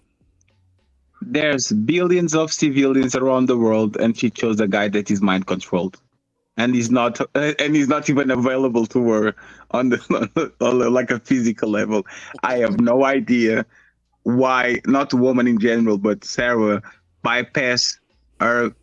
There's billions of civilians around the world, and she chose a guy that is mind controlled, and he's not even available to her on the like a physical level. I have no idea why, not a woman in general, but Sarah bypass her,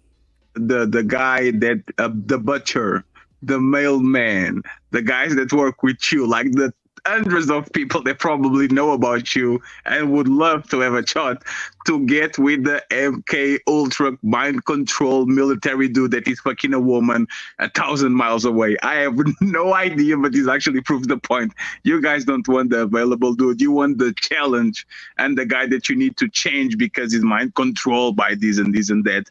the guy that the butcher, the mailman, the guys that work with you, like the hundreds of people that probably know about you and would love to have a chat, to get with the MK Ultra mind control military dude that is fucking a woman 1,000 miles away. I have no idea, but this actually proves the point. You guys don't want the available dude. You want the challenge and the guy that you need to change because he's mind controlled by this and this and that.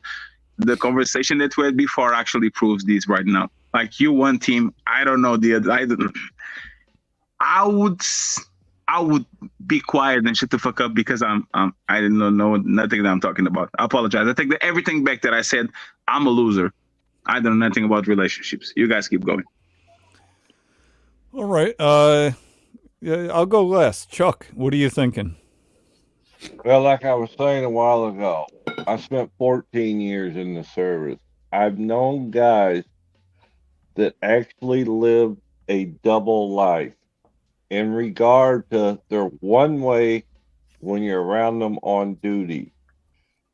The conversation that we had before actually proves this right now. Like, you want him, I don't know, I would be quiet and shut the fuck up because I don't know nothing that I'm talking about. I apologize. I take everything back that I said. I'm a loser. I don't know nothing about relationships. You guys keep going. All right. Yeah, I'll go last. Chuck, what are you thinking? Well, like I was saying a while ago, I spent 14 years in the service. I've known guys that actually lived a double life in regard to they're one way when you're around them on duty.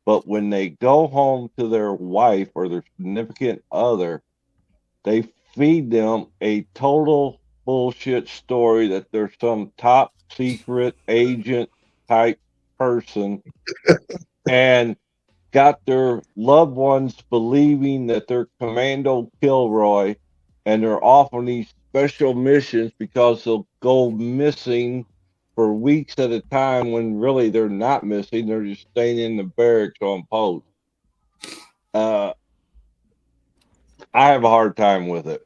But when they go home to their wife or their significant other, they feed them a total bullshit story that they're some top secret agent type person and got their loved ones believing that they're Commando Kilroy and they're off on these special missions because they'll go missing for weeks at a time when really they're not missing. They're just staying in the barracks on post. I have a hard time with it.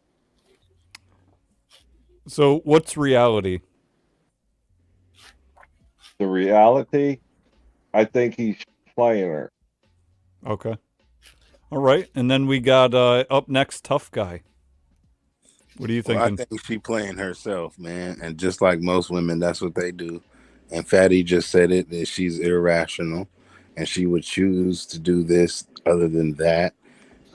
So, what's reality? The reality, I think he's playing her. Okay. All right. And then we got up next, Tough Guy. What are you Well, thinking? I think she playing herself, man. And just like most women, that's what they do. And Fatty just said it, that she's irrational and she would choose to do this other than that.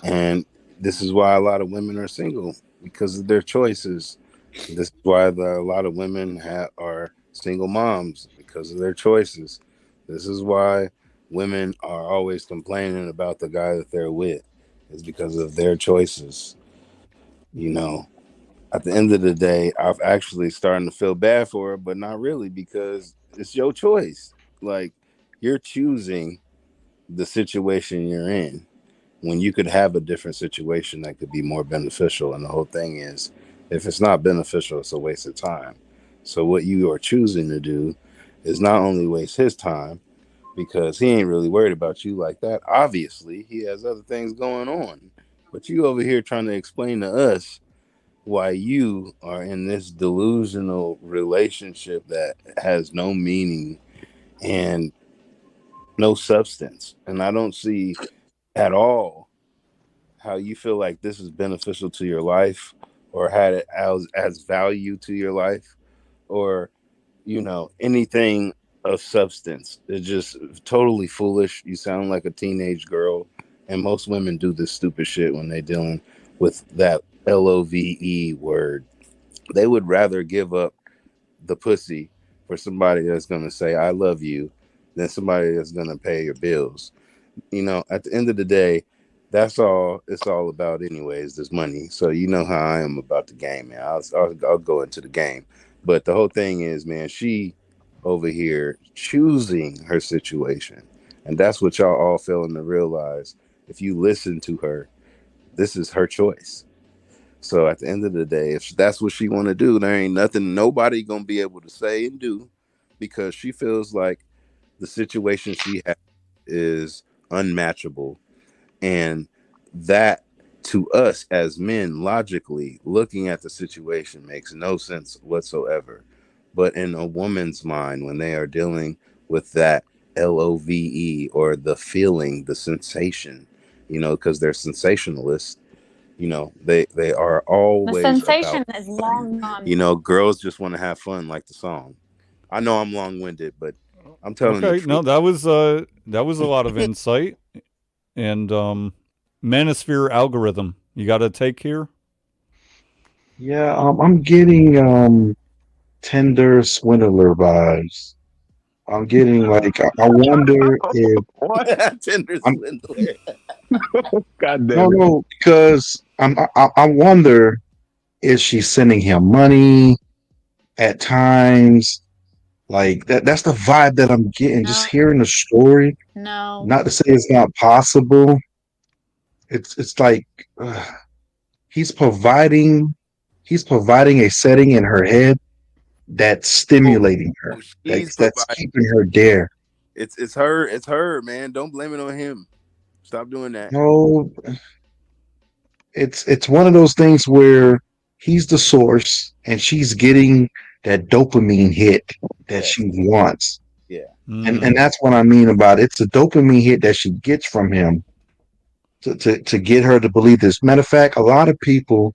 And this is why a lot of women are single, because of their choices. This is why a lot of women are single moms, because of their choices. This is why women are always complaining about the guy that they're with. It's because of their choices. You know, at the end of the day, I've actually starting to feel bad for her, but not really, because it's your choice. Like you're choosing the situation you're in when you could have a different situation that could be more beneficial. And the whole thing is, if it's not beneficial, it's a waste of time. So what you are choosing to do is not only waste his time because he ain't really worried about you like that. Obviously, he has other things going on. But you over here trying to explain to us why you are in this delusional relationship that has no meaning and no substance. And I don't see at all how you feel like this is beneficial to your life or had it as value to your life or anything of substance. It's just totally foolish. You sound like a teenage girl, and most women do this stupid shit when they're dealing with that LOVE word. They would rather give up the pussy for somebody that's going to say I love you than somebody that's going to pay your bills. At the end of the day, that's all it's all about anyways, this money. So you know how I am about the game, man. I'll go into the game. But the whole thing is, man, she over here choosing her situation. And that's what y'all all failing to realize. If you listen to her, this is her choice. So at the end of the day, if that's what she want to do, there ain't nothing nobody gonna be able to say and do because she feels like the situation she has is unmatchable. And that to us as men, logically looking at the situation makes no sense whatsoever. But in a woman's mind, when they are dealing with that LOVE or the feeling, the sensation, because they're sensationalists, they are The always sensation about is fun. long gone. Girls just want to have fun like the song. I know I'm long-winded, but I'm telling the Okay, truth. no, that was a lot of insight. And manosphere algorithm, you got to take here. Yeah, I'm getting Tinder swindler vibes. I'm getting like I wonder if What? Tinder I'm swindler. God no damn it. no because I wonder if she's sending him money at times. Like that's the vibe that I'm getting just No, hearing the story. no. Not to say it's not possible. It's like uh, he's providing he's providing a setting in her head that's Oh, stimulating her. she's That's providing. keeping her there. It's her, man. Don't blame it on him. Stop doing that. No, it's one of those things where he's the source and she's getting that dopamine hit that Yes. she wants. Yeah. And that's what I mean about it. It's a dopamine hit that she gets from him to get her to believe this. Matter of fact, a lot of people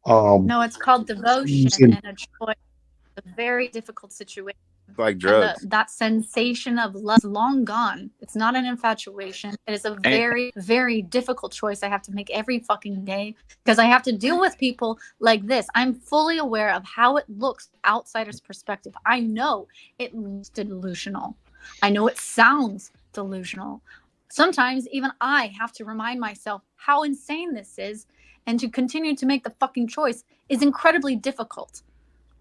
No, it's called devotion using and a choice. A very difficult situation. It's like And drugs. that sensation of love is long gone. It's not an infatuation. It is a And, very, very difficult choice I have to make every fucking day because I have to deal with people like this. I'm fully aware of how it looks outsider's perspective. I know it looks delusional. I know it sounds delusional. Sometimes even I have to remind myself how insane this is, and to continue to make the fucking choice is incredibly difficult.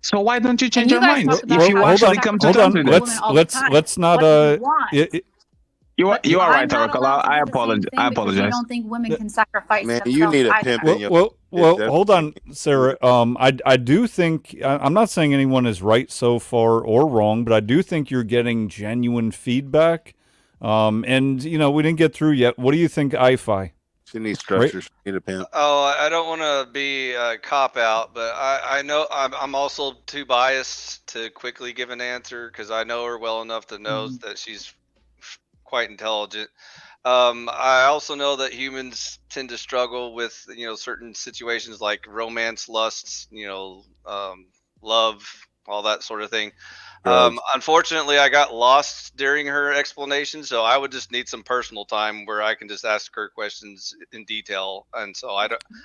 so why don't you And change you your guys mind? talk Well, about If well, you how you hold actually on, come to hold sacrifice terms on. with for it, women all the time. Let's not What you want. But you are right, I'm not Oracle. allowed to I do the same apologize. thing because you don't think women can sacrifice Man, you themselves need a either. pimp in your well, That's hold on, Sarah. I do think I'm not saying anyone is right so far or wrong, but I do think you're getting genuine feedback. And we didn't get through yet. What do you think, IFI? she needs Right? structure. She need a pimp. Oh, I don't want to be a cop out, but I know I'm also too biased to quickly give an answer because I know her well enough to know that she's quite intelligent. I also know that humans tend to struggle with certain situations like romance, lusts, love, all that sort of thing. Drugs. Unfortunately, I got lost during her explanation, so I would just need some personal time where I can just ask her questions in detail, and so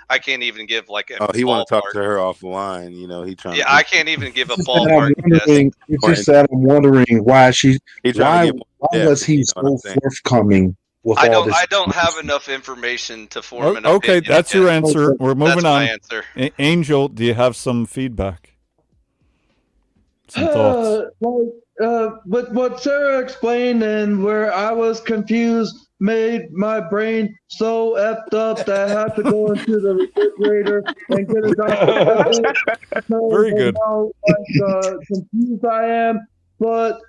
I can't even give like a Oh, he want to talk ballpark. to her offline. He trying Yeah, to. I can't even give a and I'm ballpark guess. wondering it's More just that I'm wondering he trying to get more why depth. was he You know what I'm so saying? forthcoming with I all don't this I don't have information? enough information to form an Okay, opinion that's yet. your answer. Okay. We're moving That's my on. answer. Angel, do you have some feedback? Some thoughts? Like, But what Sarah explained and where I was confused made my brain so effed up that I had to go into the refrigerator and get a Dr. Pepper because Very of good. how confused I am. But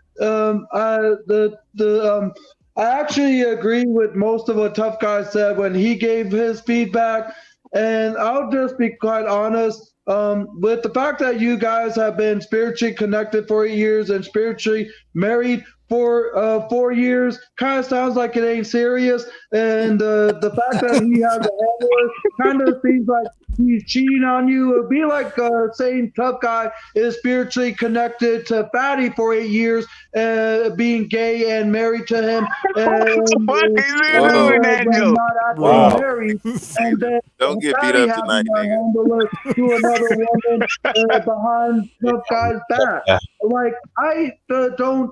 I actually agree with most of what Tough Guy said when he gave his feedback. And I'll just be quite honest. With the fact that you guys have been spiritually connected for 8 years and spiritually married for 4 years, kind of sounds like it ain't serious. And the fact that he has a handler kind of seems like he's cheating on you. It'd be like saying Tough Guy is spiritually connected to Fatty for 8 years, being gay and married to him, and, What the fuck is he Whoa. doing, then Angel? not actually Wow. married. And then Don't get beat Fatty up having tonight, a nigga. handler to another woman behind Tough Guy's back. Like, I don't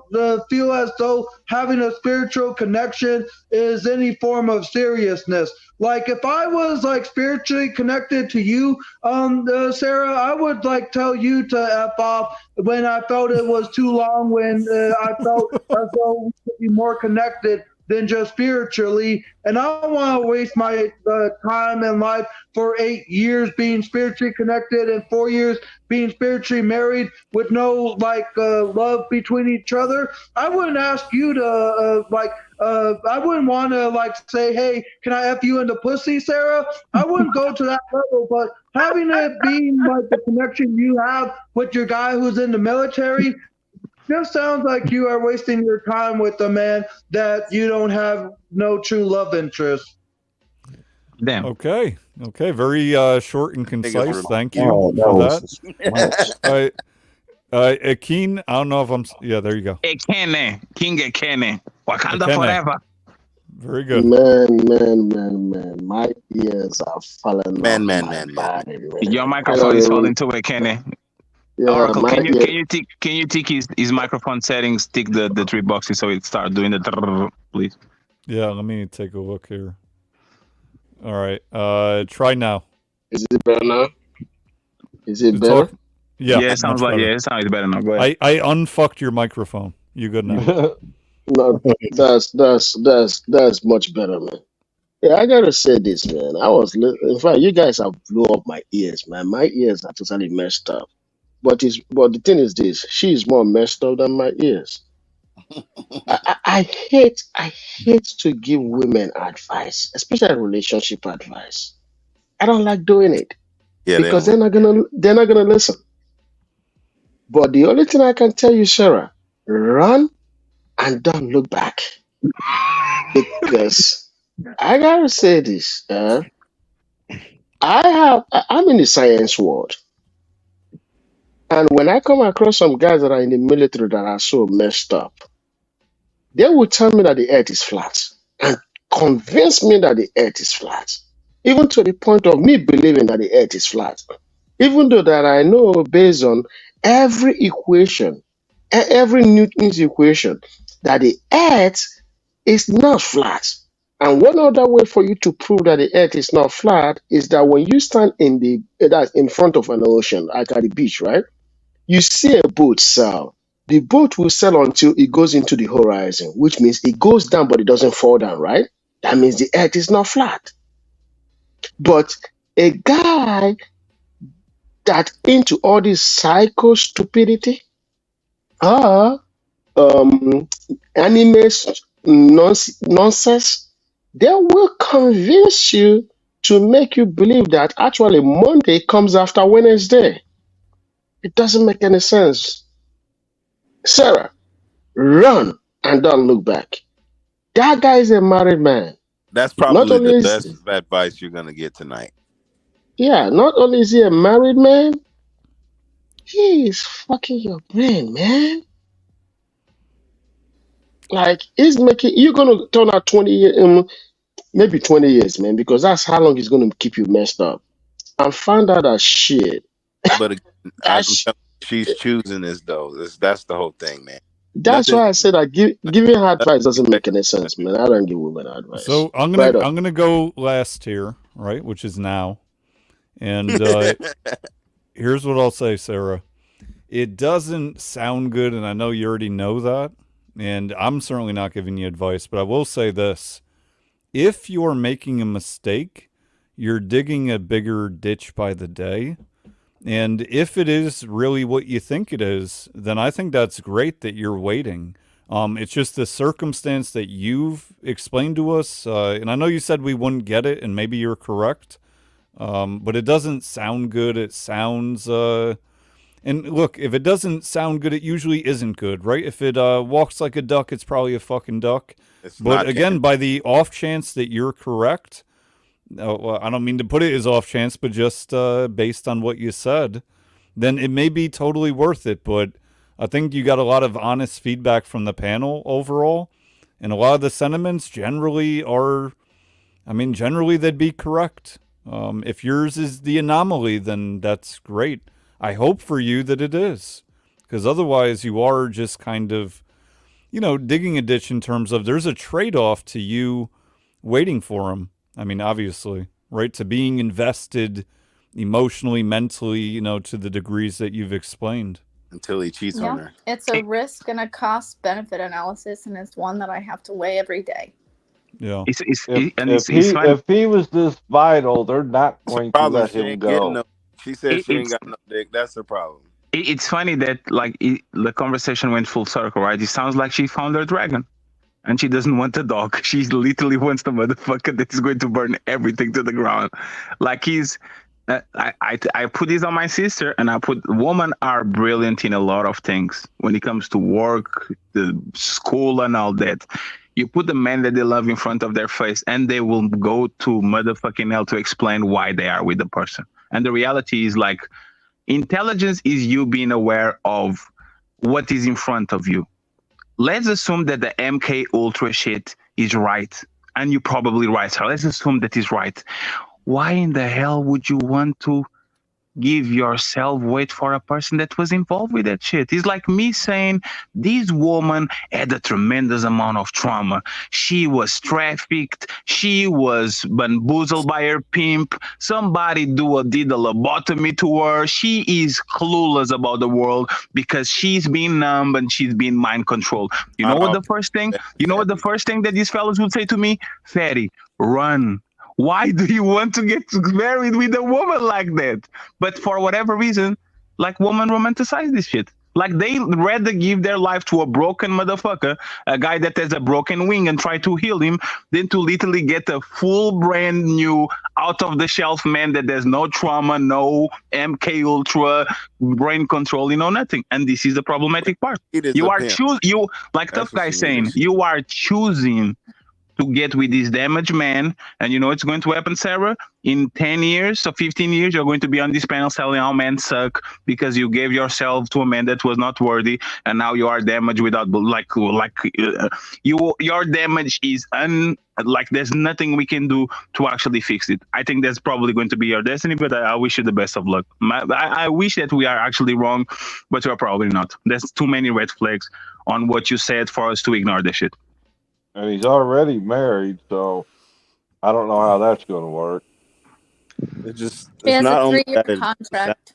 feel as though having a spiritual connection is any form of seriousness. Like, if I was like spiritually connected to you, Sarah, I would like tell you to F off when I felt it was too long, when I felt as though we could be more connected than just spiritually. And I don't want to waste my time and life for 8 years being spiritually connected and 4 years being spiritually married with no love between each other. I wouldn't ask you to I wouldn't want to say, hey, can I F you in the pussy, Sarah? I wouldn't go to that level, but having it being like the connection you have with your guy who's in the military just sounds like you are wasting your time with a man that you don't have no true love interest. Damn. Okay. Very short and Niggas concise. were- Thank you Oh, that for was that. All right. Akeen, I don't know if I'm. Yeah, there you go. Ekene, King Ekene, Wakanda Ekene. forever. Very good. Man. My ears are falling Man, off man, my man. body, man. Your I microphone don't is even- falling too, Ekene. Yeah, Oracle, my can ear- you tick his microphone settings, tick the three boxes so it start doing the drrrr, please. Yeah, let me take a look here. All right. Try now. Is it better now? Is it To better? talk- Yeah, it sounds much like better. it sounds better now. Go ahead. I unfucked your microphone. You good now? No, that's much better, man. Yeah, I gotta say this, man. In fact, you guys have blew up my ears, man. My ears are totally messed up. But the thing is this: she's more messed up than my ears. I hate to give women advice, especially relationship advice. I don't like doing it Yeah, because they they're not gonna listen. But the only thing I can tell you, Sarah, run and don't look back. Because I gotta say this, I'm in the science world, and when I come across some guys that are in the military that are so messed up, they will tell me that the earth is flat and convince me that the earth is flat, even to the point of me believing that the earth is flat, even though that I know based on every equation, every Newton's equation, that the earth is not flat. And one other way for you to prove that the earth is not flat is that when you stand that's in front of an ocean, like at the beach, right? You see a boat sail. The boat will sail until it goes into the horizon, which means it goes down, but it doesn't fall down, right? That means the earth is not flat. But a guy that into all this psycho stupidity, anime nonsense, they will convince you to make you believe that actually Monday comes after Wednesday. It doesn't make any sense. Sarah, run and don't look back. That guy is a married man. That's Not probably only the is best advice you're gonna get tonight. not only is he a married man, he is fucking your brain, man. Like he's making you're gonna turn out 20 years, maybe 20 years, man, because that's how long he's gonna keep you messed up. And find out that shit. But again, I'm telling you, she's choosing this though. That's the whole thing, man. That's Nothing- why I said that giving her advice doesn't make any sense, man. I don't give women advice. So I'm Right on. gonna go last here, right? Which is now. And here's what I'll say, Sarah. it doesn't sound good, and I know you already know that, and I'm certainly not giving you advice, but I will say this. If you're making a mistake, you're digging a bigger ditch by the day. And if it is really what you think it is, then I think that's great that you're waiting. It's just the circumstance that you've explained to us, and I know you said we wouldn't get it, and maybe you're correct, but it doesn't sound good. It sounds, and look, if it doesn't sound good, it usually isn't good, right? If it walks like a duck, it's probably a fucking duck. It's But not again, by the off chance that you're correct, well, I don't mean to put it as off chance, but just based on what you said, then it may be totally worth it. But I think you got a lot of honest feedback from the panel overall, and a lot of the sentiments generally are, I mean, generally they'd be correct. If yours is the anomaly, then that's great. I hope for you that it is, because otherwise you are just kind of, digging a ditch in terms of there's a trade-off to you waiting for him. I mean, obviously, right? To being invested emotionally, mentally, to the degrees that you've explained. until he cheats on Yeah, her. it's a risk and a cost benefit analysis, and it's one that I have to weigh every day. Yeah. If he was this vital, they're not going to Problem, let she him ain't getting go. no. She said she ain't got no dick. That's the problem. It's funny that the conversation went full circle, right? It sounds like she found her dragon, and she doesn't want a dog. She literally wants the motherfucker that is going to burn everything to the ground. Like I put this on my sister, and I put women are brilliant in a lot of things when it comes to work, the school, and all that. You put the man that they love in front of their face, and they will go to motherfucking hell to explain why they are with the person. And the reality is, like, intelligence is you being aware of what is in front of you. Let's assume that the MK Ultra shit is right, and you probably right. So let's assume that is right. Why in the hell would you want to give yourself weight for a person that was involved with that shit? It's like me saying this woman had a tremendous amount of trauma. She was trafficked. She was bamboozled by her pimp. Somebody did a lobotomy to her. She is clueless about the world because she's been numb and she's been mind controlled. You know what the first thing? You know what the first thing that these fellas would say to me? Fatty, run. Why do you want to get married with a woman like that? But for whatever reason, like, women romanticize this shit. Like, they rather give their life to a broken motherfucker, a guy that has a broken wing, and try to heal him, than to literally get a full brand new out of the shelf man that there's no trauma, no MK Ultra, brain control, nothing. And this is the problematic part. You are like Tough Guy saying, you are choosing to get with this damaged man, and it's going to happen, Sarah. In 10 years or 15 years, you're going to be on this panel telling how men suck because you gave yourself to a man that was not worthy, and now you are damaged without your damage is there's nothing we can do to actually fix it. I think that's probably going to be your destiny, but I wish you the best of luck. I wish that we are actually wrong, but we're probably not. There's too many red flags on what you said for us to ignore this shit. And he's already married, so I don't know how that's going to work. It's He has not a only 3-year that contract.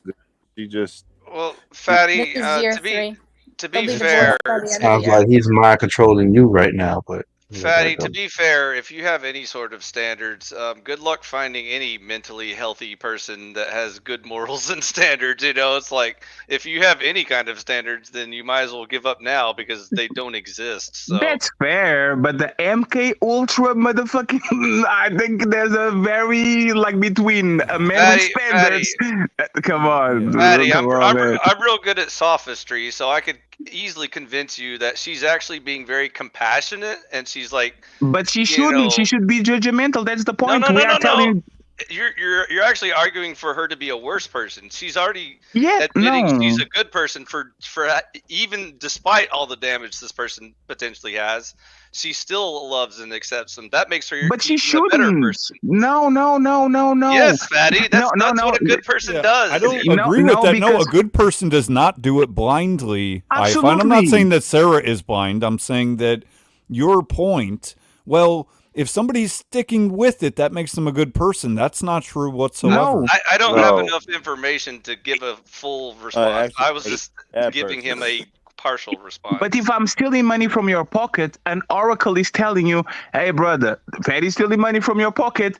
she just. Well, Fatty, This is year to be 3. to They'll be be fair, divorced by the end of the Sounds year. like he's mind controlling you right now, but Fatty, to be fair, if you have any sort of standards, good luck finding any mentally healthy person that has good morals and standards. It's like, if you have any kind of standards, then you might as well give up now because they don't exist. So That's fair, but the MK Ultra motherfucking, I think there's a very, between a man with standards. Come on, Fatty, come on, man. I'm real good at sophistry, so I could easily convince you that she's actually being very compassionate, and she's like. But she shouldn't. She should be judgmental. That's the point. No. You're actually arguing for her to be a worse person. She's already admitting she's a good person for even despite all the damage this person potentially has. She still loves and accepts him. That makes her. But she shouldn't. A better person. No. Yes, Fatty. That's what a good person does. I don't agree with that. No, a good person does not do it blindly. Absolutely. I'm not saying that Sarah is blind. I'm saying that your point. Well, if somebody's sticking with it, that makes them a good person. That's not true whatsoever. No. I don't have No. enough information to give a full response. Actually, I was just bad giving person. him a partial response. But if I'm stealing money from your pocket and Oracle is telling you, hey, brother, Fatty's stealing money from your pocket,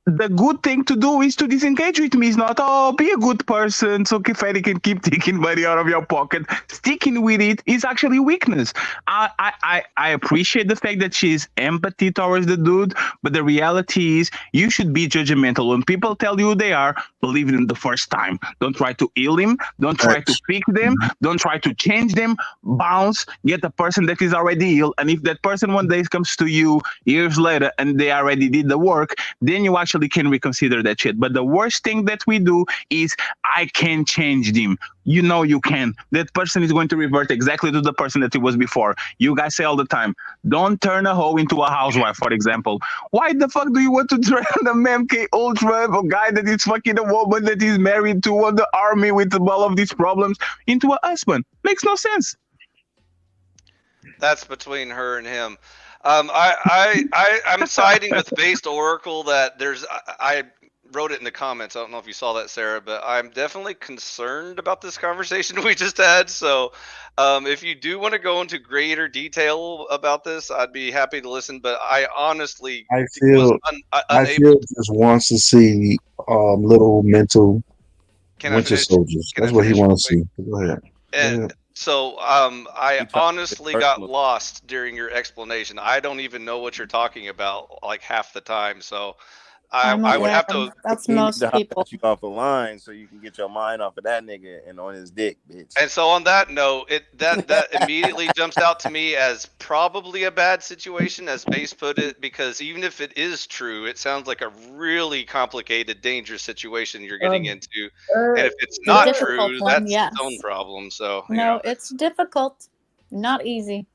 the good thing to do is to disengage with me. It's not, oh, be a good person so Fatty can keep taking money out of your pocket. Sticking with it is actually weakness. I appreciate the fact that she's empathy towards the dude, but the reality is you should be judgmental. When people tell you who they are, believe them the first time. Don't try to heal him. Don't try to fix them. Don't try to change them. Bounce. Get the person that is already healed. And if that person one day comes to you years later and they already did the work, then you actually can reconsider that shit. But the worst thing that we do is I can change them. You know you can. That person is going to revert exactly to the person that he was before. You guys say all the time, don't turn a hoe into a housewife, for example. Why the fuck do you want to turn a MK Ultra, a guy that is fucking a woman that is married to on the army with all of these problems, into a husband? Makes no sense. That's between her and him. I'm siding with Based Oracle that I wrote it in the comments. I don't know if you saw that, Sarah, but I'm definitely concerned about this conversation we just had. So if you do want to go into greater detail about this, I'd be happy to listen. But I honestly I was feel unable. just wants to see little mental Can I winter finish? soldiers. Can I That's what he finish real wants to quick? see. Go ahead. Go And ahead. so I You talk honestly got personal. lost during your explanation. I don't even know what you're talking about like half the time. So I'm I would aware. have to. That's He need most to people. hop you off a line so you can get your mind off of that nigga and on his dick, bitch. And so on that note, that immediately jumps out to me as probably a bad situation, as Base put it, because even if it is true, it sounds like a really complicated, dangerous situation you're getting into. And if it's a not difficult true, one, that's yes. its own problem. So No, it's difficult, not easy,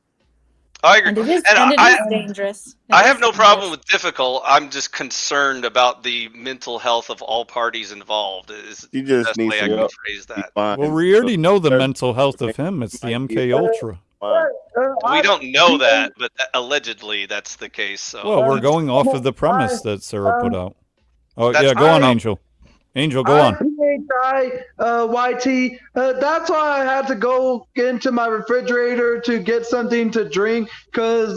I agree. and it is, And and it is dangerous. I have no problem with difficult. I'm just concerned about the mental health of all parties involved. Is You the just best need way I some can phrase that. Well, we already know the mental health of him. It's the MK Ultra. We don't know that, but allegedly that's the case. So Well, we're going off of the premise that Sarah put out. Oh That's yeah, go on, fine. Angel. Angel, go on. YT. That's why I had to go into my refrigerator to get something to drink because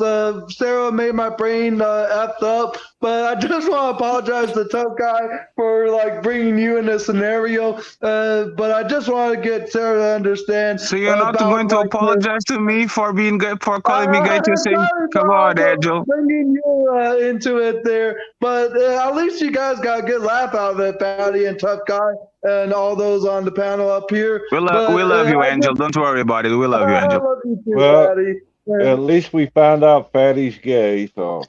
Sarah made my brain effed up. But I just want to apologize to Tough Guy for like bringing you in this scenario. But I just want to get Sarah to understand. So you're not going to apologize to me for being good, for calling me gay to say, come on, Angel. Bringing you into it there, but at least you guys got a good laugh out of it, Patty and Tough Guy, and all those on the panel up here. We love you, Angel. Don't worry about it. We love you, Angel. I love you too, Well, Patty. at least we found out Fatty's gay, so.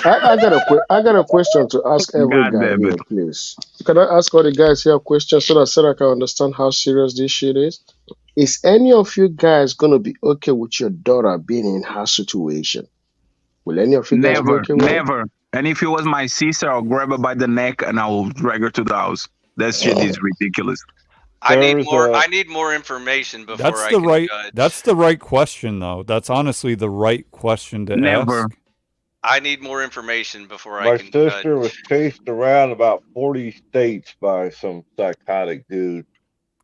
I got a question to ask every God guy damn here, it. please. Can I ask all the guys here a question so that Sarah can understand how serious this shit is? Is any of you guys gonna be okay with your daughter being in her situation? Will any of you guys be Never, okay with it? never. And if it was my sister, I'll grab her by the neck and I'll drag her to the house. That shit is ridiculous. I need more information before That's I the can right. judge. That's the right question, though. That's honestly the right question to Never. ask. I need more information before My I can judge. sister was chased around about 40 states by some psychotic dude.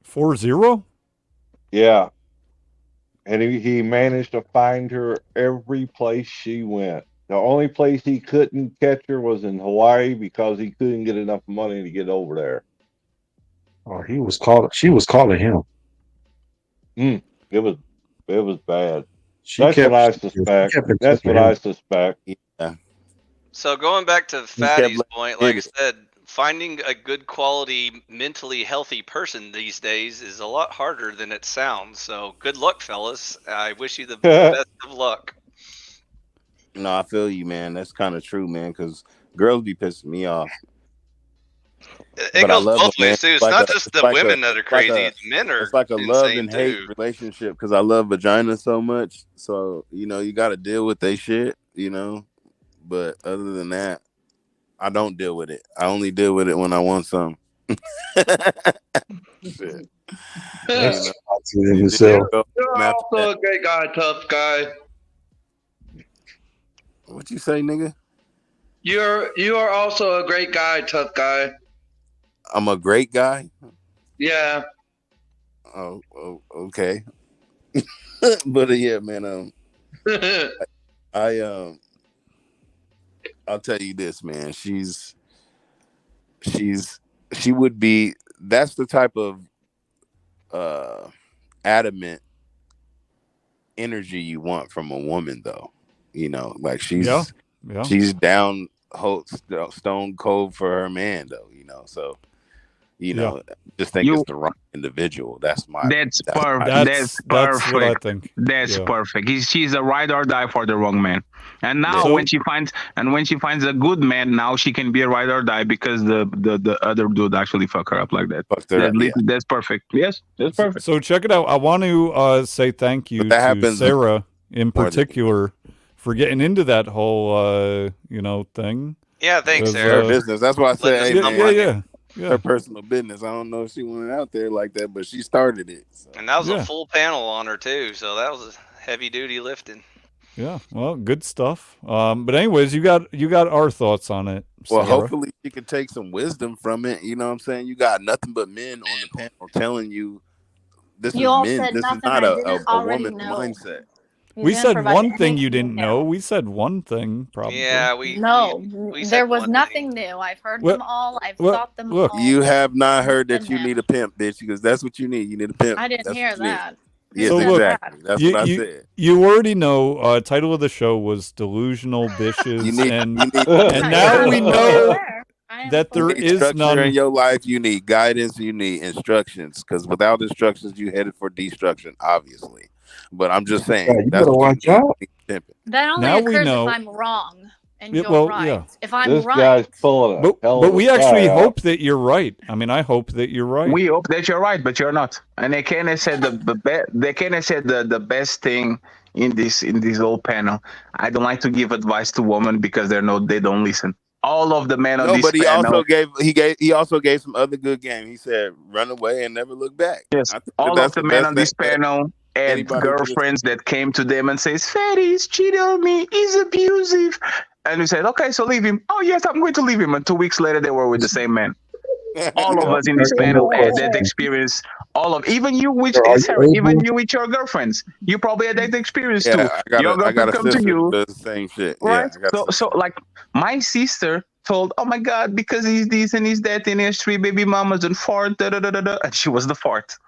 4-0? Yeah. And he managed to find her every place she went. The only place he couldn't catch her was in Hawaii because he couldn't get enough money to get over there. Oh, she was calling him. It was bad. She That's kept- what I she suspect. kept That's accepting what him. I suspect. Yeah. So going back to kept Fatty's letting point, like I niggas- said, finding a good quality, mentally healthy person these days is a lot harder than it sounds. So good luck, fellas. I wish you the best of luck. No, I feel you, man. That's kind of true, man. Because girls be pissing me off. It But I goes love both them, man. ways too. It's Like not a- just it's the like a- women that are it's like crazy; a- the men are. It's like a love insane, and hate too. relationship because I love vagina so much. So you got to deal with they shit, But other than that, I don't deal with it. I only deal with it when I want some. Shit. That's You know? himself. You're After also a great guy, Tough Guy. What you say, nigga? You are also a great guy, tough guy. I'm a great guy. Yeah. Oh, okay. But yeah, man. I'll tell you this, man. She would be. That's the type of adamant energy you want from a woman, though. Like Yeah. she's down stone cold for her man, though. So just think it's the right individual. That's perfect. That's perfect. what I think. That's perfect. She's a ride or die for the wrong man. And now when she finds a good man, now she can be a ride or die because the other dude actually fuck her up like that. That's perfect. Yes, that's perfect. So check it out. I want to say thank you to Sarah in particular for getting into that whole thing. Yeah, thanks, Sarah. Her business. That's why I said, yeah. Her personal business. I don't know if she went out there like that, but she started it. So. And that was a full panel on her too, so that was heavy duty lifting. Yeah, well, good stuff. But anyways, you got our thoughts on it. Well, Sarah. hopefully you can take some wisdom from it. You know what I'm saying? You got nothing but men on the panel telling you this is men. This is not a woman mindset. We said one thing you didn't know. We said one thing, probably. Yeah, we there was nothing new. I've heard them all. I've thought them all. You have not heard that you need a pimp, bitch, because that's what you need. You need a pimp. I didn't hear that. Yes, so exactly. That's what I said. You already know. Title of the show was "Delusional Bitches," and now we know that there is none in your life. You need guidance. You need instructions, because without instructions, you headed for destruction. Obviously. But I'm just saying. Yeah, you better watch out. That only occurs if I'm wrong and you're right. Yeah. If I'm this right, guy's pulling a but we actually hope that you're right. I mean, I hope that you're right. We hope that you're right, but you're not. And they kind of said the best thing in this whole panel. I don't like to give advice to women because they don't listen. All of the men on this panel. He also gave some other good game. He said, "Run away and never look back." Yes, all of the men on this panel. And girlfriends that came to them and says, Fatty, he's cheating on me, he's abusive. And we said, okay, so leave him. Oh, yes, I'm going to leave him. And 2 weeks later, they were with the same man. All of us in this panel had that experience. Even you with your girlfriends. You probably had that experience too. Your girlfriend come to you. Does the same shit. Right? Yeah, so like my sister told, oh my God, because he's this and he's that and he has 3 baby mamas and fart, and she was the fart.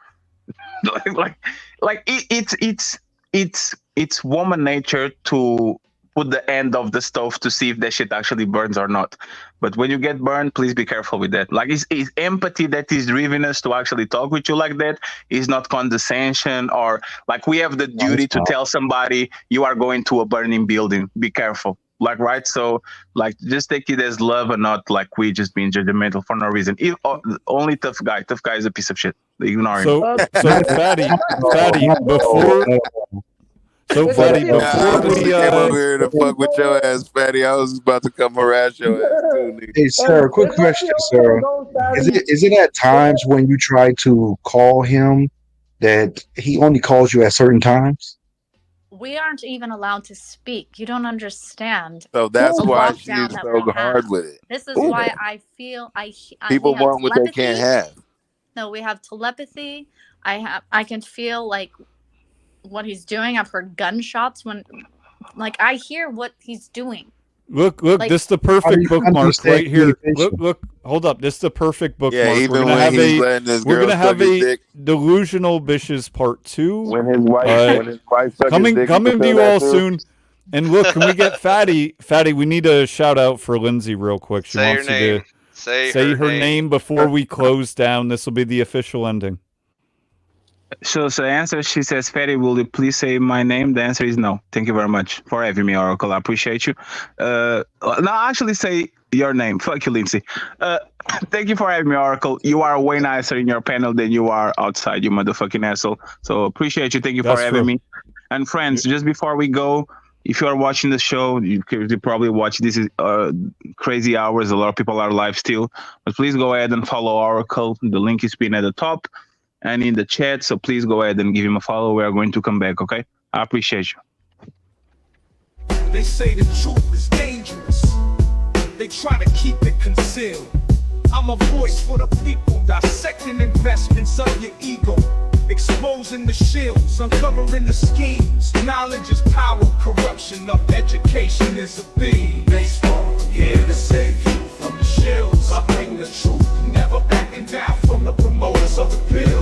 It's woman nature to put the end of the stove to see if that shit actually burns or not. But when you get burned, please be careful with that. Like it's empathy that is driving us to actually talk with you like that. It's not condescension or like we have the duty to tell somebody you are going to a burning building. Be careful. Like, right? So, like, just take it as love and not like we just being judgmental for no reason. Only tough guy is a piece of shit. Ignore him. So Fatty, before we came over here to fuck with your ass, Fatty, I was about to come harass your ass too, nigga. Hey, Sarah, quick question, Sarah. Is it at times when you try to call him that he only calls you at certain times? We aren't even allowed to speak. You don't understand. So that's why she's so hard with it. This is why I feel people want what they can't have. No, we have telepathy. I can feel like what he's doing. I've heard gunshots when, like, I hear what he's doing. Look! Like, this is the perfect bookmark right here. Look! Hold up! This is the perfect bookmark. Yeah, even we're gonna have a delusional bitches part 2. When his wife coming to you all soon. And look, can we get Fatty? Fatty, we need a shout out for Lindsay real quick. She wants you to say her name before we close down. This will be the official ending. So the answer, she says, Fatty, will you please say my name? The answer is no. Thank you very much for having me, Oracle. I appreciate you. No, actually say your name. Fuck you, Lindsay. Thank you for having me, Oracle. You are way nicer in your panel than you are outside, you motherfucking asshole. So appreciate you. Thank you for having me. And friends, just before we go, if you are watching the show, you probably watch this is crazy hours. A lot of people are live still. But please go ahead and follow Oracle. The link is pinned at the top and in the chat. So please go ahead and give him a follow. We are going to come back, okay? I appreciate you. They say the truth is dangerous. they try to keep it concealed. I'm a voice for the people, dissecting investments of your ego, exposing the shields, uncovering the schemes. Knowledge is power, corruption of education is a theme. Baseball, here to save you from the shields. I bring the truth, never backing down from the promoters of the bill.